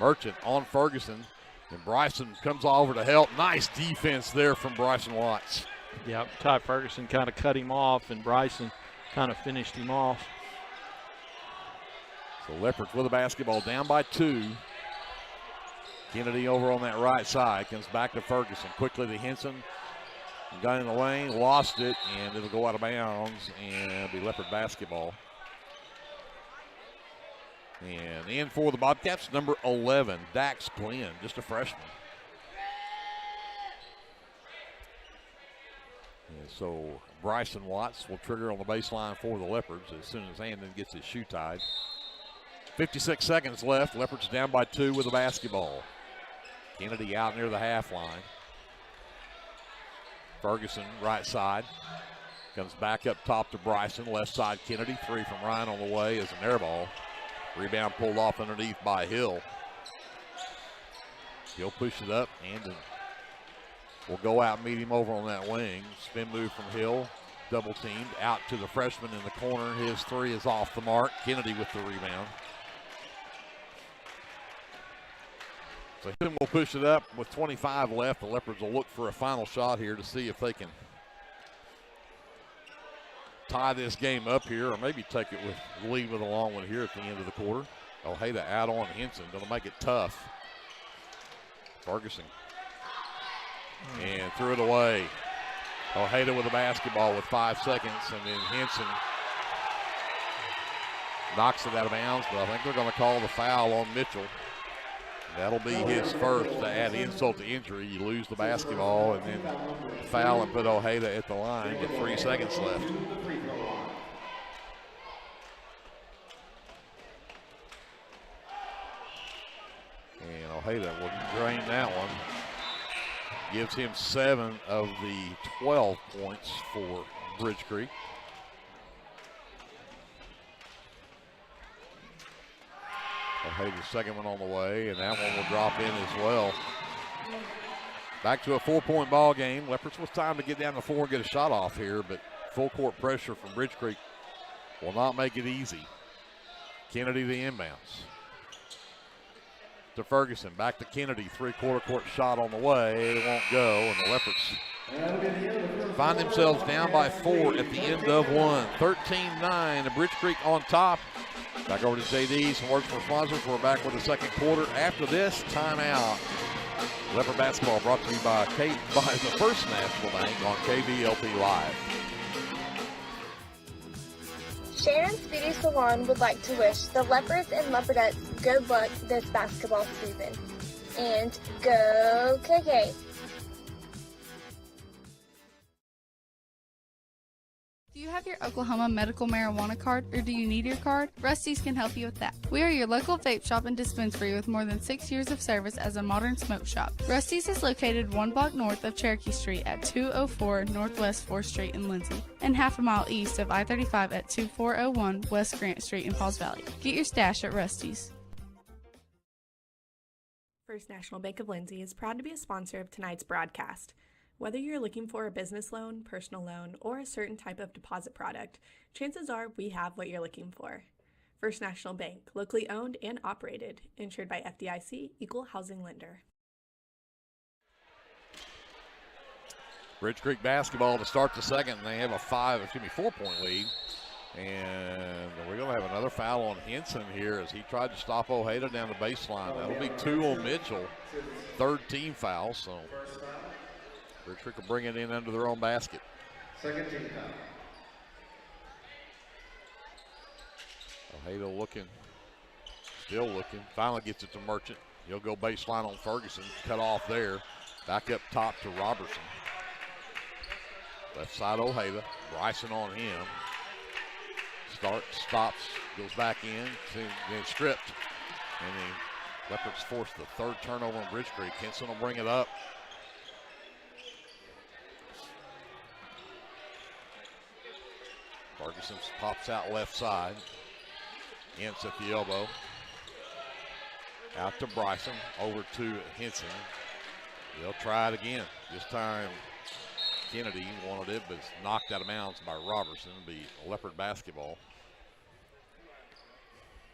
Merchant on Ferguson, and Bryson comes over to help. Nice defense there from Bryson Watts. Yep, Ty Ferguson kind of cut him off, and Bryson kind of finished him off. So Leopards with the basketball, down by 2. Kennedy over on that right side, comes back to Ferguson. Quickly to Henson, got in the lane, lost it, and it'll go out of bounds and be Leopard basketball. And in for the Bobcats, number 11, Dax Glenn, just a freshman. And so Bryson Watts will trigger on the baseline for the Leopards as soon as Andon gets his shoe tied. 56 seconds left. Leopards down by 2 with the basketball. Kennedy out near the half line. Ferguson right side. Comes back up top to Bryson. Left side Kennedy. 3 from Ryan on the way as an air ball. Rebound pulled off underneath by Hill. He'll push it up. Andon will go out and meet him over on that wing. Spin move from Hill. Double teamed. Out to the freshman in the corner. His 3 is off the mark. Kennedy with the rebound. So Houston will push it up with 25 left. The Leopards will look for a final shot here to see if they can tie this game up here or maybe take it with lead with a long one here at the end of the quarter. Ojeda out on Henson, going to make it tough. Ferguson. And threw it away. Ojeda with the basketball with 5 seconds, and then Henson knocks it out of bounds, but I think they're going to call the foul on Mitchell. That'll be his first to add insult to injury. You lose the basketball and then foul and put Ojeda at the line with 3 seconds left. And Ojeda will drain that one. Gives him 7 of the 12 points for Bridge Creek. Ojeda's second one on the way, and that one will drop in as well. Back to a 4-point ball game. Leopards with time to get down to 4 and get a shot off here, but full court pressure from Bridge Creek will not make it easy. Kennedy the inbounds. To Ferguson, back to Kennedy, 3/4 court shot on the way. It won't go, and the Leopards find themselves down by 4 at the end of one. 13-9, and Bridge Creek on top. Back over to JD, some words from sponsors. We're back with the second quarter. After this, timeout. Leopard basketball brought to you by the First National Bank on KBLP Live. Sharon's Beauty Salon would like to wish the Leopards and Leopardettes good luck this basketball season. And go KK! Do you have your Oklahoma medical marijuana card, or do you need your card? Rusty's can help you with that. We are your local vape shop and dispensary with more than 6 years of service as a modern smoke shop. Rusty's is located 1 block north of Cherokee Street at 204 Northwest 4th Street in Lindsay, and half a mile east of I-35 at 2401 West Grant Street in Pauls Valley. Get your stash at Rusty's. First National Bank of Lindsay is proud to be a sponsor of tonight's broadcast. Whether you're looking for a business loan, personal loan, or a certain type of deposit product, chances are we have what you're looking for. First National Bank, locally owned and operated, insured by FDIC, Equal Housing Lender. Bridge Creek basketball to start the second. They have a 4-point lead. And we're going to have another foul on Henson here as he tried to stop Ojeda down the baseline. That'll be 2 on Mitchell. 3rd team foul, so Bridge Creek will bring it in under their own basket. 2nd team foul. Ojeda looking, still looking. Finally gets it to Merchant. He'll go baseline on Ferguson. Cut off there. Back up top to Robertson. Left side Ojeda. Bryson on him. Stops, goes back in, then stripped. And the Leopards force the 3rd turnover on Bridge Creek. Henson will bring it up. Ferguson pops out left side. Ince at the elbow. Out to Bryson, over to Henson. They'll try it again. This time Kennedy wanted it, but it's knocked out of bounds by Robertson. It'll be Leopard basketball.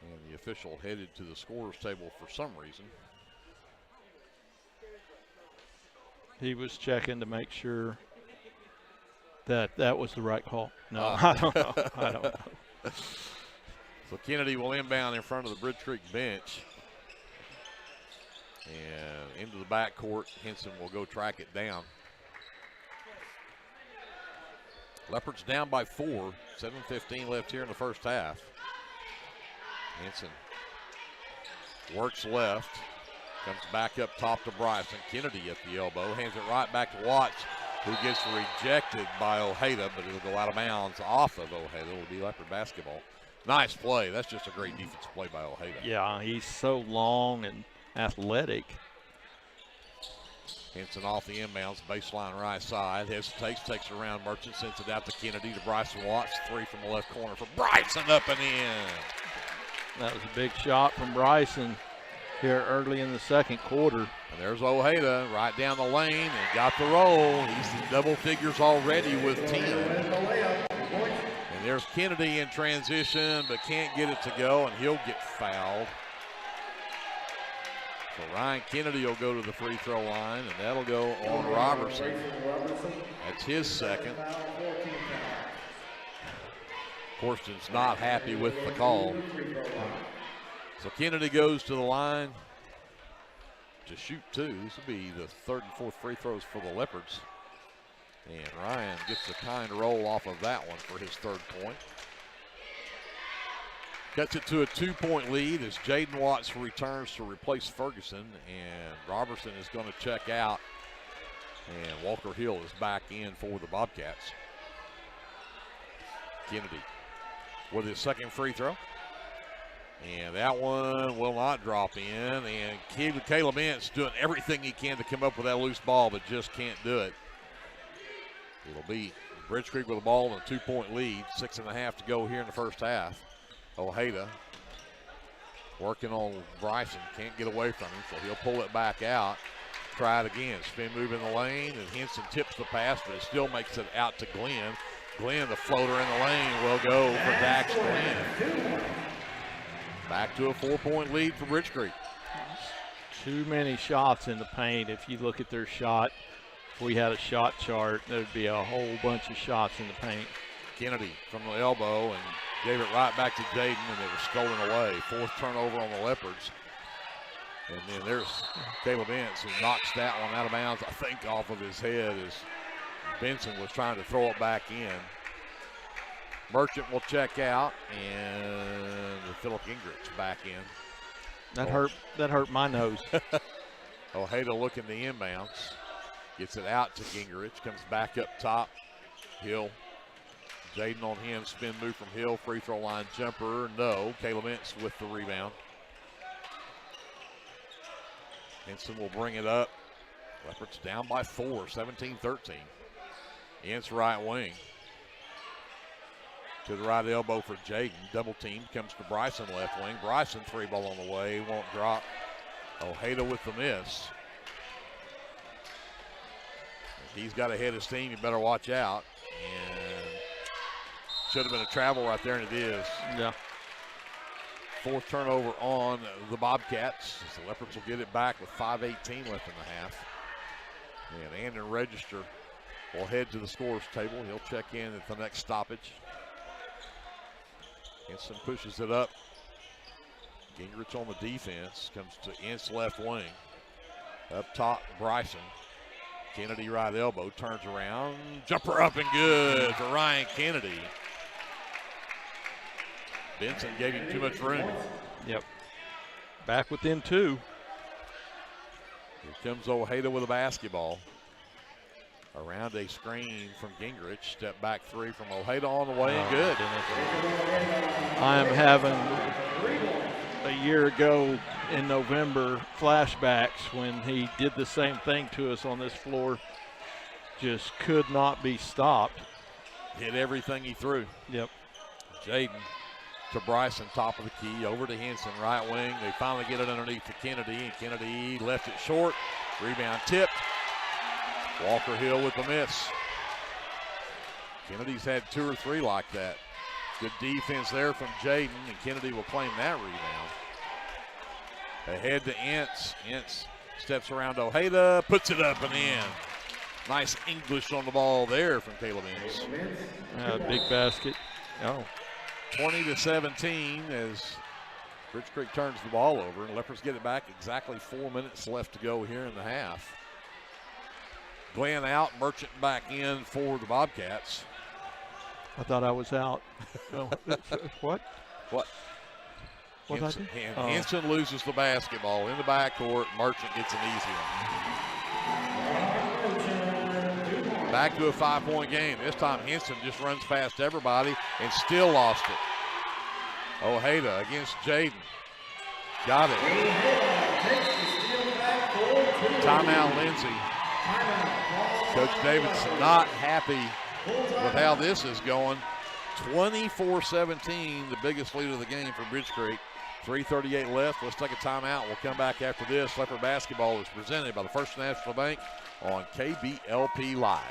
And the official headed to the scorer's table for some reason. He was checking to make sure that that was the right call. No, I don't know. I don't know. So Kennedy will inbound in front of the Bridge Creek bench. And into the backcourt, Henson will go track it down. Leopards down by 4. 7:15 left here in the first half. Henson works left, comes back up top to Bryson. Kennedy at the elbow, hands it right back to Watts, who gets rejected by Ojeda, but it'll go out of bounds off of Ojeda. It'll be Leopard basketball. Nice play. That's just a great defensive play by Ojeda. Yeah, he's so long and athletic. Henson off the inbounds, baseline right side. Hesitates, takes it around Merchant, sends it out to Kennedy to Bryson Watts. 3 from the left corner for Bryson, up and in. That was a big shot from Bryson here early in the 2nd quarter. And there's Ojeda right down the lane and got the roll. He's in double figures already with 10. And there's Kennedy in transition, but can't get it to go, and he'll get fouled. So Ryan Kennedy will go to the free throw line, and that'll go on Robertson. That's his 2nd. Corsten's not happy with the call. So Kennedy goes to the line to shoot 2. This will be the 3rd and 4th free throws for the Leopards. And Ryan gets a kind roll off of that one for his 3rd point. Cuts it to a 2-point lead as Jaden Watts returns to replace Ferguson, and Robertson is going to check out, and Walker Hill is back in for the Bobcats. Kennedy with his 2nd free throw, and that one will not drop in, and Caleb Ince doing everything he can to come up with that loose ball, but just can't do it. It'll be Bridge Creek with the ball and a 2-point lead, 6.5 to go here in the first half. Ojeda working on Bryson, can't get away from him, so he'll pull it back out. Try it again, spin move in the lane, and Henson tips the pass, but it still makes it out to Glenn. Glenn, the floater in the lane, will go for Dax Glenn. Back to a 4-point lead for Bridge Creek. Too many shots in the paint. If you look at their shot, if we had a shot chart, there'd be a whole bunch of shots in the paint. Kennedy from the elbow and gave it right back to Jaden, and it was stolen away. 4th turnover on the Leopards. And then there's Caleb Ince, who knocks that one out of bounds, I think, off of his head as Benson was trying to throw it back in. Merchant will check out, and Philip Gingrich back in. That hurt my nose. Ojeda looking the inbounds. Gets it out to Gingrich, comes back up top. Hill. Jaden on him, spin move from Hill, free throw line jumper, no. Caleb Ince with the rebound. Henson will bring it up. Leopards down by 4, 17-13. Ince right wing. To the right elbow for Jaden. Double team comes to Bryson left wing. Bryson 3-ball on the way, won't drop. Ojeda with the miss. If he's got ahead of steam, you better watch out. And should have been a travel right there, and it is. Yeah. 4th turnover on the Bobcats. The Leopards will get it back with 5:18 left in the half. And Andon Register will head to the scorer's table. He'll check in at the next stoppage. Henson pushes it up. Gingrich on the defense. Comes to Ince left wing. Up top, Bryson. Kennedy right elbow. Turns around. Jumper up and good for Ryan Kennedy. Benson gave him too much room. Yep. Back within 2. Here comes Ojeda with a basketball. Around a screen from Gingrich. Step back 3 from Ojeda on the way and good. I am having a year ago in November flashbacks when he did the same thing to us on this floor. Just could not be stopped. Hit everything he threw. Yep. Jaden to Bryson, top of the key, over to Henson, right wing. They finally get it underneath to Kennedy, and Kennedy left it short. Rebound tipped. Walker Hill with the miss. Kennedy's had 2 or 3 like that. Good defense there from Jaden, and Kennedy will claim that rebound. Ahead to Ince. Ince steps around Ojeda, puts it up and in. Nice English on the ball there from Caleb Ince. Big basket. Oh. 20-17 as Bridge Creek turns the ball over, and Leopards get it back. Exactly 4 minutes left to go here in the half. Glenn out, Merchant back in for the Bobcats. I thought I was out. What? What? Henson, Henson loses the basketball in the backcourt. Merchant gets an easy one. Back to a 5-point game. This time Henson just runs past everybody and still lost it. Ojeda against Jaden. Got it. Timeout, Lindsay. Coach Davidson not happy with how this is going. 24-17, the biggest lead of the game for Bridge Creek. 3:38 left. Let's take a timeout. We'll come back after this. Leopard basketball is presented by the First National Bank on KBLP Live.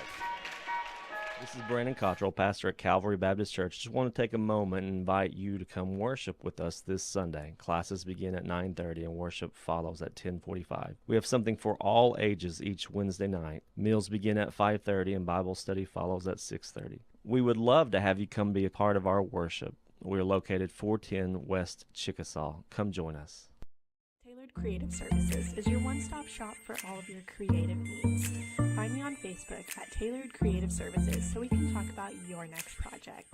This is Brandon Cottrell, pastor at Calvary Baptist Church. Just want to take a moment and invite you to come worship with us this Sunday. Classes begin at 9:30 and worship follows at 10:45. We have something for all ages each Wednesday night. Meals begin at 5:30 and Bible study follows at 6:30. We would love to have you come be a part of our worship. We're located 410 West Chickasaw. Come join us. Tailored Creative Services is your one-stop shop for all of your creative needs. Find me on Facebook at Tailored Creative Services so we can talk about your next project.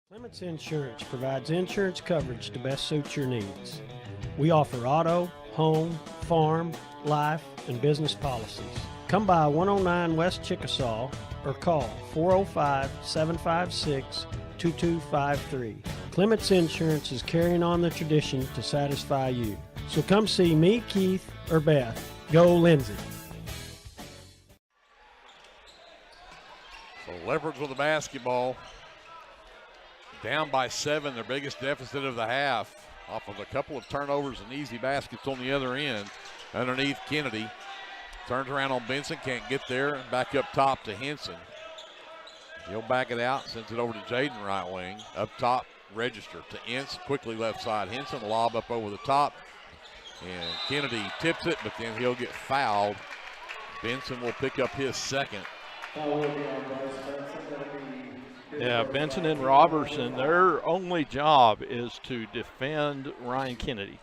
Clements Insurance provides insurance coverage to best suit your needs. We offer auto, home, farm, life, and business policies. Come by 109 West Chickasaw or call 405-756-2253. Clements Insurance is carrying on the tradition to satisfy you. So come see me, Keith, or Beth. Go Lindsay. So Leopards with the basketball. Down by 7, their biggest deficit of the half. Off of a couple of turnovers and easy baskets on the other end. Underneath Kennedy. Turns around on Benson, can't get there. Back up top to Henson. He'll back it out, sends it over to Jaden right wing. Up top, Register to Ince, quickly left side. Henson, lob up over the top. And Kennedy tips it, but then he'll get fouled. Benson will pick up his second. Yeah, Benson and Robertson, their only job is to defend Ryan Kennedy.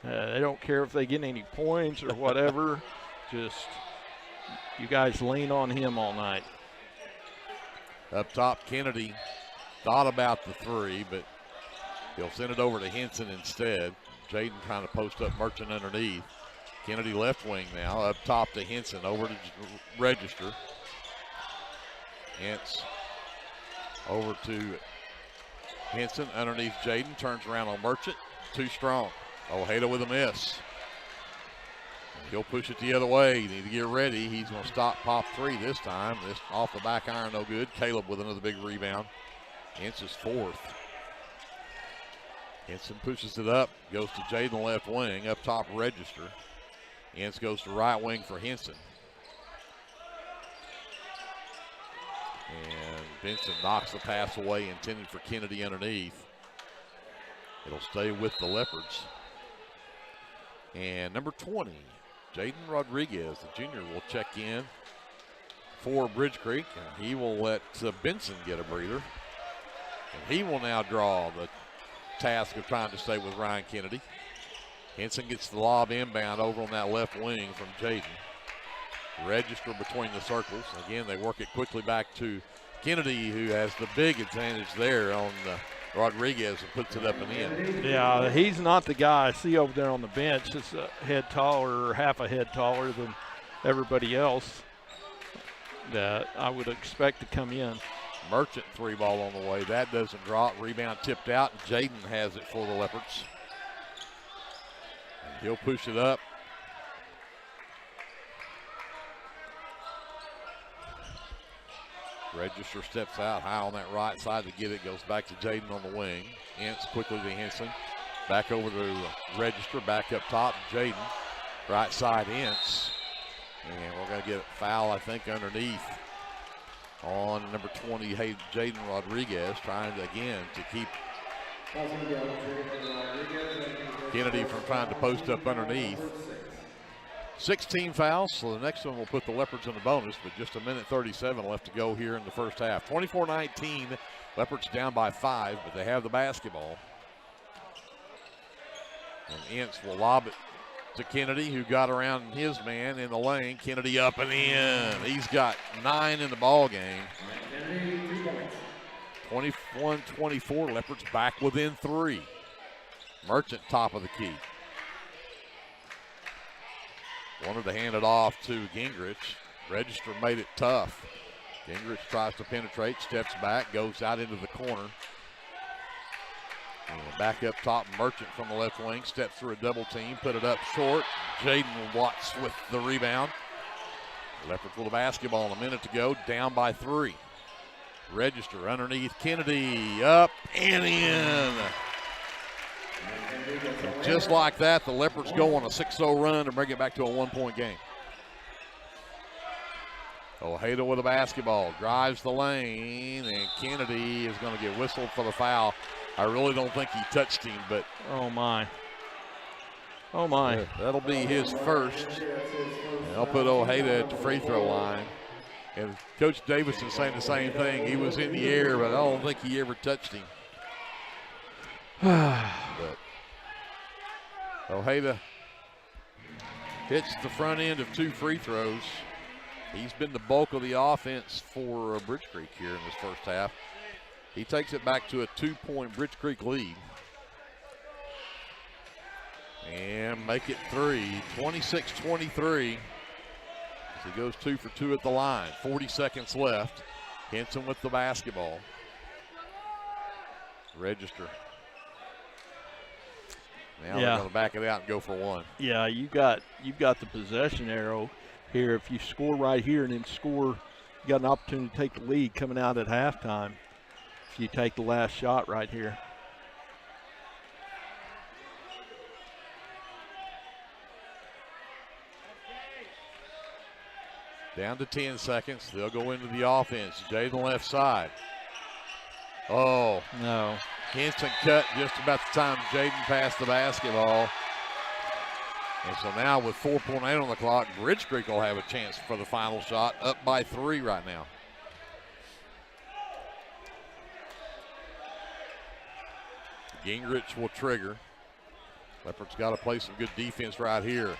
They don't care if they get any points or whatever. Just, you guys lean on him all night. Up top, Kennedy thought about the 3, but he'll send it over to Henson instead. Jaden trying to post up Merchant underneath. Kennedy left wing now. Up top to Henson, over to Register. Ince over to Henson underneath Jaden. Turns around on Merchant. Too strong. Ojeda with a miss. He'll push it the other way. You need to get ready. He's going to stop pop 3 this time. This off the back iron, no good. Caleb with another big rebound. Ince is 4th. Henson pushes it up. Goes to Jaden left wing. Up top, Register. Ince goes to right wing for Henson. And Benson knocks the pass away, intended for Kennedy underneath. It'll stay with the Leopards. And number 20. Jaden Rodriguez, the junior, will check in for Bridge Creek. He will let Benson get a breather. And he will now draw the task of trying to stay with Ryan Kennedy. Henson gets the lob inbound over on that left wing from Jaden. Register between the circles. Again, they work it quickly back to Kennedy, who has the big advantage there on Rodriguez, and puts it up and in. Yeah, he's not the guy I see over there on the bench. Just a head taller, or half a head taller than everybody else that I would expect to come in. Merchant three ball on the way. That doesn't drop. Rebound tipped out, and Jaden has it for the Leopards. And he'll push it up. Register steps out high on that right side to get it. Goes back to Jaden on the wing. Ince quickly to Henson. Back over to Register. Back up top. Jaden. Right side Ince. And we're going to get a foul, I think, underneath on number 20, Jaden Rodriguez. Trying to, again, to keep Kennedy from trying to post up underneath. 16 fouls, so the next one will put the Leopards in the bonus, but just a minute 37 left to go here in the first half. 24-19, Leopards down by 5, but they have the basketball. And Ince will lob it to Kennedy, who got around his man in the lane. Kennedy up and in. He's got 9 in the ball game. 21-24, Leopards back within 3. Merchant top of the key. Wanted to hand it off to Gingrich. Register made it tough. Gingrich tries to penetrate, steps back, goes out into the corner. And back up top, Merchant from the left wing, steps through a double team, put it up short. Jaden Watts with the rebound. Leopards with the basketball, a minute to go, down by 3. Register underneath Kennedy, up and in. And just like that, the Leopards go on a 6-0 run to bring it back to a 1-point game. Ojeda with the basketball, drives the lane, and Kennedy is going to get whistled for the foul. I really don't think he touched him, but oh my. Oh my. That'll be his first. And they'll put Ojeda at the free throw line. And Coach Davison saying the same thing. He was in the air, but I don't think he ever touched him. But Ojeda hits the front end of 2 free throws. He's been the bulk of the offense for Bridge Creek here in this first half. He takes it back to a 2-point Bridge Creek lead. And make it 3, 26-23. As he goes 2 for 2 at the line. 40 seconds left. Henson with the basketball. Register. Now they're going to back it out and go for 1. Yeah, you've got the possession arrow here. If you score right here and then score, you got an opportunity to take the lead coming out at halftime. If you take the last shot right here. Down to 10 seconds. They'll go into the offense. Jaden left side. Oh. No. Henson cut just about the time Jaden passed the basketball. And so now with 4.8 on the clock, Bridge Creek will have a chance for the final shot, up by 3 right now. Gingrich will trigger. Leopards got to play some good defense right here.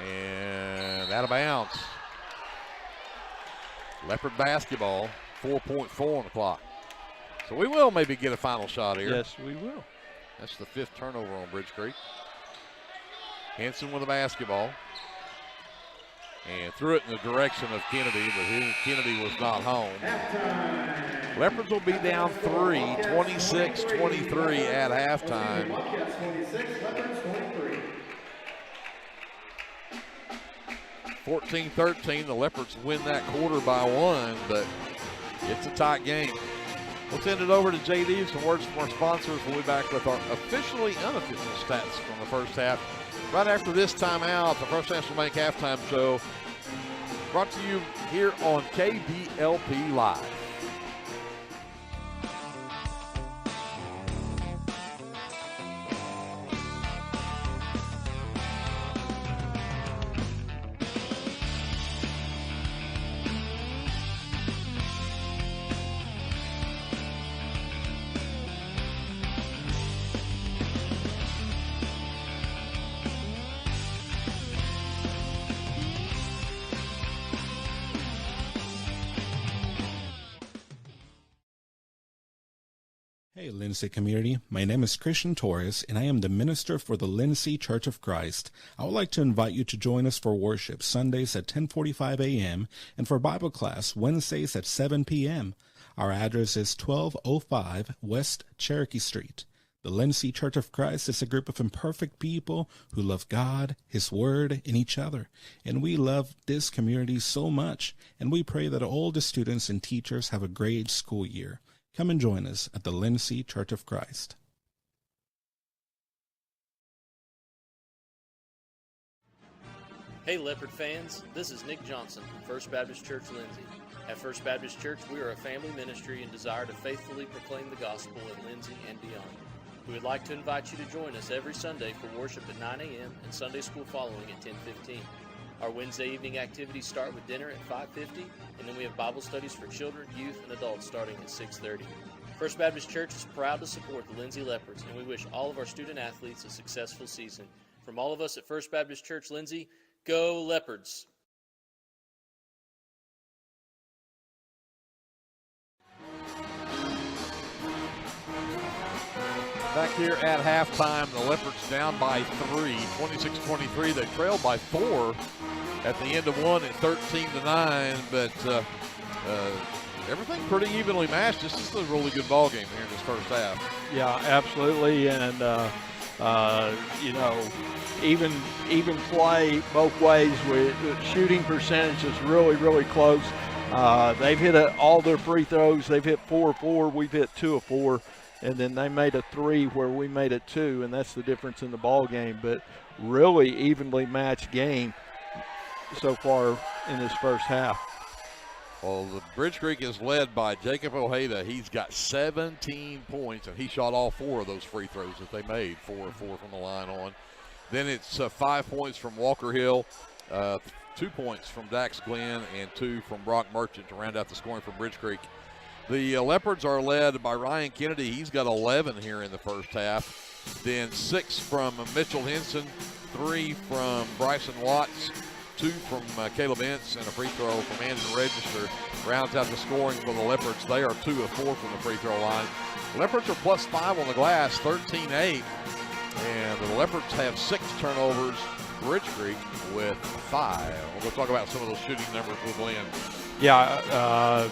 And out of bounds. Leopard basketball, 4.4 on the clock. So we will maybe get a final shot here. Yes, we will. That's the 5th turnover on Bridge Creek. Henson with the basketball. And threw it in the direction of Kennedy, but Kennedy was not home. Leopards will be down 3, 26-23 at halftime. 14-13, the Leopards win that quarter by 1, but it's a tight game. We'll send it over to JD. Some words from our sponsors. We'll be back with our officially unofficial stats from the first half. Right after this timeout, the First National Bank halftime show brought to you here on KBLP Live. Hey, Lindsay community. My name is Christian Torres, and I am the minister for the Lindsay Church of Christ. I would like to invite you to join us for worship Sundays at 10:45 a.m. and for Bible class Wednesdays at 7 p.m. Our address is 1205 West Cherokee Street. The Lindsay Church of Christ is a group of imperfect people who love God, His Word, and each other. And we love this community so much, and we pray that all the students and teachers have a great school year. Come and join us at the Lindsay Church of Christ. Hey Leopard fans, this is Nick Johnson from First Baptist Church Lindsay. At First Baptist Church, we are a family ministry and desire to faithfully proclaim the gospel in Lindsay and beyond. We would like to invite you to join us every Sunday for worship at 9 a.m. and Sunday school following at 10:15. Our Wednesday evening activities start with dinner at 5:50, and then we have Bible studies for children, youth, and adults starting at 6:30. First Baptist Church is proud to support the Lindsay Leopards, and we wish all of our student athletes a successful season. From all of us at First Baptist Church Lindsay, go Leopards! Back here at halftime, the Leopards down by 3, 26-23. They trailed by 4 at the end of one at 13-9, but everything pretty evenly matched. This is a really good ball game here in this first half. Yeah, absolutely, and you know, even play both ways. With shooting percentage is really close. They've hit all their free throws. They've hit 4 of 4. We've hit 2 of 4. And then they made a 3 where we made a 2, and that's the difference in the ball game. But really evenly matched game so far in this first half. Well, the Bridge Creek is led by Jacob Ojeda. He's got 17 points, and he shot all 4 of those free throws that they made, 4 of 4 from the line on. Then it's 5 points from Walker Hill, 2 points from Dax Glenn, and 2 from Brock Merchant to round out the scoring from Bridge Creek. The Leopards are led by Ryan Kennedy. He's got 11 here in the first half. Then 6 from Mitchell Henson, 3 from Bryson Watts, 2 from Caleb Ince, and a free throw from Andrew Register. Rounds out the scoring for the Leopards. They are 2 of 4 from the free throw line. The Leopards are plus 5 on the glass, 13-8. And the Leopards have 6 turnovers. Bridge Creek with 5. We'll talk about some of those shooting numbers with Glenn. Yeah,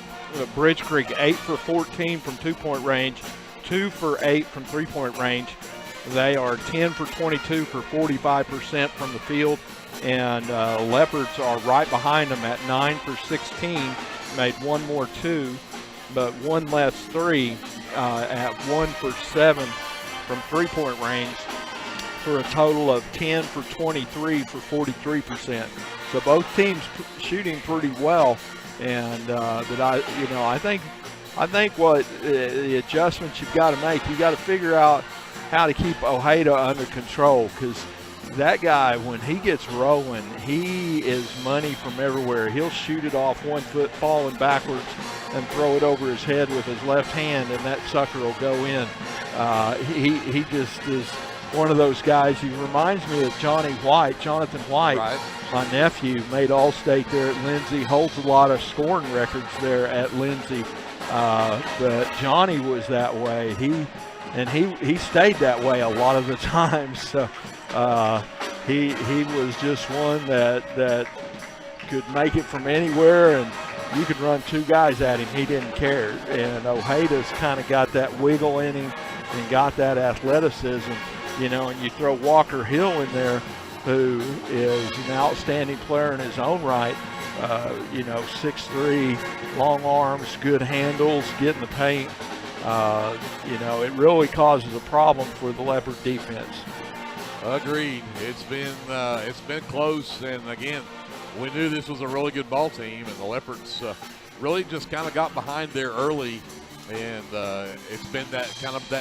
Bridge Creek 8 for 14 from 2-point range, 2 for 8 from 3-point range. They are 10 for 22 for 45% from the field, and Leopards are right behind them at 9 for 16, made 1 more 2, but 1 less 3 at 1 for 7 from 3-point range, for a total of 10 for 23 for 43%. So both teams shooting pretty well. And I think what the adjustments you've got to make, you got to figure out how to keep Ojeda under control, because that guy, when he gets rolling, he is money from everywhere. He'll shoot it off 1 foot, falling backwards, and throw it over his head with his left hand, and that sucker will go in. He just is one of those guys. He reminds me of Jonathan White. Right. My nephew made All-State there at Lindsay, holds a lot of scoring records there at Lindsay. But Johnny was that way. He stayed that way a lot of the time. So he was just one that could make it from anywhere, and you could run 2 guys at him. He didn't care. And Ojeda's kind of got that wiggle in him and got that athleticism, and you throw Walker Hill in there, who is an outstanding player in his own right. 6'3", long arms, good handles, get in the paint. It really causes a problem for the Leopard defense. Agreed. It's been close, and again, we knew this was a really good ball team, and the Leopards really just kind of got behind there early, and it's been that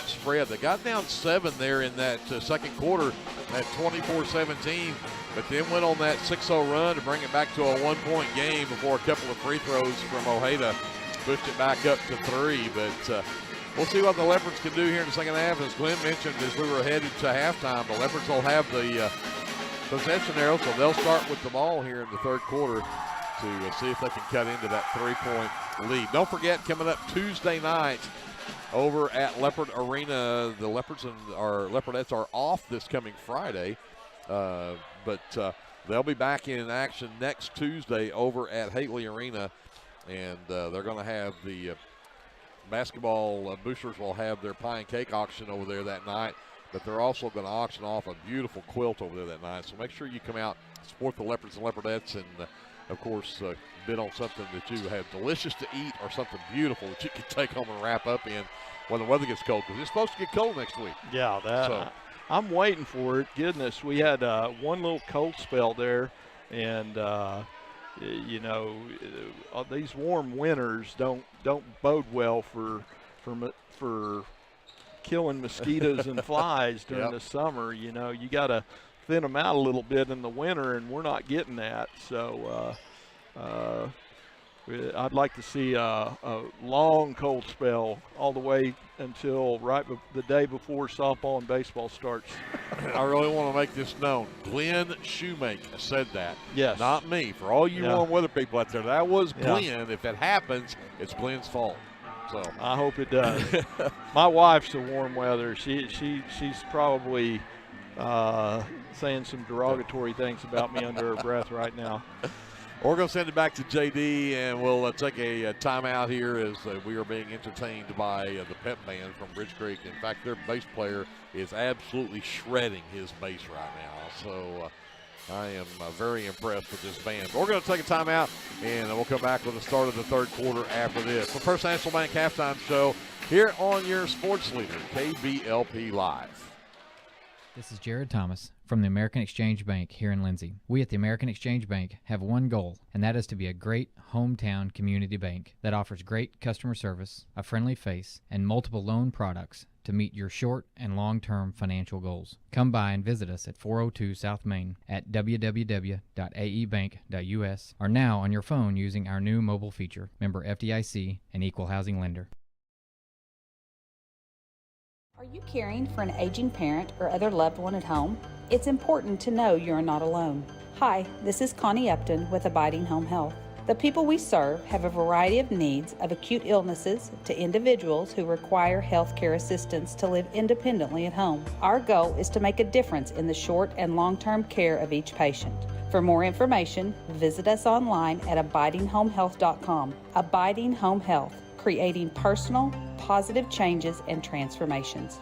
spread. They got down 7 there in that second quarter at 24-17, but then went on that 6-0 run to bring it back to a 1-point game before a couple of free throws from Ojeda pushed it back up to 3. But we'll see what the Leopards can do here in the second half. As Glenn mentioned, as we were headed to halftime, the Leopards will have the possession arrow, so they'll start with the ball here in the third quarter to see if they can cut into that 3-point lead. Don't forget, coming up Tuesday night, over at Leopard Arena. The Leopards and our Leopardettes are off this coming Friday, but they'll be back in action next Tuesday over at Haley Arena, and they're going to have the basketball boosters will have their pie and cake auction over there that night, but they're also going to auction off a beautiful quilt over there that night. So make sure you come out, support the Leopards and Leopardettes, and of course bid on something that you have delicious to eat or something beautiful that you can take home and wrap up in when the weather gets cold, because it's supposed to get cold next week. Yeah, I'm waiting for it. Goodness, we had one little cold spell there, and these warm winters don't bode well for killing mosquitoes and flies during the summer. You got to thin them out a little bit in the winter, and we're not getting that. So I'd like to see a long cold spell all the way until the day before softball and baseball starts. I really want to make this known. Glenn Shoemaker said that. Yes. Not me. For all you warm weather people out there, that was Glenn. Yeah. If it happens, it's Glenn's fault. So I hope it does. My wife's a warm weather. She's probably saying some derogatory things about me under her breath right now. We're going to send it back to JD, and we'll take a timeout here as we are being entertained by the pep band from Bridge Creek. In fact, their bass player is absolutely shredding his bass right now. So I am very impressed with this band. But we're going to take a timeout, and we'll come back with the start of the third quarter after this. The First National Bank Halftime Show here on your sports leader, KBLP Live. This is Jared Thomas from the American Exchange Bank here in Lindsay. We at the American Exchange Bank have one goal, and that is to be a great hometown community bank that offers great customer service, a friendly face, and multiple loan products to meet your short and long-term financial goals. Come by and visit us at 402 South Main at www.aebank.us or now on your phone using our new mobile feature. Member FDIC and Equal Housing Lender. Are you caring for an aging parent or other loved one at home? It's important to know you're not alone. Hi, this is Connie Upton with Abiding Home Health. The people we serve have a variety of needs, of acute illnesses to individuals who require health care assistance to live independently at home. Our goal is to make a difference in the short and long-term care of each patient. For more information, visit us online at abidinghomehealth.com. Abiding Home Health, creating personal, positive changes and transformations.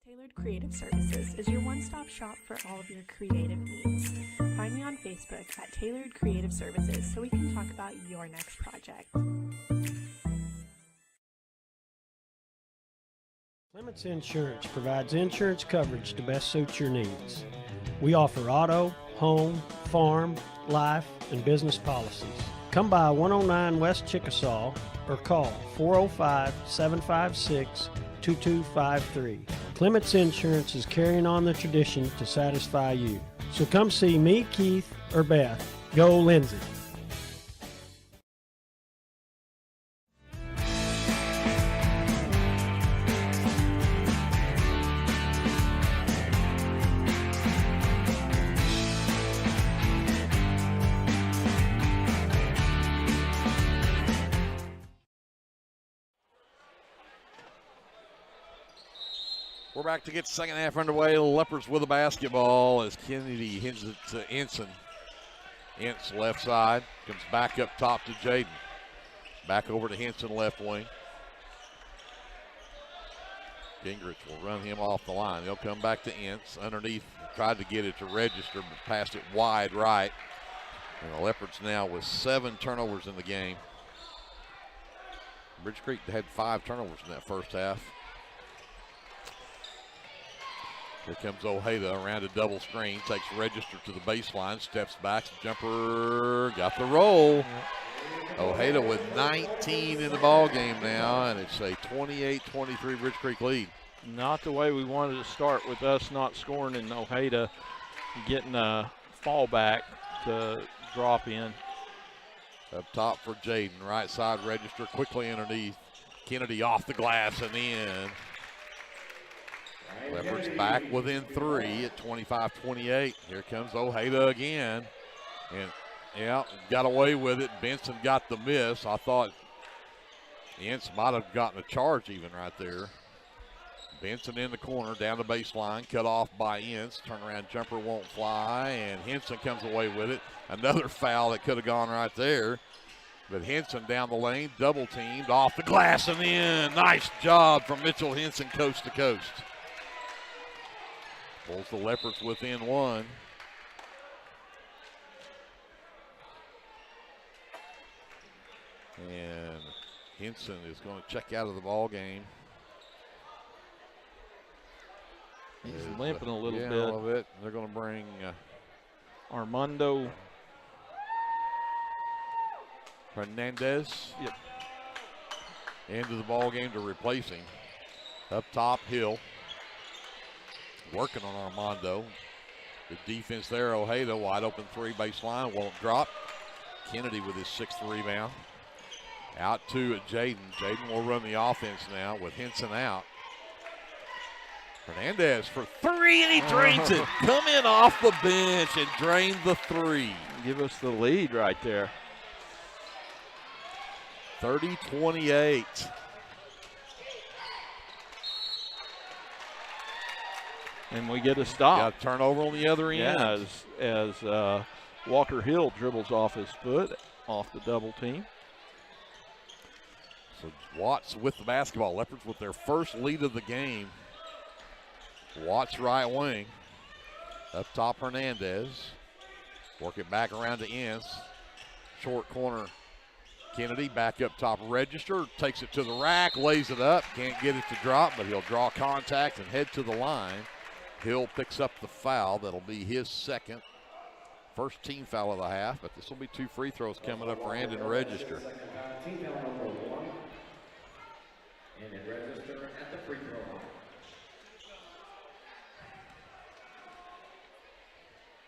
Tailored Creative Services is your one-stop shop for all of your creative needs. Find me on Facebook at Tailored Creative Services so we can talk about your next project. Clements Insurance provides insurance coverage to best suit your needs. We offer auto, home, farm, life, and business policies. Come by 109 West Chickasaw or call 405-756-2253. Clements Insurance is carrying on the tradition to satisfy you. So come see me, Keith, or Beth. Go Lindsay. We're back to get the second half underway. The Leopards with the basketball as Kennedy hinges it to Ensign. Ince left side, comes back up top to Jaden. Back over to Henson left wing. Gingrich will run him off the line. He'll come back to Ince. Underneath, tried to get it to register, but passed it wide right. And the Leopards now with 7 turnovers in the game. Bridge Creek had 5 turnovers in that first half. Here comes Ojeda around a double screen, takes register to the baseline, steps back, jumper, got the roll. Ojeda with 19 in the ball game now, and it's a 28-23 Bridge Creek lead. Not the way we wanted to start with us not scoring and Ojeda getting a fallback to drop in. Up top for Jaden, right side register, quickly underneath. Kennedy off the glass and in. Leopards back within 3 at 25-28. Here comes Ojeda again. And, yeah, got away with it. Benson got the miss. I thought Ince might have gotten a charge even right there. Benson in the corner, down the baseline, cut off by Ince. Turnaround jumper won't fly, and Henson comes away with it. Another foul that could have gone right there. But Henson down the lane, double teamed, off the glass and in. Nice job from Mitchell Henson, coast to coast. Pulls the Leopards within one. And Henson is going to check out of the ball game. He's limping a little bit. A little bit. They're going to bring Armando Hernandez into the ball game to replace him. Up top, Hill working on Armando. Good defense there. Ojeda wide open three, baseline, won't drop. Kennedy with his sixth rebound. Out to Jaden. Jaden will run the offense now with Henson out. Hernandez for three, and he drains it. Come in off the bench and drain the three. Give us the lead right there. 30-28. And we get a stop. Got a turnover on the other end. Yeah, as Walker Hill dribbles off his foot, off the double team. So Watts with the basketball. Leopards with their first lead of the game. Watts right wing. Up top, Hernandez. Work it back around to Ince. Short corner, Kennedy. Back up top, Register. Takes it to the rack, lays it up. Can't get it to drop, but he'll draw contact and head to the line. Hill picks up the foul. That'll be his second. First team foul of the half, but this will be two free throws coming up for Andon Register. And then Register at the free throw line.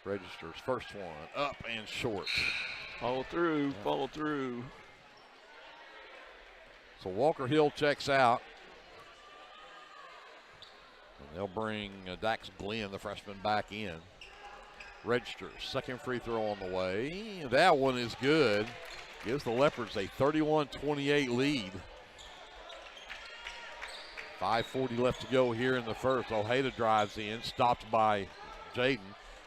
Register's first one, up and short. Follow through, follow through. So Walker Hill checks out. And they'll bring Dax Glenn, the freshman, back in. Register, second free throw on the way. That one is good. Gives the Leopards a 31-28 lead. 5:40 left to go here in the first. Ojeda drives in, stopped by Jaden.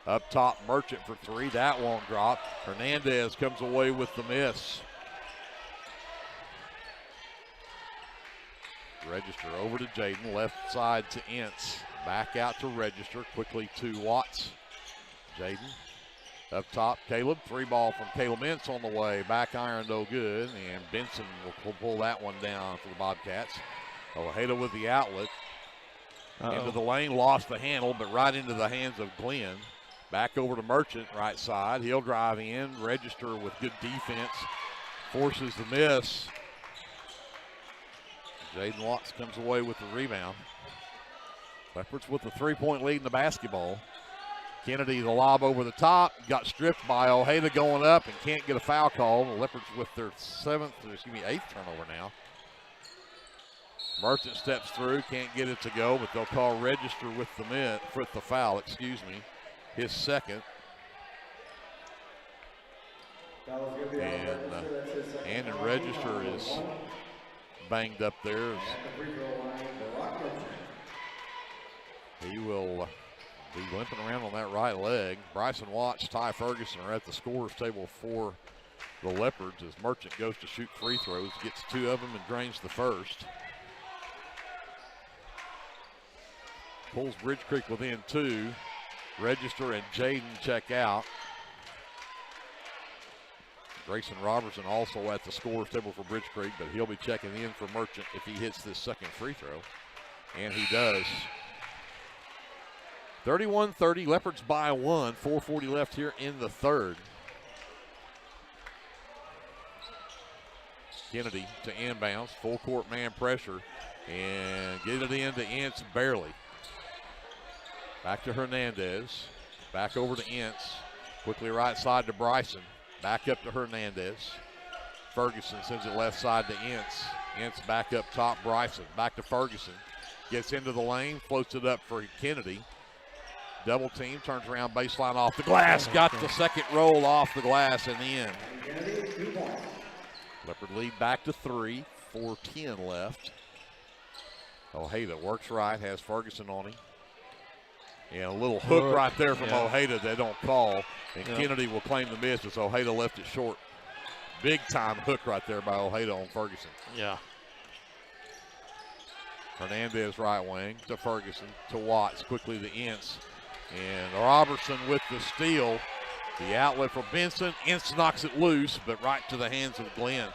Up top, Merchant for three. That won't drop. Hernandez comes away with the miss. Register over to Jaden. Left side to Ince. Back out to Register. Quickly to Watts. Jaden. Up top, Caleb. Three ball from Caleb Ince on the way. Back iron, no good. And Benson will pull that one down for the Bobcats. Ojeda with the outlet. Into the lane, lost the handle, but right into the hands of Glenn. Back over to Merchant, right side. He'll drive in. Register with good defense. Forces the miss. Jaden Watts comes away with the rebound. Leopards with the three-point lead in the basketball. Kennedy, the lob over the top. Got stripped by Ojeda going up and can't get a foul call. The Leopards with their eighth turnover now. Merchant steps through, can't get it to go, but they'll call Register with the foul, his second. And Register is banged up there. He will be limping around on that right leg. Bryson Watts, Ty Ferguson are at the scorer's table for the Leopards as Merchant goes to shoot free throws, gets two of them and drains the first. Pulls Bridge Creek within two. Register and Jaden check out. Grayson Robertson also at the scorer's table for Bridge Creek, but he'll be checking in for Merchant if he hits this second free throw. And he does. 31-30, Leopards by one. 4:40 left here in the third. Kennedy to inbounds, full court man pressure, and get it into Ince barely. Back to Hernandez, back over to Ince, quickly right side to Bryson, back up to Hernandez. Ferguson sends it left side to Ince. Ince back up top, Bryson, back to Ferguson. Gets into the lane, floats it up for Kennedy. Double team, turns around baseline off the glass, got the second roll off the glass and in. Leopard lead back to three, 4:10 left. Ojeda works right, has Ferguson on him. And a little hook right there from Ojeda they don't call. And Kennedy will claim the miss as Ojeda left it short. Big time hook right there by Ojeda on Ferguson. Yeah. Hernandez right wing to Ferguson to Watts. Quickly to Ince. And Robertson with the steal. The outlet for Benson. Ince knocks it loose, but right to the hands of Glenn.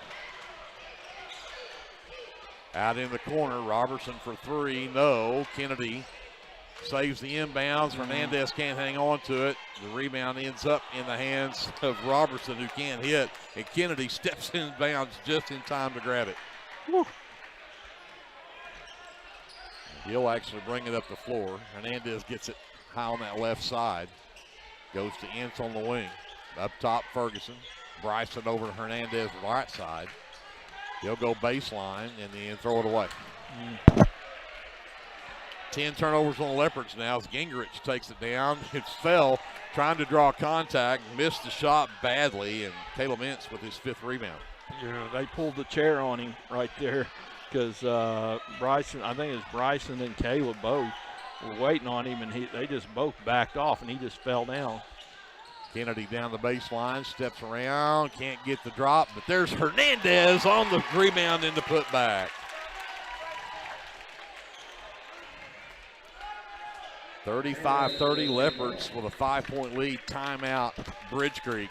Out in the corner, Robertson for three. No. Kennedy saves the inbounds. Hernandez can't hang on to it. The rebound ends up in the hands of Robertson, who can't hit. And Kennedy steps in bounds just in time to grab it. Woo. He'll actually bring it up the floor. Hernandez gets it high on that left side. Goes to Ince on the wing. Up top, Ferguson. Bryson over to Hernandez right side. He'll go baseline and then throw it away. 10 turnovers on the Leopards now as Gingrich takes it down. It fell, trying to draw contact, missed the shot badly, and Caleb Ince with his 5th rebound. Yeah, they pulled the chair on him right there because Bryson, I think it was Bryson and Caleb both were waiting on him, and they just both backed off, and he just fell down. Kennedy down the baseline, steps around, can't get the drop, but there's Hernandez on the rebound and the putback. 35-30 Leopards with a 5-point lead. Timeout, Bridge Creek.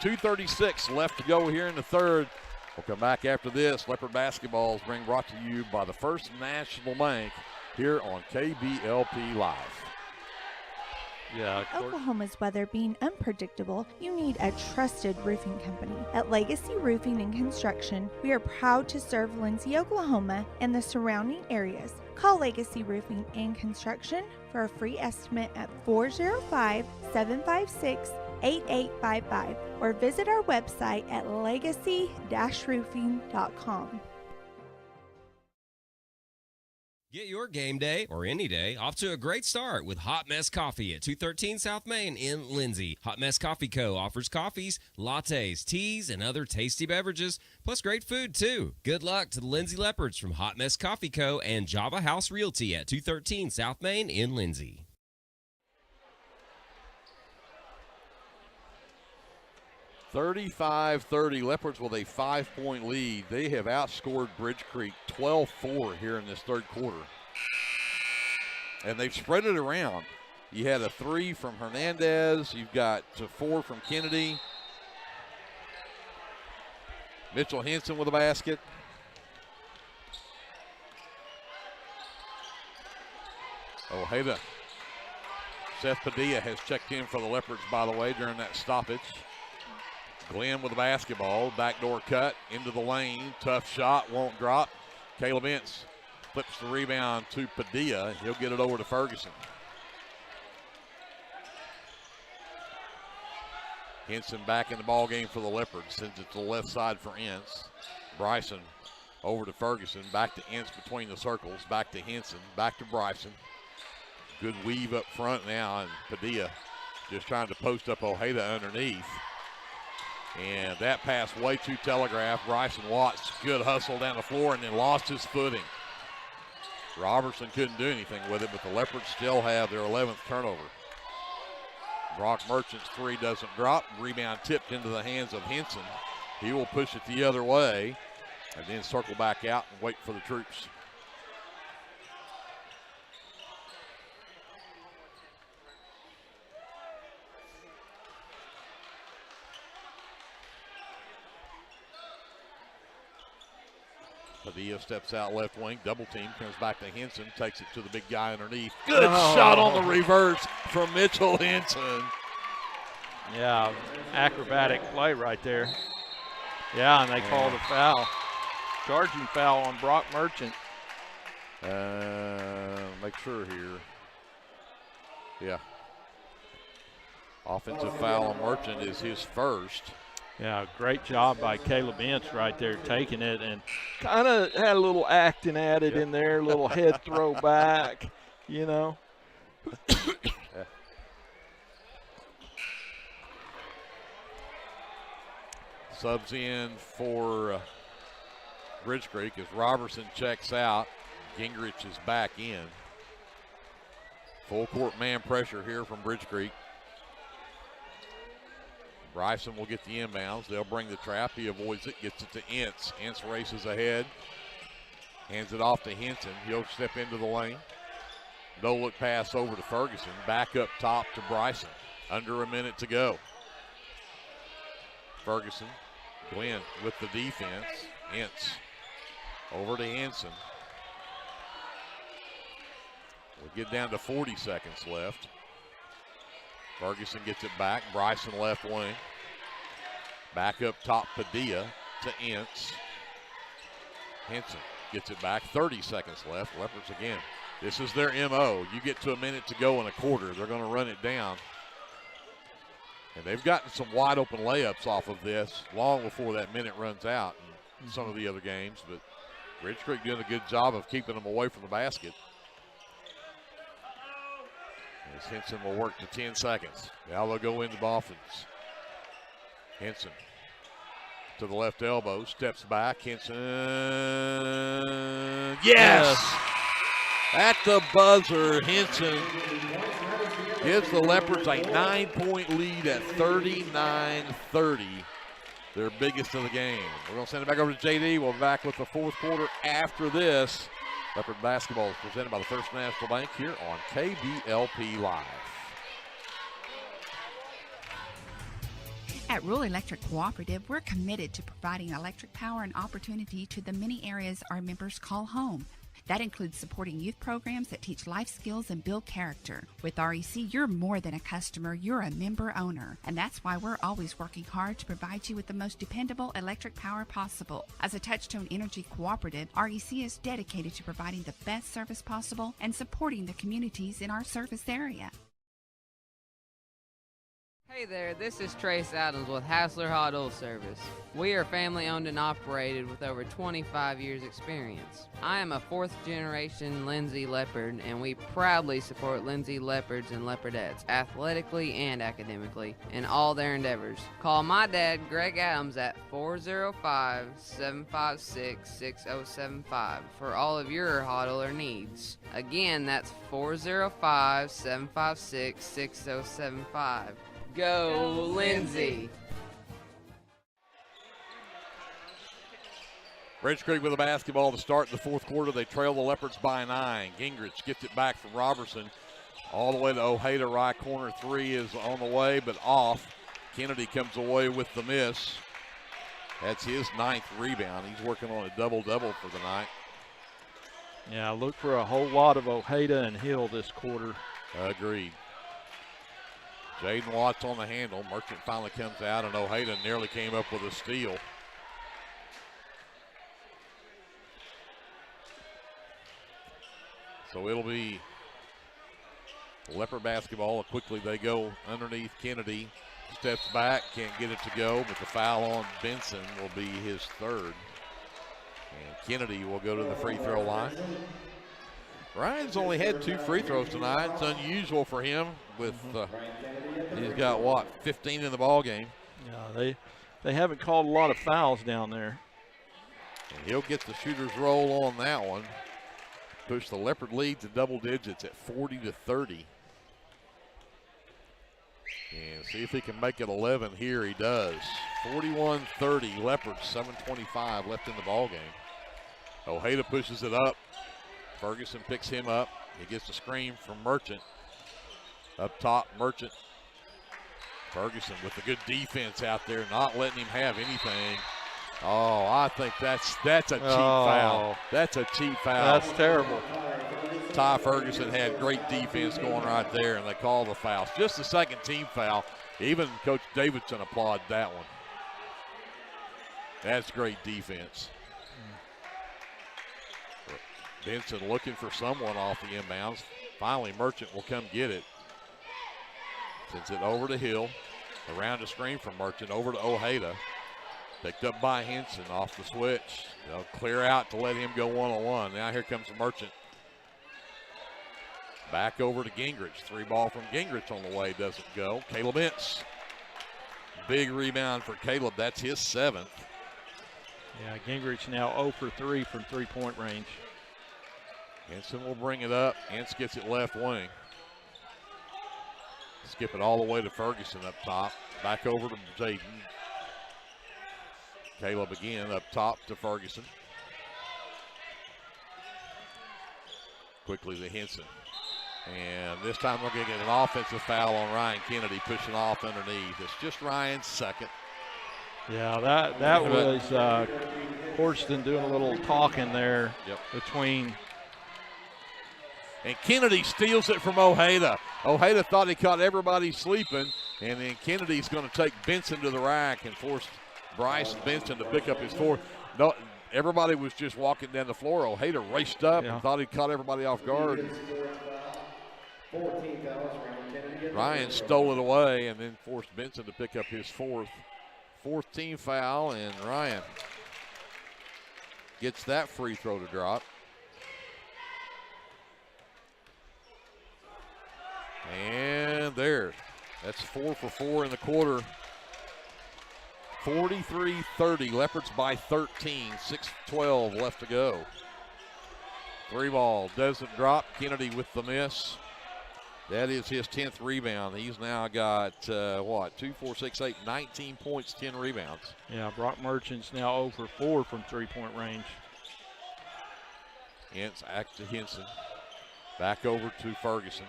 2:36 left to go here in the third. We'll come back after this. Leopard basketball is being brought to you by the First National Bank here on KBLP Live. Yeah, Oklahoma's weather being unpredictable, you need a trusted roofing company. At Legacy Roofing and Construction, we are proud to serve Lindsay, Oklahoma, and the surrounding areas. Call Legacy Roofing and Construction for a free estimate at 405-756-8855 or visit our website at legacy-roofing.com. Get your game day, or any day, off to a great start with Hot Mess Coffee at 213 South Main in Lindsay. Hot Mess Coffee Co. offers coffees, lattes, teas, and other tasty beverages, plus great food, too. Good luck to the Lindsay Leopards from Hot Mess Coffee Co. and Java House Realty at 213 South Main in Lindsay. $35-30 Leopards with a 5-point lead. They have outscored Bridge Creek 12-4 here in this third quarter. And they've spread it around. You had a 3 from Hernandez. You've got 4 from Kennedy. Mitchell Henson with a basket. Ojeda. Seth Padilla has checked in for the Leopards, by the way, during that stoppage. Glenn with the basketball, backdoor cut into the lane, tough shot, won't drop. Caleb Ince flips the rebound to Padilla. He'll get it over to Ferguson. Henson back in the ball game for the Leopards, sends it to the left side for Ince. Bryson over to Ferguson, back to Ince between the circles, back to Henson, back to Bryson. Good weave up front now, and Padilla just trying to post up Ojeda underneath. And that pass way too telegraphed. Bryson Watts, good hustle down the floor and then lost his footing. Robertson couldn't do anything with it, but the Leopards still have their 11th turnover. Brock Merchant's 3 doesn't drop. Rebound tipped into the hands of Henson. He will push it the other way and then circle back out and wait for the troops. Padilla steps out left wing, double team, comes back to Henson, takes it to the big guy underneath. Good shot on the reverse from Mitchell Henson. Yeah, acrobatic play right there. Yeah, and they called a foul. Charging foul on Brock Merchant. Make sure here. Yeah. Offensive foul on Merchant is his first. Yeah, great job by Caleb Ince right there, taking it and kind of had a little acting at it in there, a little head throw back, you know. Yeah. Subs in for Bridge Creek as Robertson checks out. Gingrich is back in. Full court man pressure here from Bridge Creek. Bryson will get the inbounds. They'll bring the trap. He avoids it, gets it to Ince. Ince races ahead. Hands it off to Henson. He'll step into the lane. No look pass over to Ferguson. Back up top to Bryson. Under a minute to go. Ferguson. Glenn with the defense. Ince. Over to Henson. We'll get down to 40 seconds left. Ferguson gets it back. Bryson left wing. Back up top, Padilla to Ince. Henson gets it back. 30 seconds left. Leopards again. This is their MO. You get to a minute to go in a quarter, they're going to run it down. And they've gotten some wide open layups off of this long before that minute runs out in some of the other games. But Ridge Creek doing a good job of keeping them away from the basket. As Henson will work to 10 seconds. Now they'll go into offense. Henson to the left elbow, steps back. Henson, yes! At the buzzer, Henson gives the Leopards a 9-point lead at 39-30. Their biggest of the game. We're going to send it back over to JD. We'll be back with the fourth quarter after this. Leopard basketball is presented by the First National Bank here on KBLP Live. At Rural Electric Cooperative, we're committed to providing electric power and opportunity to the many areas our members call home. That includes supporting youth programs that teach life skills and build character. With REC, you're more than a customer, you're a member owner. And that's why we're always working hard to provide you with the most dependable electric power possible. As a Touchstone Energy Cooperative, REC is dedicated to providing the best service possible and supporting the communities in our service area. Hey there, this is Trace Adams with Hassler Hot Oil Service. We are family owned and operated with over 25 years experience. I am a fourth generation Lindsay Leopard, and we proudly support Lindsay Leopards and Leopardettes athletically and academically in all their endeavors. Call my dad, Greg Adams, at 405-756-6075 for all of your hot oiler needs. Again, that's 405-756-6075. Go, Lindsay! Ridge Creek with the basketball to start the fourth quarter. They trail the Leopards by 9. Gingrich gets it back from Robertson all the way to Ojeda. Right corner three is on the way, but off. Kennedy comes away with the miss. That's his 9th rebound. He's working on a double-double for the night. Yeah, look for a whole lot of Ojeda and Hill this quarter. Agreed. Jaden Watts on the handle. Merchant finally comes out, and Ojeda nearly came up with a steal. So it'll be Leopard basketball. Quickly they go underneath Kennedy. Steps back, can't get it to go, but the foul on Benson will be his 3rd. And Kennedy will go to the free throw line. Ryan's only had 2 free throws tonight. It's unusual for him with he's got, what, 15 in the ball game. Yeah, they haven't called a lot of fouls down there. And he'll get the shooter's roll on that one. Push the Leopard lead to double digits at 40-30. And see if he can make it 11 here. He does. 41-30. Leopards, 7:25 left in the ball game. Ojeda pushes it up. Ferguson picks him up. He gets the screen from Merchant. Up top, Merchant. Ferguson with the good defense out there, not letting him have anything. Oh, I think that's a cheap foul. That's a cheap foul. That's terrible. Ty Ferguson had great defense going right there, and they call the foul. Just the second team foul. Even Coach Davidson applauded that one. That's great defense. Benson looking for someone off the inbounds. Finally, Merchant will come get it. Sends it over to Hill. Around the screen from Merchant over to Ojeda. Picked up by Henson off the switch. They'll clear out to let him go one-on-one. Now here comes Merchant. Back over to Gingrich. 3 ball from Gingrich on the way. Doesn't go. Caleb Ince. Big rebound for Caleb. That's his 7th. Yeah, Gingrich now 0 for 3 from three-point range. Henson will bring it up. Ince gets it left wing. Skip it all the way to Ferguson up top. Back over to Jaden. Caleb again up top to Ferguson. Quickly to Henson. And this time we're going to get an offensive foul on Ryan Kennedy pushing off underneath. It's just Ryan's second. Yeah, that was Horston doing a little talking there between. And Kennedy steals it from Ojeda. Ojeda thought he caught everybody sleeping, and then Kennedy's going to take Benson to the rack and force Bryce Benson to pick up his fourth. No, everybody was just walking down the floor. Ojeda raced up and thought he caught everybody off guard. Ryan stole it away and then forced Benson to pick up his fourth team foul, and Ryan gets that free throw to drop. And there, that's 4 for 4 in the quarter. 43-30, Leopards by 13, 6:12 left to go. Three ball doesn't drop. Kennedy with the miss. That is his 10th rebound. He's now got, 2, 4, 6, 8, 19 points, 10 rebounds. Yeah, Brock Merchant's now 0 for 4 from three-point range. Ince back to Henson. Back over to Ferguson.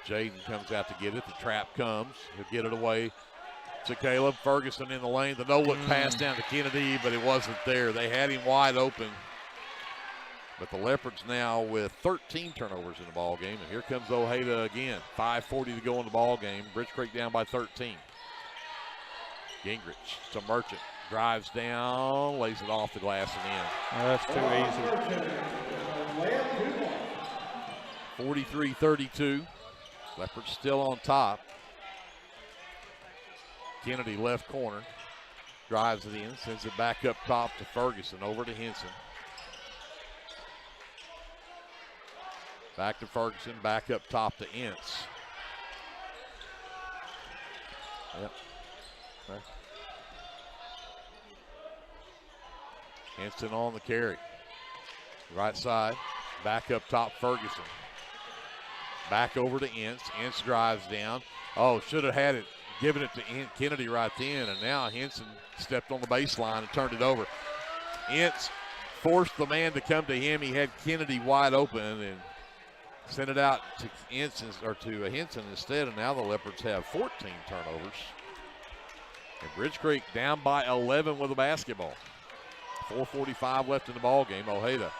Jaden comes out to get it. The trap comes. He'll get it away to Caleb. Ferguson in the lane. The no-look pass down to Kennedy, but it wasn't there. They had him wide open. But the Leopards now with 13 turnovers in the ball game. And here comes Ojeda again. 5:40 to go in the ball game. Bridge Creek down by 13. Gingrich to Merchant. Drives down, lays it off the glass and in. That's too easy. 43-32. Leopards still on top. Kennedy left corner. Drives it in, sends it back up top to Ferguson. Over to Henson. Back to Ferguson, back up top to Ince. Yep. Okay. Henson on the carry. Right side, back up top Ferguson. Back over to Ince. Ince drives down. Oh, should have had it, given it to Kennedy right then, and now Henson stepped on the baseline and turned it over. Ince forced the man to come to him. He had Kennedy wide open and sent it out to Henson instead, and now the Leopards have 14 turnovers. And Bridge Creek down by 11 with a basketball. 4:45 left in the ball game. Ojeda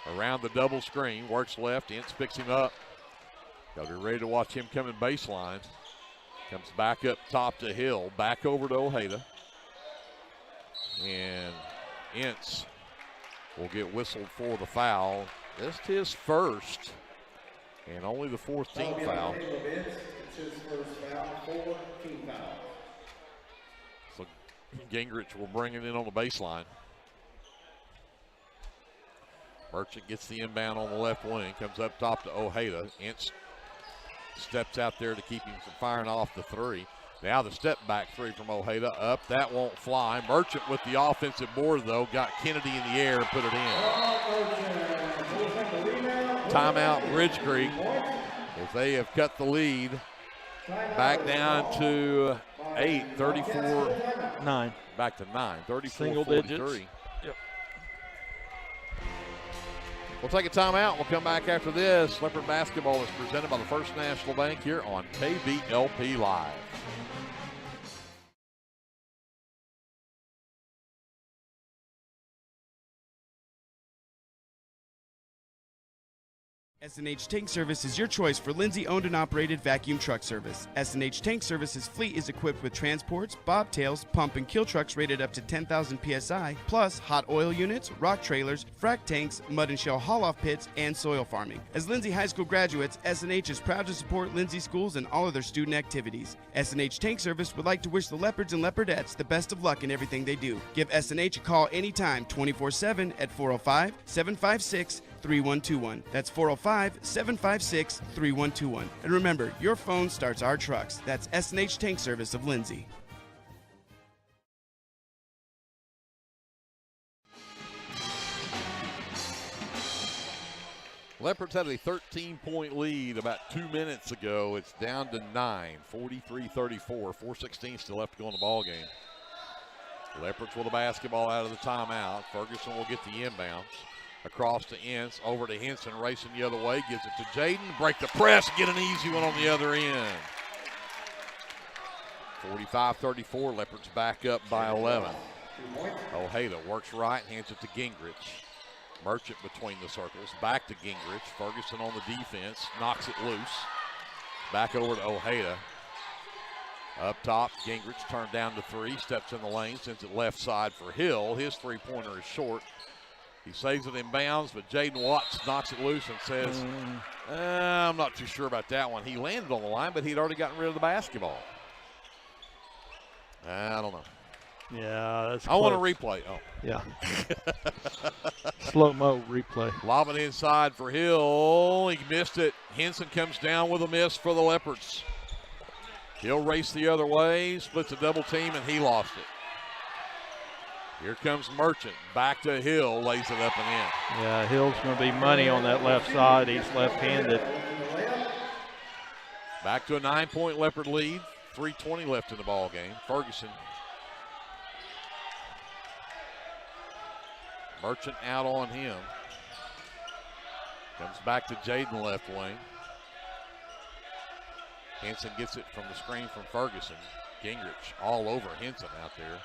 around the double screen, works left. Ince picks him up. Got to be ready to watch him coming baseline. Comes back up top to Hill, back over to Ojeda. And Ince will get whistled for the foul. This is his first. And only the fourth team foul. So Gingrich will bring it in on the baseline. Merchant gets the inbound on the left wing, comes up top to Ojeda. Ince steps out there to keep him from firing off the three. Now the step back three from Ojeda up. That won't fly. Merchant with the offensive board, though, got Kennedy in the air and put it in. Timeout, Bridge Creek, as they have cut the lead back down to 8, 34-9. Back to 9, 34-43. Single digits. Yep. We'll take a timeout. We'll come back after this. Leopard basketball is presented by the First National Bank here on KBLP Live. S&H Tank Service is your choice for Lindsay owned and operated vacuum truck service. S&H Tank Service's fleet is equipped with transports, bobtails, pump and kill trucks rated up to 10,000 PSI, plus hot oil units, rock trailers, frac tanks, mud and shell haul-off pits, and soil farming. As Lindsay High School graduates, S&H is proud to support Lindsay schools and all of their student activities. S&H Tank Service would like to wish the Leopards and Leopardettes the best of luck in everything they do. Give S&H a call anytime, 24/7 at 405-756-3121. That's 405-756-3121. And remember, your phone starts our trucks. That's S&H Tank Service of Lindsay. Leopards had a 13-point lead about 2 minutes ago. It's down to 9, 43-34, 4:16 still left to go in the ball game. Leopards with the basketball out of the timeout. Ferguson will get the inbounds. Across to Ince, over to Henson, racing the other way, gives it to Jaden, break the press, get an easy one on the other end. 45-34, Leopards back up by 11. Ojeda works right, hands it to Gingrich. Merchant between the circles, back to Gingrich. Ferguson on the defense, knocks it loose. Back over to Ojeda. Up top, Gingrich turned down to 3, steps in the lane, sends it left side for Hill. His three-pointer is short. He saves it in bounds, but Jaden Watts knocks it loose and says, I'm not too sure about that one. He landed on the line, but he'd already gotten rid of the basketball. I don't know. Yeah, that's I want a replay. Oh. Yeah. Slow-mo replay. Lob it inside for Hill. He missed it. Henson comes down with a miss for the Leopards. He'll race the other way, splits a double team, and he lost it. Here comes Merchant. Back to Hill, lays it up and in. Yeah, Hill's going to be money on that left side. He's left-handed. Back to a 9-point Leopard lead. 3:20 left in the ball game. Ferguson. Merchant out on him. Comes back to Jaden left wing. Henson gets it from the screen from Ferguson. Gingrich all over Henson out there.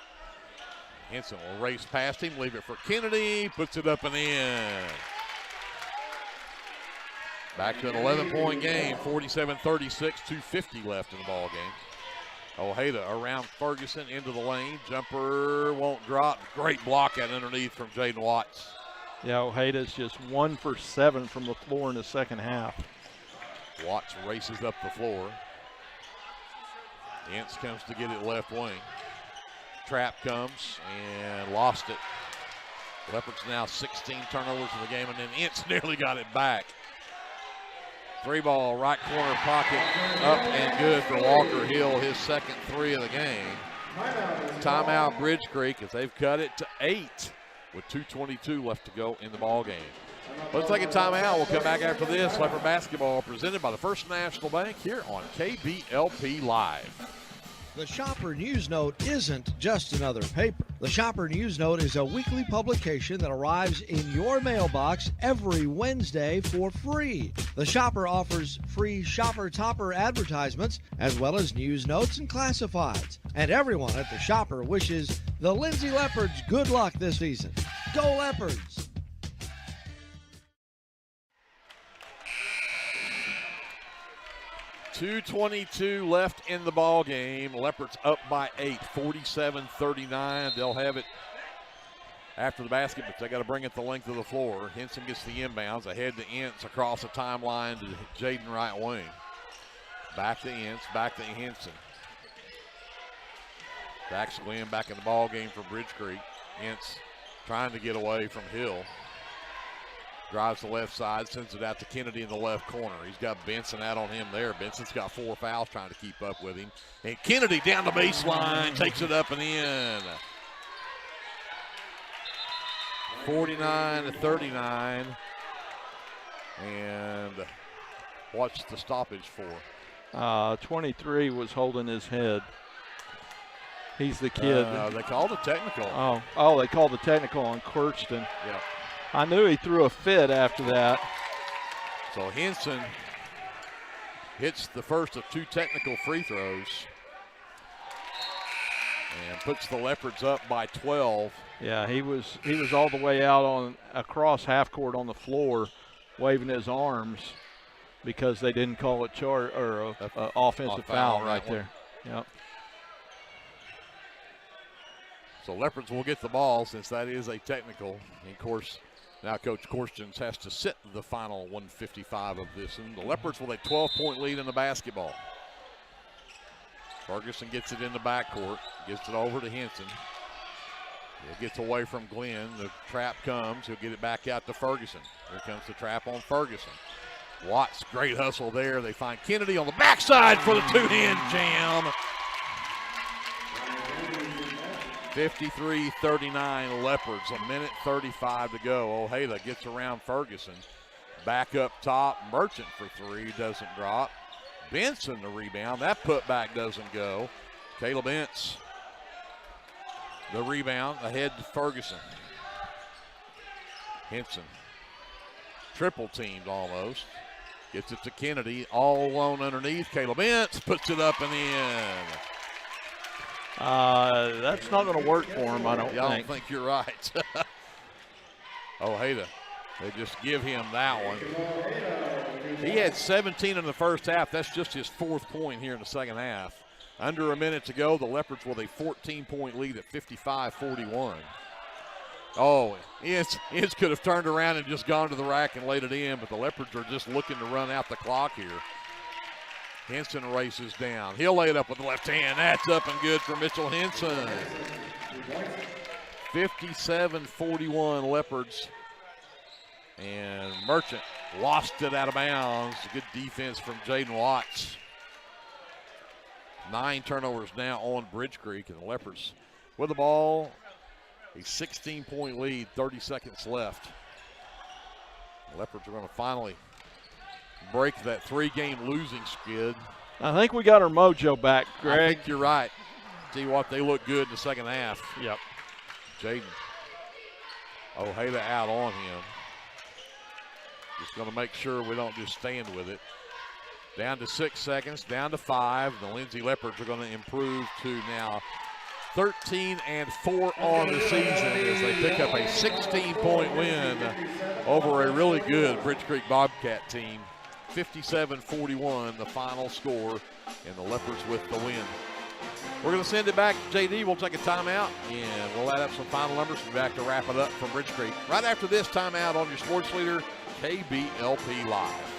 Henson will race past him, leave it for Kennedy, puts it up and in. Back to an 11-point game, 47-36, 2:50 left in the ball game. Ojeda around Ferguson into the lane. Jumper won't drop. Great block out underneath from Jaden Watts. Yeah, Ojeda's just 1 for 7 from the floor in the second half. Watts races up the floor. Ince comes to get it left wing. Trap comes and lost it. Leopards now 16 turnovers in the game, and then Ince nearly got it back. 3-ball, right corner pocket, up and good for Walker Hill, his second 3 of the game. Timeout Bridge Creek as they've cut it to 8 with 2:22 left to go in the ball game. Let's take a timeout. We'll come back after this. Leopard basketball presented by the First National Bank here on KBLP Live. The Shopper News Note isn't just another paper. The Shopper News Note is a weekly publication that arrives in your mailbox every Wednesday for free. The Shopper offers free Shopper Topper advertisements as well as news notes and classifieds. And everyone at the Shopper wishes the Lindsay Leopards good luck this season. Go Leopards! .222 left in the ball game. Leopards up by 8, 47-39. They'll have it after the basket, but they got to bring it the length of the floor. Henson gets the inbounds ahead to Ince across the timeline to Jaden right wing. Back to Ince, back to Henson. Dax Glenn back in the ball game for Bridge Creek. Ince trying to get away from Hill. Drives the left side, sends it out to Kennedy in the left corner. He's got Benson out on him there. Benson's got 4 fouls trying to keep up with him. And Kennedy down the baseline, takes it up and in. 49-39. And what's the stoppage for? 23 was holding his head. He's the kid. They called a technical. Oh, they called the technical on Quirkston. Yeah. I knew he threw a fit after that. So Henson hits the first of 2 technical free throws and puts the Leopards up by 12. Yeah, he was all the way out on across half court on the floor, waving his arms because they didn't call it offensive foul right there. Yep. So Leopards will get the ball since that is a technical. And of course, now Coach Korstens has to sit the final 155 of this. And the Leopards with a 12-point lead in the basketball. Ferguson gets it in the backcourt, gets it over to Henson. He gets away from Glenn. The trap comes. He'll get it back out to Ferguson. Here comes the trap on Ferguson. Watts, great hustle there. They find Kennedy on the backside for the 2-hand jam. 53-39 Leopards, a minute 35 to go. Ojeda gets around Ferguson. Back up top, Merchant for three, doesn't drop. Benson the rebound. That putback doesn't go. Caleb Ince, the rebound, ahead to Ferguson. Henson, triple teamed almost. Gets it to Kennedy, all alone underneath. Caleb Ince puts it up and in. That's not going to work for him, I don't think. You're right. Ojeda, they just give him that one. He had 17 in the first half. That's just his 4th point here in the second half. Under a minute to go, the Leopards with a 14-point lead at 55-41. Oh, Ince could have turned around and just gone to the rack and laid it in, but the Leopards are just looking to run out the clock here. Henson races down. He'll lay it up with the left hand. That's up and good for Mitchell Henson. 57-41 Leopards. And Merchant lost it out of bounds. Good defense from Jaden Watts. 9 turnovers now on Bridge Creek, and the Leopards with the ball. A 16-point lead, 30 seconds left. The Leopards are going to finally break that 3-game losing skid. I think we got our mojo back, Greg. I think you're right. Tell you what, they look good in the second half. Yep. Jaden Ojeda out on him. Just going to make sure we don't just stand with it. Down to 6 seconds, down to 5. The Lindsay Leopards are going to improve to now 13-4 on the season as they pick up a 16-point win over a really good Bridge Creek Bobcat team. 57-41, the final score, and the Leopards with the win. We're going to send it back to JD. We'll take a timeout, and we'll add up some final numbers. We'll be back to wrap it up from Bridge Creek right after this timeout on your sports leader, KBLP Live.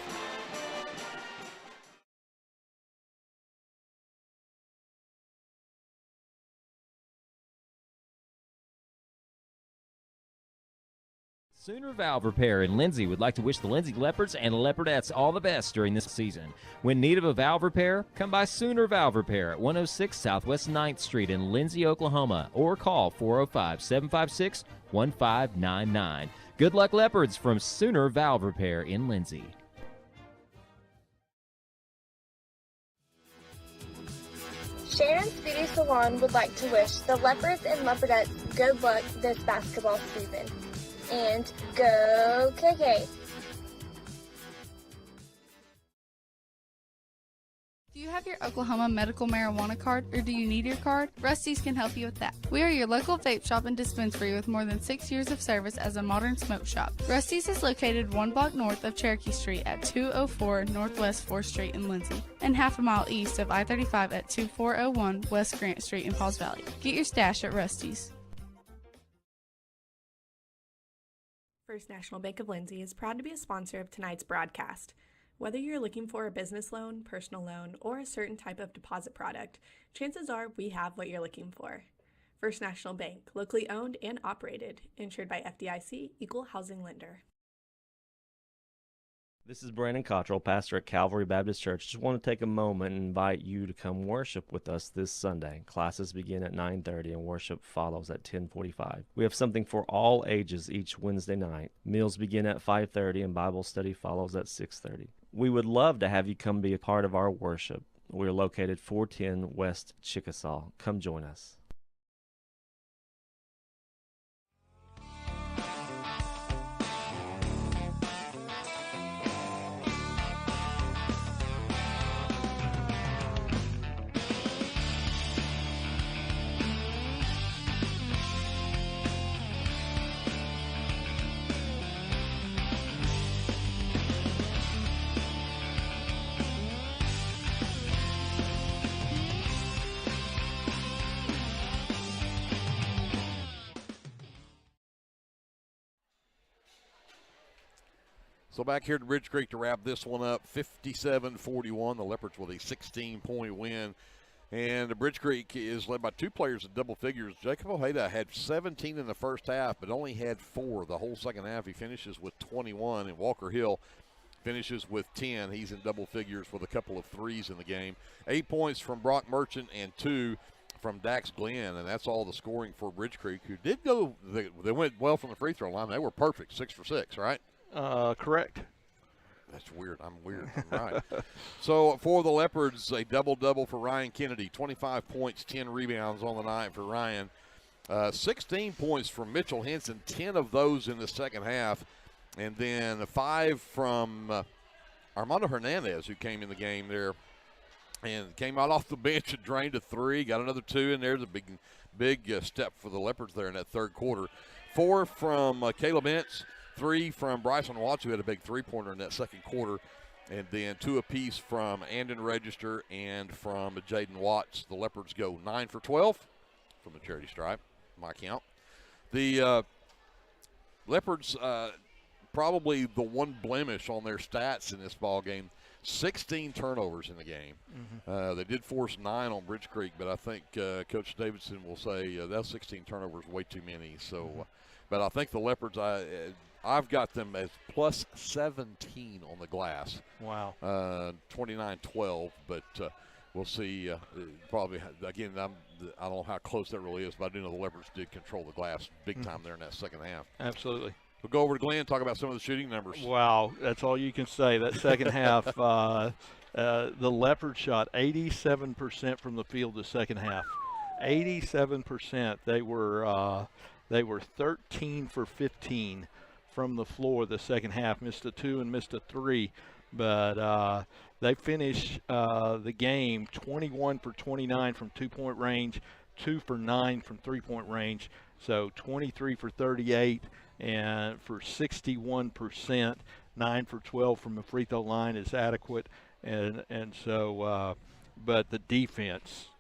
Sooner Valve Repair in Lindsay would like to wish the Lindsay Leopards and Leopardettes all the best during this season. When in need of a valve repair, come by Sooner Valve Repair at 106 Southwest 9th Street in Lindsay, Oklahoma, or call 405-756-1599. Good luck, Leopards, from Sooner Valve Repair in Lindsay. Shannon's Beauty Salon would like to wish the Leopards and Leopardettes good luck this basketball season. And go KK! Do you have your Oklahoma medical marijuana card, or do you need your card? Rusty's can help you with that. We are your local vape shop and dispensary with more than 6 years of service as a modern smoke shop. Rusty's is located 1 block north of Cherokee Street at 204 Northwest 4th Street in Lindsay, and half a mile east of I-35 at 2401 West Grant Street in Pauls Valley. Get your stash at Rusty's. First National Bank of Lindsay is proud to be a sponsor of tonight's broadcast. Whether you're looking for a business loan, personal loan, or a certain type of deposit product, chances are we have what you're looking for. First National Bank, locally owned and operated, insured by FDIC, Equal Housing Lender. This is Brandon Cottrell, pastor at Calvary Baptist Church. Just want to take a moment and invite you to come worship with us this Sunday. Classes begin at 9:30 and worship follows at 10:45. We have something for all ages each Wednesday night. Meals begin at 5:30 and Bible study follows at 6:30. We would love to have you come be a part of our worship. We're located 410 West Chickasaw. Come join us. So back here to Bridge Creek to wrap this one up, 57-41. The Leopards with a 16-point win. And the Bridge Creek is led by 2 players in double figures. Jacob Ojeda had 17 in the first half, but only had 4 the whole second half. He finishes with 21, and Walker Hill finishes with 10. He's in double figures with a couple of threes in the game. 8 points from Brock Merchant and 2 from Dax Glenn, and that's all the scoring for Bridge Creek, who did go, they went well from the free throw line. They were perfect, 6 for 6, right? Correct. That's weird. I'm weird. I'm right. So for the Leopards, a double-double for Ryan Kennedy. 25 points, 10 rebounds on the night for Ryan. 16 points from Mitchell Henson, 10 of those in the second half. And then 5 from Armando Hernandez, who came in the game there and came out off the bench and drained a 3, got another 2 in there. It's a big step for the Leopards there in that third quarter. 4 from Caleb Entz, 3 from Bryson Watts, who had a big three-pointer in that second quarter, and then 2 apiece from Andon Register and from Jaden Watts. The Leopards go 9 for 12 from the charity stripe, my count. The Leopards, probably the one blemish on their stats in this ball game, 16 turnovers in the game. They did force 9 on Bridge Creek, but I think Coach Davidson will say that 16 turnovers way too many. So, but I think the Leopards, I've got them as plus 17 on the glass. Wow. 29-12, but we'll see. Probably, again, I don't know how close that really is, but I do know the Leopards did control the glass big time there in that second half. Absolutely. We'll go over to Glenn, talk about some of the shooting numbers. Wow, that's all you can say. That second half, the Leopards shot 87% from the field the second half. 87%. They were 13 for 15 from the floor the second half. Missed a 2 and missed a 3, but they finished the game 21 for 29 from 2-point range, 2 for 9 from 3-point range. So 23 for 38. And for 61%, 9 for 12 from the free throw line is adequate. And so, but the defense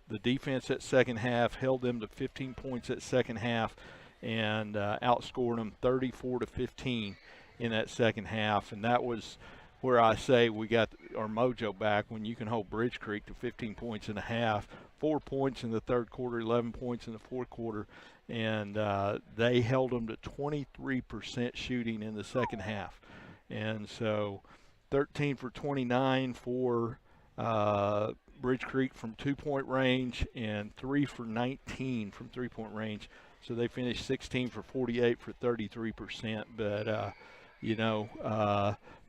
at second half held them to 15 points at second half and outscored them 34-15 in that second half. And that was where I say we got our mojo back, when you can hold Bridge Creek to 15 points and a half, 4 points in the third quarter, 11 points in the fourth quarter. And they held them to 23% shooting in the second half. And so 13 for 29 for Bridge Creek from 2-point range and 3 for 19 from 3-point range. So they finished 16 for 48 for 33%. But,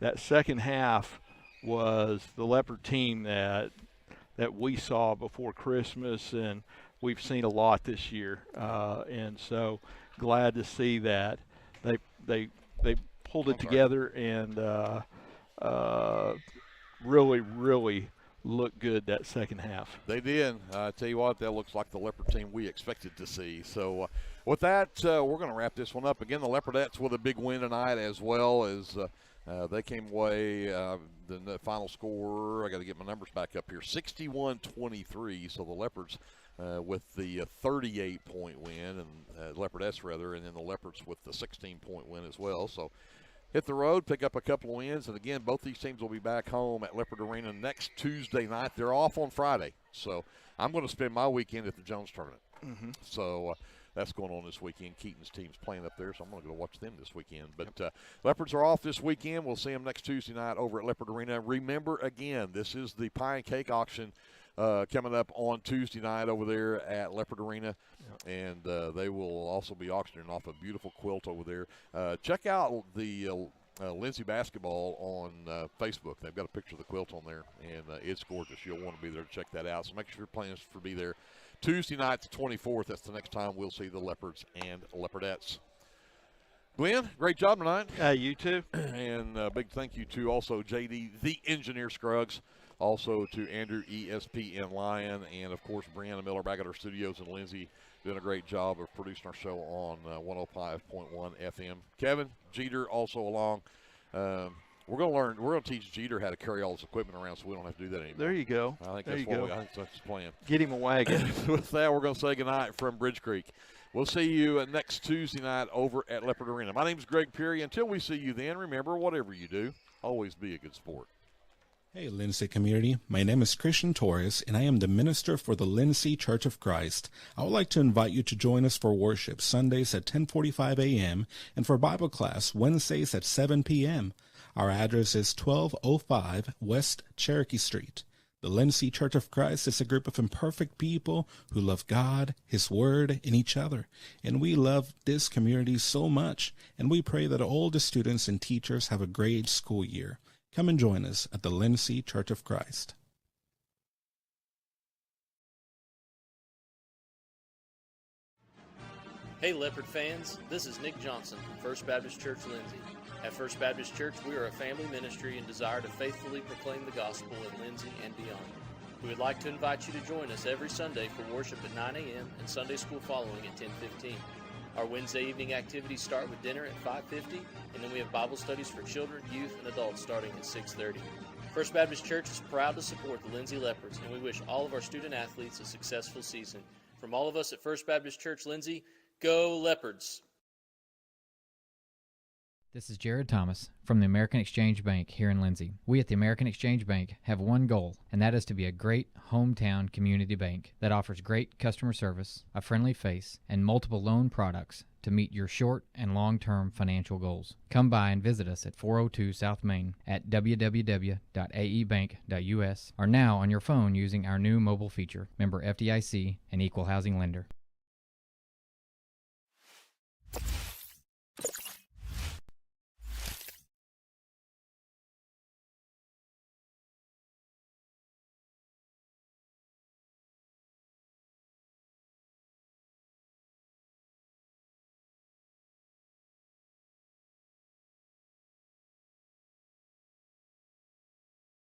that second half was the Leopard team that we saw before Christmas, and we've seen a lot this year, and so glad to see that they pulled it together and really looked good that second half. They did. I tell you what, that looks like the Leopard team we expected to see. So with that, we're going to wrap this one up. Again, the Leopardettes with a big win tonight, as well as they came away. The final score, I got to get my numbers back up here, 61-23. So the Leopards with the 38-point win, and Leopardettes rather, and then the Leopards with the 16-point win as well. So hit the road, pick up a couple of wins, and again, both these teams will be back home at Leopard Arena next Tuesday night. They're off on Friday, so I'm going to spend my weekend at the Jones Tournament. So that's going on this weekend. Keaton's team's playing up there, so I'm going to go watch them this weekend. But Leopards are off this weekend. We'll see them next Tuesday night over at Leopard Arena. Remember, again, this is the pie and cake auction coming up on Tuesday night over there at Leopard Arena. And they will also be auctioning off a beautiful quilt over there. Check out the Lindsay basketball on Facebook. They've got a picture of the quilt on there, and it's gorgeous. You'll want to be there to check that out. So make sure your plans for be there. Tuesday night, the 24th, that's the next time we'll see the Leopards and Leopardettes. Glenn, great job tonight. You too. And a big thank you to also JD, the engineer Scruggs, also to Andrew, ESPN Lion, and, of course, Brianna Miller back at our studios in Lindsay, doing a great job of producing our show on 105.1 FM. Kevin Jeter also along. We're going to teach Jeter how to carry all this equipment around so we don't have to do that anymore. There you go. I think that's the plan. Get him a wagon. With that, we're going to say goodnight from Bridge Creek. We'll see you next Tuesday night over at Leopard Arena. My name's Greg Peary. Until we see you then, remember, whatever you do, always be a good sport. Hey, Lindsay community. My name is Christian Torres, and I am the minister for the Lindsay Church of Christ. I would like to invite you to join us for worship Sundays at 10:45 a.m. and for Bible class Wednesdays at 7 p.m. Our address is 1205 West Cherokee Street. The Lindsay Church of Christ is a group of imperfect people who love God, His Word, and each other. And we love this community so much, and we pray that all the students and teachers have a great school year. Come and join us at the Lindsay Church of Christ. Hey Leopard fans, this is Nick Johnson from First Baptist Church Lindsay. At First Baptist Church, we are a family ministry and desire to faithfully proclaim the gospel in Lindsay and beyond. We would like to invite you to join us every Sunday for worship at 9 a.m. and Sunday school following at 10:15. Our Wednesday evening activities start with dinner at 5:50, and then we have Bible studies for children, youth, and adults starting at 6:30. First Baptist Church is proud to support the Lindsay Leopards, and we wish all of our student athletes a successful season. From all of us at First Baptist Church Lindsay, go Leopards! This is Jared Thomas from the American Exchange Bank here in Lindsay. We at the American Exchange Bank have one goal, and that is to be a great hometown community bank that offers great customer service, a friendly face, and multiple loan products to meet your short and long-term financial goals. Come by and visit us at 402 South Main at www.aebank.us or now on your phone using our new mobile feature. Member FDIC and Equal Housing Lender.